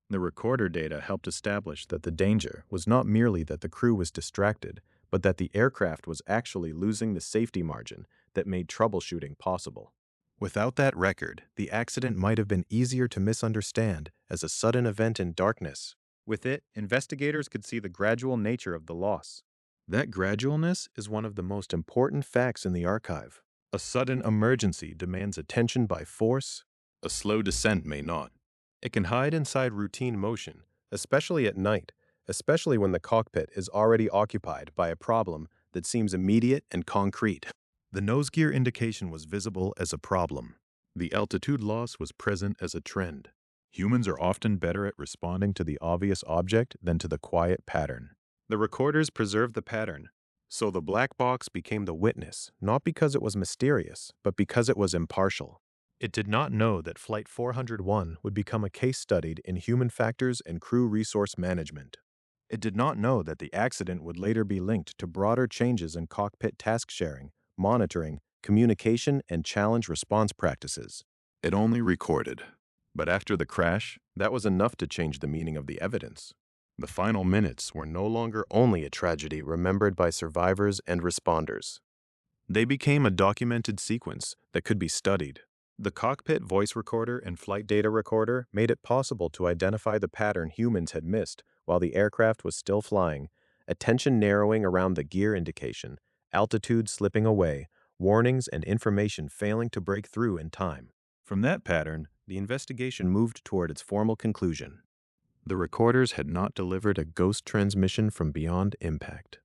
The recorder data helped establish that the danger was not merely that the crew was distracted, but that the aircraft was actually losing the safety margin that made troubleshooting possible. Without that record, the accident might have been easier to misunderstand as a sudden event in darkness. With it, investigators could see the gradual nature of the loss. That gradualness is one of the most important facts in the archive. A sudden emergency demands attention by force. A slow descent may not. It can hide inside routine motion, especially at night, especially when the cockpit is already occupied by a problem that seems immediate and concrete. The nose gear indication was visible as a problem. The altitude loss was present as a trend. Humans are often better at responding to the obvious object than to the quiet pattern. The recorders preserved the pattern, so the black box became the witness, not because it was mysterious, but because it was impartial. It did not know that Flight 401 would become a case studied in human factors and crew resource management. It did not know that the accident would later be linked to broader changes in cockpit task sharing, monitoring, communication, and challenge response practices. It only recorded. But after the crash, that was enough to change the meaning of the evidence. The final minutes were no longer only a tragedy remembered by survivors and responders. They became a documented sequence that could be studied. The cockpit voice recorder and flight data recorder made it possible to identify the pattern humans had missed while the aircraft was still flying, attention narrowing around the gear indication, altitude slipping away, warnings and information failing to break through in time. From that pattern, the investigation moved toward its formal conclusion. The recorders had not delivered a ghost transmission from beyond impact.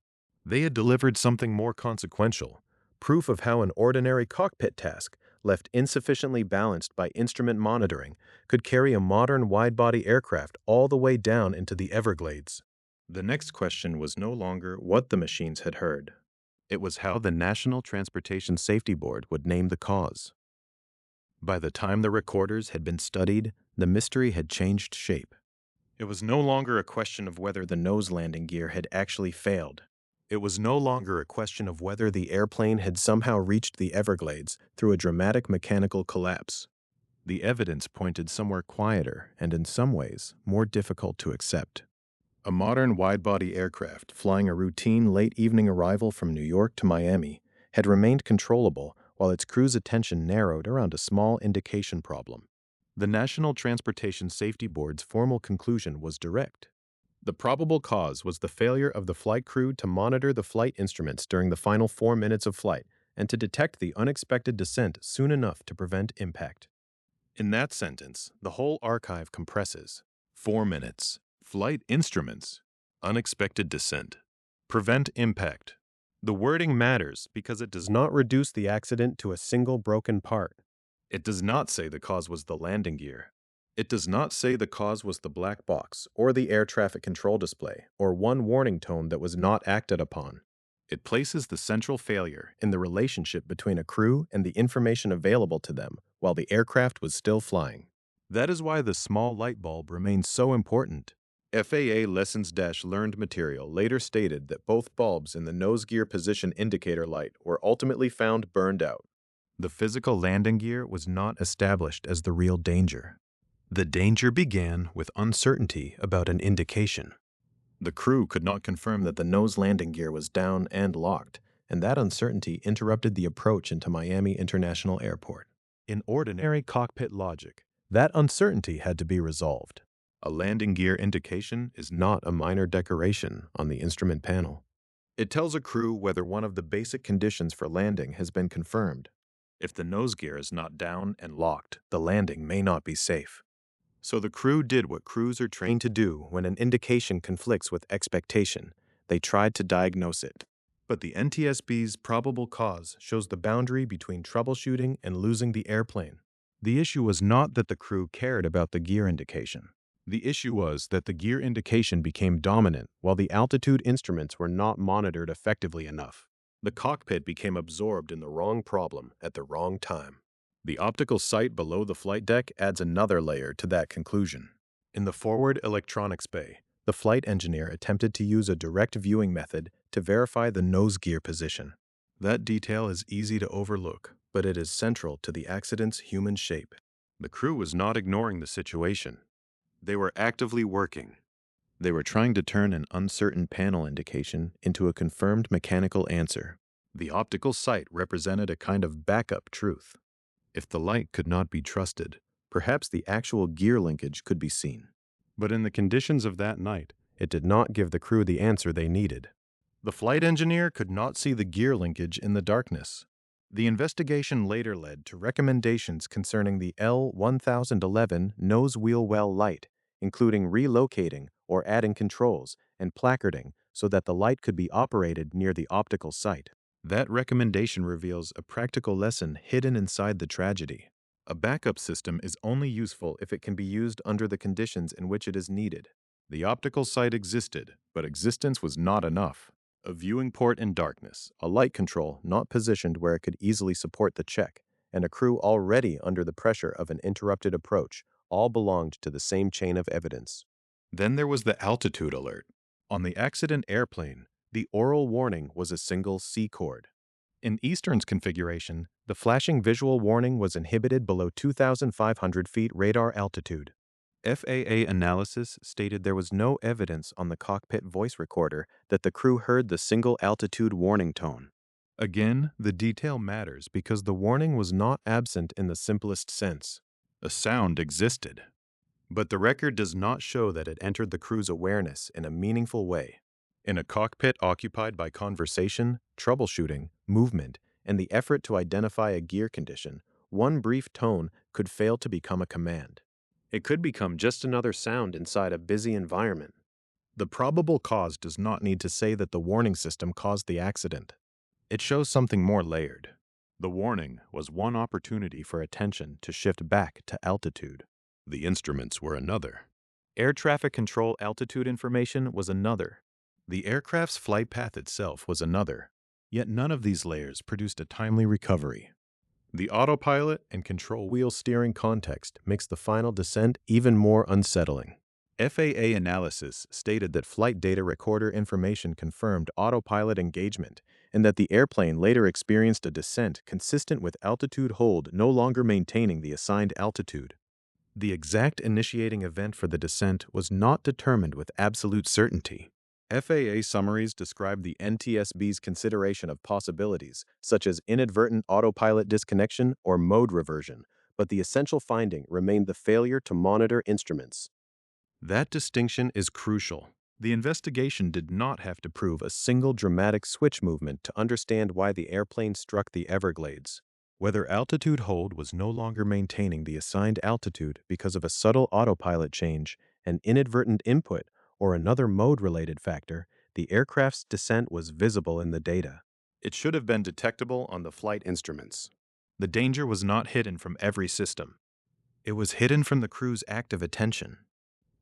They had delivered something more consequential, proof of how an ordinary cockpit task, left insufficiently balanced by instrument monitoring, could carry a modern wide-body aircraft all the way down into the Everglades. The next question was no longer what the machines had heard. It was how the National Transportation Safety Board would name the cause. By the time the recorders had been studied, the mystery had changed shape. It was no longer a question of whether the nose landing gear had actually failed. It was no longer a question of whether the airplane had somehow reached the Everglades through a dramatic mechanical collapse. The evidence pointed somewhere quieter and, in some ways, more difficult to accept. A modern wide-body aircraft flying a routine late-evening arrival from New York to Miami had remained controllable while its crew's attention narrowed around a small indication problem. The National Transportation Safety Board's formal conclusion was direct. The probable cause was the failure of the flight crew to monitor the flight instruments during the final 4 minutes of flight and to detect the unexpected descent soon enough to prevent impact. In that sentence, the whole archive compresses. 4 minutes. Flight instruments. Unexpected descent. Prevent impact. The wording matters because it does not reduce the accident to a single broken part. It does not say the cause was the landing gear. It does not say the cause was the black box or the air traffic control display or one warning tone that was not acted upon. It places the central failure in the relationship between a crew and the information available to them while the aircraft was still flying. That is why the small light bulb remains so important. FAA Lessons-Learned material later stated that both bulbs in the nose gear position indicator light were ultimately found burned out. The physical landing gear was not established as the real danger. The danger began with uncertainty about an indication. The crew could not confirm that the nose landing gear was down and locked, and that uncertainty interrupted the approach into Miami International Airport. In ordinary cockpit logic, that uncertainty had to be resolved. A landing gear indication is not a minor decoration on the instrument panel. It tells a crew whether one of the basic conditions for landing has been confirmed. If the nose gear is not down and locked, the landing may not be safe. So the crew did what crews are trained to do when an indication conflicts with expectation. They tried to diagnose it. But the NTSB's probable cause shows the boundary between troubleshooting and losing the airplane. The issue was not that the crew cared about the gear indication. The issue was that the gear indication became dominant while the altitude instruments were not monitored effectively enough. The cockpit became absorbed in the wrong problem at the wrong time. The optical sight below the flight deck adds another layer to that conclusion. In the forward electronics bay, the flight engineer attempted to use a direct viewing method to verify the nose gear position. That detail is easy to overlook, but it is central to the accident's human shape. The crew was not ignoring the situation. They were actively working. They were trying to turn an uncertain panel indication into a confirmed mechanical answer. The optical sight represented a kind of backup truth. If the light could not be trusted, perhaps the actual gear linkage could be seen. But in the conditions of that night, it did not give the crew the answer they needed. The flight engineer could not see the gear linkage in the darkness. The investigation later led to recommendations concerning the L-1011 nose wheel well light, including relocating or adding controls and placarding so that the light could be operated near the optical sight. That recommendation reveals a practical lesson hidden inside the tragedy. A backup system is only useful if it can be used under the conditions in which it is needed. The optical sight existed, but existence was not enough. A viewing port in darkness, a light control not positioned where it could easily support the check, and a crew already under the pressure of an interrupted approach all belonged to the same chain of evidence. Then there was the altitude alert. On the accident airplane, the oral warning was a single C-chord. In Eastern's configuration, the flashing visual warning was inhibited below 2,500 feet radar altitude. FAA analysis stated there was no evidence on the cockpit voice recorder that the crew heard the single altitude warning tone. Again, the detail matters because the warning was not absent in the simplest sense. A sound existed. But the record does not show that it entered the crew's awareness in a meaningful way. In a cockpit occupied by conversation, troubleshooting, movement, and the effort to identify a gear condition, one brief tone could fail to become a command. It could become just another sound inside a busy environment. The probable cause does not need to say that the warning system caused the accident. It shows something more layered. The warning was one opportunity for attention to shift back to altitude. The instruments were another. Air traffic control altitude information was another. The aircraft's flight path itself was another. Yet none of these layers produced a timely recovery. The autopilot and control wheel steering context makes the final descent even more unsettling. FAA analysis stated that flight data recorder information confirmed autopilot engagement and that the airplane later experienced a descent consistent with altitude hold no longer maintaining the assigned altitude. The exact initiating event for the descent was not determined with absolute certainty. FAA summaries describe the NTSB's consideration of possibilities, such as inadvertent autopilot disconnection or mode reversion, but the essential finding remained the failure to monitor instruments. That distinction is crucial. The investigation did not have to prove a single dramatic switch movement to understand why the airplane struck the Everglades. Whether altitude hold was no longer maintaining the assigned altitude because of a subtle autopilot change, an inadvertent input, or another mode-related factor, the aircraft's descent was visible in the data. It should have been detectable on the flight instruments. The danger was not hidden from every system. It was hidden from the crew's active attention.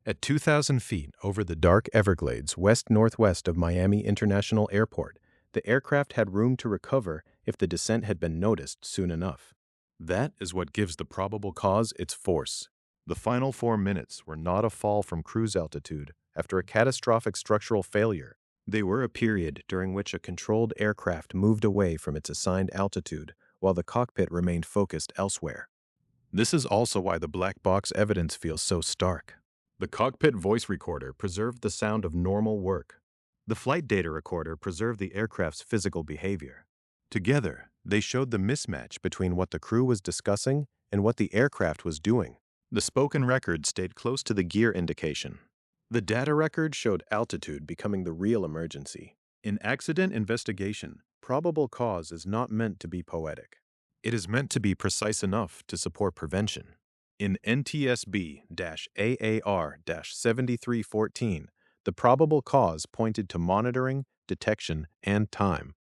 At 2,000 feet over the dark Everglades west-northwest of Miami International Airport, the aircraft had room to recover if the descent had been noticed soon enough. That is what gives the probable cause its force. The final 4 minutes were not a fall from cruise altitude after a catastrophic structural failure. They were a period during which a controlled aircraft moved away from its assigned altitude while the cockpit remained focused elsewhere. This is also why the black box evidence feels so stark. The cockpit voice recorder preserved the sound of normal work. The flight data recorder preserved the aircraft's physical behavior. Together, they showed the mismatch between what the crew was discussing and what the aircraft was doing. The spoken record stayed close to the gear indication. The data record showed altitude becoming the real emergency. In accident investigation, probable cause is not meant to be poetic. It is meant to be precise enough to support prevention. In NTSB-AAR-7314, the probable cause pointed to monitoring, detection, and time.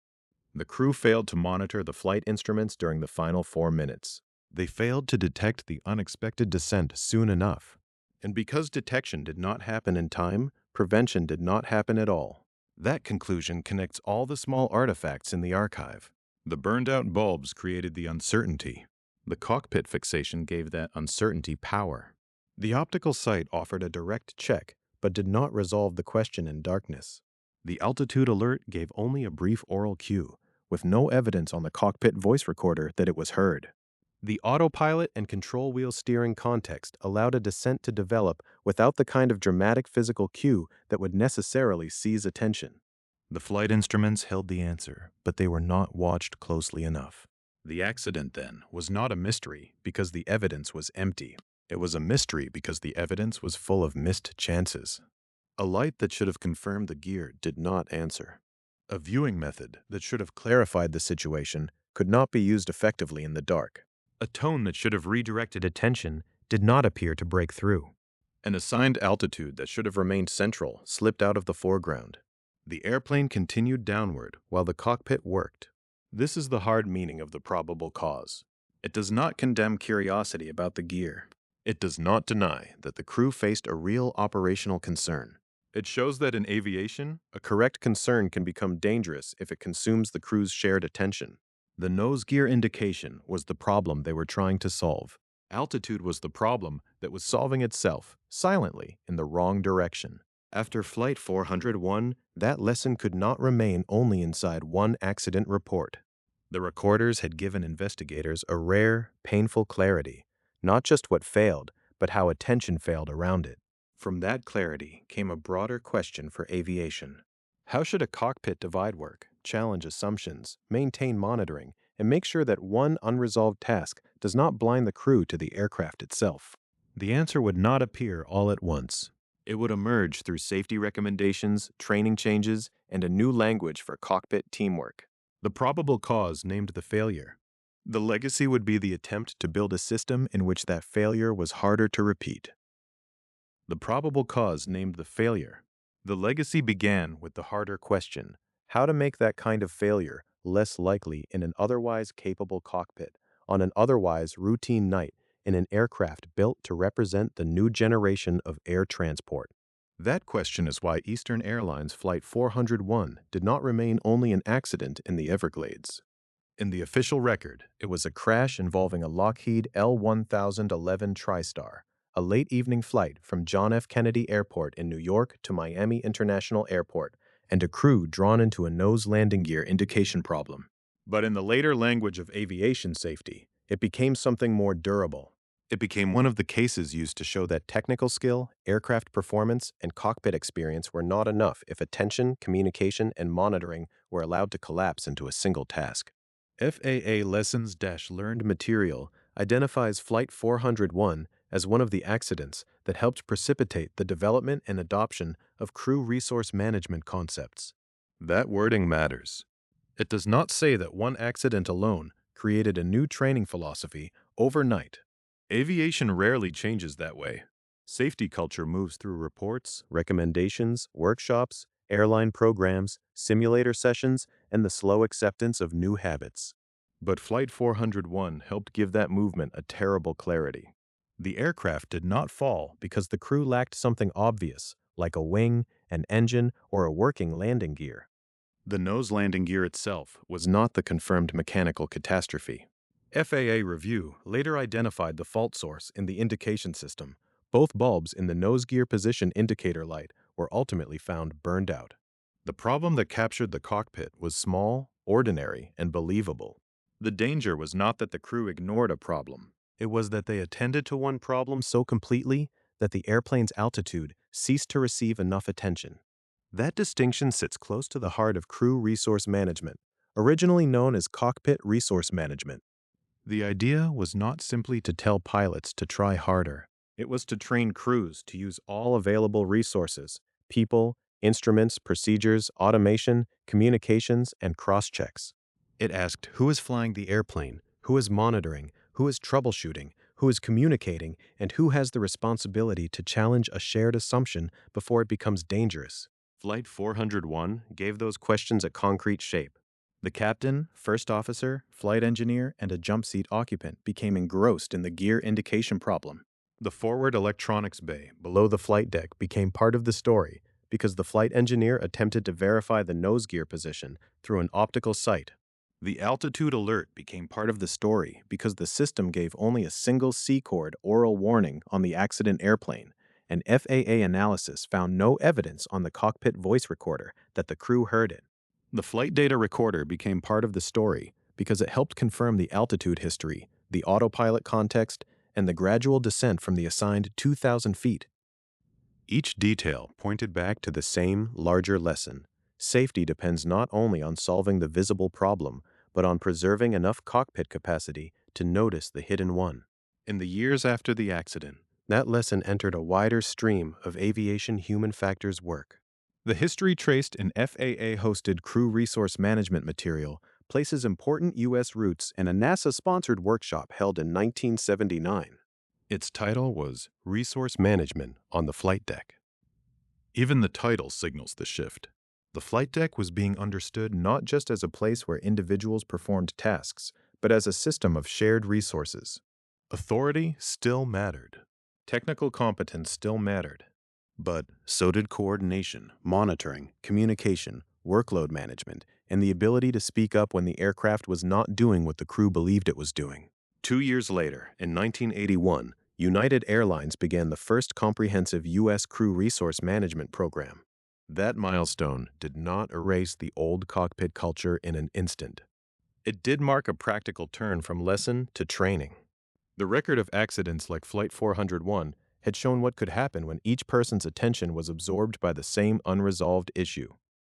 The crew failed to monitor the flight instruments during the final 4 minutes. They failed to detect the unexpected descent soon enough. And because detection did not happen in time, prevention did not happen at all. That conclusion connects all the small artifacts in the archive. The burned-out bulbs created the uncertainty. The cockpit fixation gave that uncertainty power. The optical sight offered a direct check, but did not resolve the question in darkness. The altitude alert gave only a brief oral cue, with no evidence on the cockpit voice recorder that it was heard. The autopilot and control wheel steering context allowed a descent to develop without the kind of dramatic physical cue that would necessarily seize attention. The flight instruments held the answer, but they were not watched closely enough. The accident, then, was not a mystery because the evidence was empty. It was a mystery because the evidence was full of missed chances. A light that should have confirmed the gear did not answer. A viewing method that should have clarified the situation could not be used effectively in the dark. A tone that should have redirected attention did not appear to break through. An assigned altitude that should have remained central slipped out of the foreground. The airplane continued downward while the cockpit worked. This is the hard meaning of the probable cause. It does not condemn curiosity about the gear. It does not deny that the crew faced a real operational concern. It shows that in aviation, a correct concern can become dangerous if it consumes the crew's shared attention. The nose gear indication was the problem they were trying to solve. Altitude was the problem that was solving itself, silently, in the wrong direction. After Flight 401, that lesson could not remain only inside one accident report. The recorders had given investigators a rare, painful clarity, not just what failed, but how attention failed around it. From that clarity came a broader question for aviation. How should a cockpit divide work, challenge assumptions, maintain monitoring, and make sure that one unresolved task does not blind the crew to the aircraft itself? The answer would not appear all at once. It would emerge through safety recommendations, training changes, and a new language for cockpit teamwork. The probable cause named the failure. The legacy would be the attempt to build a system in which that failure was harder to repeat. The probable cause named the failure. The legacy began with the harder question: how to make that kind of failure less likely in an otherwise capable cockpit, on an otherwise routine night, in an aircraft built to represent the new generation of air transport. That question is why Eastern Airlines Flight 401 did not remain only an accident in the Everglades. In the official record, it was a crash involving a Lockheed L-1011 TriStar, a late evening flight from John F. Kennedy Airport in New York to Miami International Airport, and a crew drawn into a nose landing gear indication problem. But in the later language of aviation safety, it became something more durable. It became one of the cases used to show that technical skill, aircraft performance, and cockpit experience were not enough if attention, communication, and monitoring were allowed to collapse into a single task. FAA Lessons-Learned material identifies Flight 401 as one of the accidents that helped precipitate the development and adoption of crew resource management concepts. That wording matters. It does not say that one accident alone created a new training philosophy overnight. Aviation rarely changes that way. Safety culture moves through reports, recommendations, workshops, airline programs, simulator sessions, and the slow acceptance of new habits. But Flight 401 helped give that movement a terrible clarity. The aircraft did not fall because the crew lacked something obvious, like a wing, an engine, or a working landing gear. The nose landing gear itself was not the confirmed mechanical catastrophe. FAA review later identified the fault source in the indication system. Both bulbs in the nose gear position indicator light were ultimately found burned out. The problem that captured the cockpit was small, ordinary, and believable. The danger was not that the crew ignored a problem. It was that they attended to one problem so completely that the airplane's altitude ceased to receive enough attention. That distinction sits close to the heart of crew resource management, originally known as cockpit resource management. The idea was not simply to tell pilots to try harder. It was to train crews to use all available resources: people, instruments, procedures, automation, communications, and cross-checks. It asked who is flying the airplane, who is monitoring, who is troubleshooting, who is communicating, and who has the responsibility to challenge a shared assumption before it becomes dangerous. Flight 401 gave those questions a concrete shape. The captain, first officer, flight engineer, and a jump seat occupant became engrossed in the gear indication problem. The forward electronics bay below the flight deck became part of the story because the flight engineer attempted to verify the nose gear position through an optical sight. The altitude alert became part of the story because the system gave only a single C-Chord oral warning on the accident airplane, and FAA analysis found no evidence on the cockpit voice recorder that the crew heard it. The flight data recorder became part of the story because it helped confirm the altitude history, the autopilot context, and the gradual descent from the assigned 2,000 feet. Each detail pointed back to the same, larger lesson. Safety depends not only on solving the visible problem, but on preserving enough cockpit capacity to notice the hidden one. In the years after the accident, that lesson entered a wider stream of aviation human factors work. The history traced in FAA-hosted crew resource management material places important U.S. roots in a NASA-sponsored workshop held in 1979. Its title was Resource Management on the Flight Deck. Even the title signals the shift. The flight deck was being understood not just as a place where individuals performed tasks, but as a system of shared resources. Authority still mattered. Technical competence still mattered. But so did coordination, monitoring, communication, workload management, and the ability to speak up when the aircraft was not doing what the crew believed it was doing. 2 years later, in 1981, United Airlines began the first comprehensive U.S. crew resource management program. That milestone did not erase the old cockpit culture in an instant. It did mark a practical turn from lesson to training. The record of accidents like Flight 401 had shown what could happen when each person's attention was absorbed by the same unresolved issue.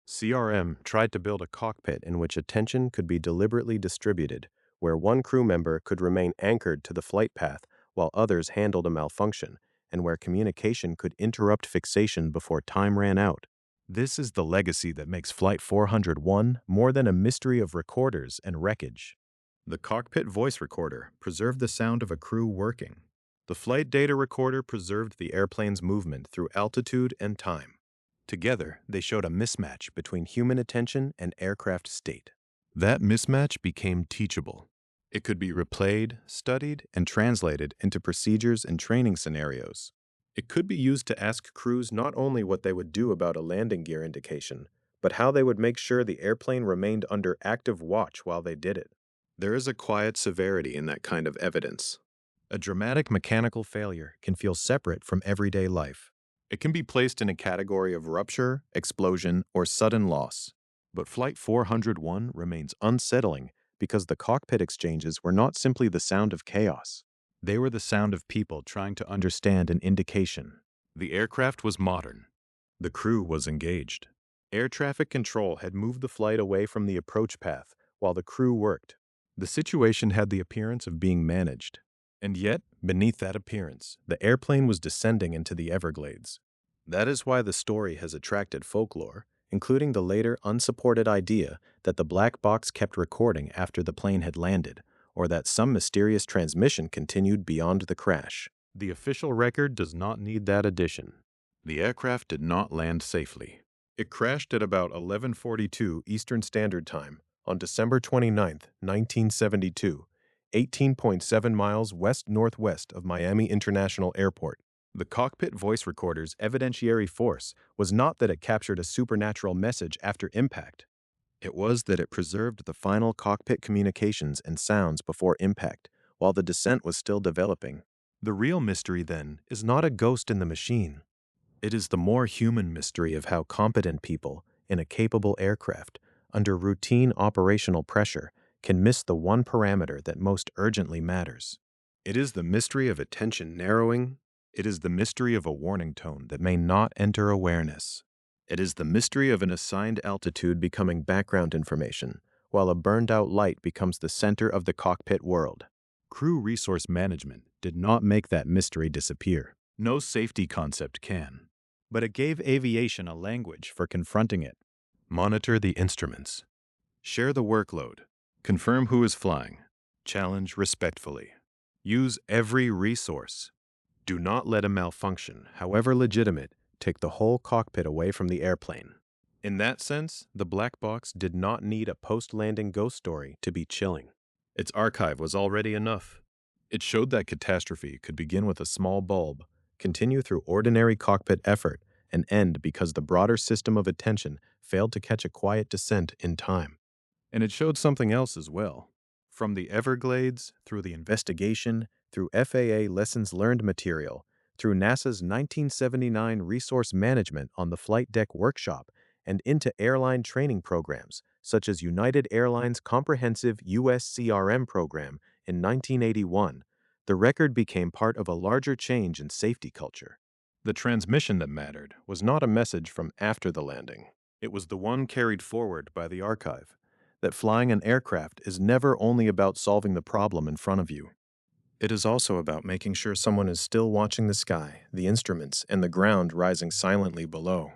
CRM tried to build a cockpit in which attention could be deliberately distributed, where one crew member could remain anchored to the flight path while others handled a malfunction, and where communication could interrupt fixation before time ran out. This is the legacy that makes Flight 401 more than a mystery of recorders and wreckage. The cockpit voice recorder preserved the sound of a crew working. The flight data recorder preserved the airplane's movement through altitude and time. Together, they showed a mismatch between human attention and aircraft state. That mismatch became teachable. It could be replayed, studied, and translated into procedures and training scenarios. It could be used to ask crews not only what they would do about a landing gear indication, but how they would make sure the airplane remained under active watch while they did it. There is a quiet severity in that kind of evidence. A dramatic mechanical failure can feel separate from everyday life. It can be placed in a category of rupture, explosion, or sudden loss. But Flight 401 remains unsettling because the cockpit exchanges were not simply the sound of chaos. They were the sound of people trying to understand an indication. The aircraft was modern. The crew was engaged. Air traffic control had moved the flight away from the approach path while the crew worked. The situation had the appearance of being managed. And yet, beneath that appearance, the airplane was descending into the Everglades. That is why the story has attracted folklore, including the later unsupported idea that the black box kept recording after the plane had landed, or that some mysterious transmission continued beyond the crash. The official record does not need that addition. The aircraft did not land safely. It crashed at about 11:42 Eastern Standard Time on December 29, 1972, 18.7 miles west-northwest of Miami International Airport. The cockpit voice recorder's evidentiary force was not that it captured a supernatural message after impact. It was that it preserved the final cockpit communications and sounds before impact, while the descent was still developing. The real mystery, then, is not a ghost in the machine. It is the more human mystery of how competent people, in a capable aircraft, under routine operational pressure, can miss the one parameter that most urgently matters. It is the mystery of attention narrowing. It is the mystery of a warning tone that may not enter awareness. It is the mystery of an assigned altitude becoming background information, while a burned-out light becomes the center of the cockpit world. Crew resource management did not make that mystery disappear. No safety concept can. But it gave aviation a language for confronting it. Monitor the instruments. Share the workload. Confirm who is flying. Challenge respectfully. Use every resource. Do not let a malfunction, however legitimate, take the whole cockpit away from the airplane. In that sense, the black box did not need a post-landing ghost story to be chilling. Its archive was already enough. It showed that catastrophe could begin with a small bulb, continue through ordinary cockpit effort, and end because the broader system of attention failed to catch a quiet descent in time. And it showed something else as well. From the Everglades, through the investigation, through FAA lessons learned material, through NASA's 1979 resource management on the flight deck workshop, and into airline training programs, such as United Airlines' comprehensive USCRM program in 1981, the record became part of a larger change in safety culture. The transmission that mattered was not a message from after the landing. It was the one carried forward by the archive, that flying an aircraft is never only about solving the problem in front of you. It is also about making sure someone is still watching the sky, the instruments, and the ground rising silently below.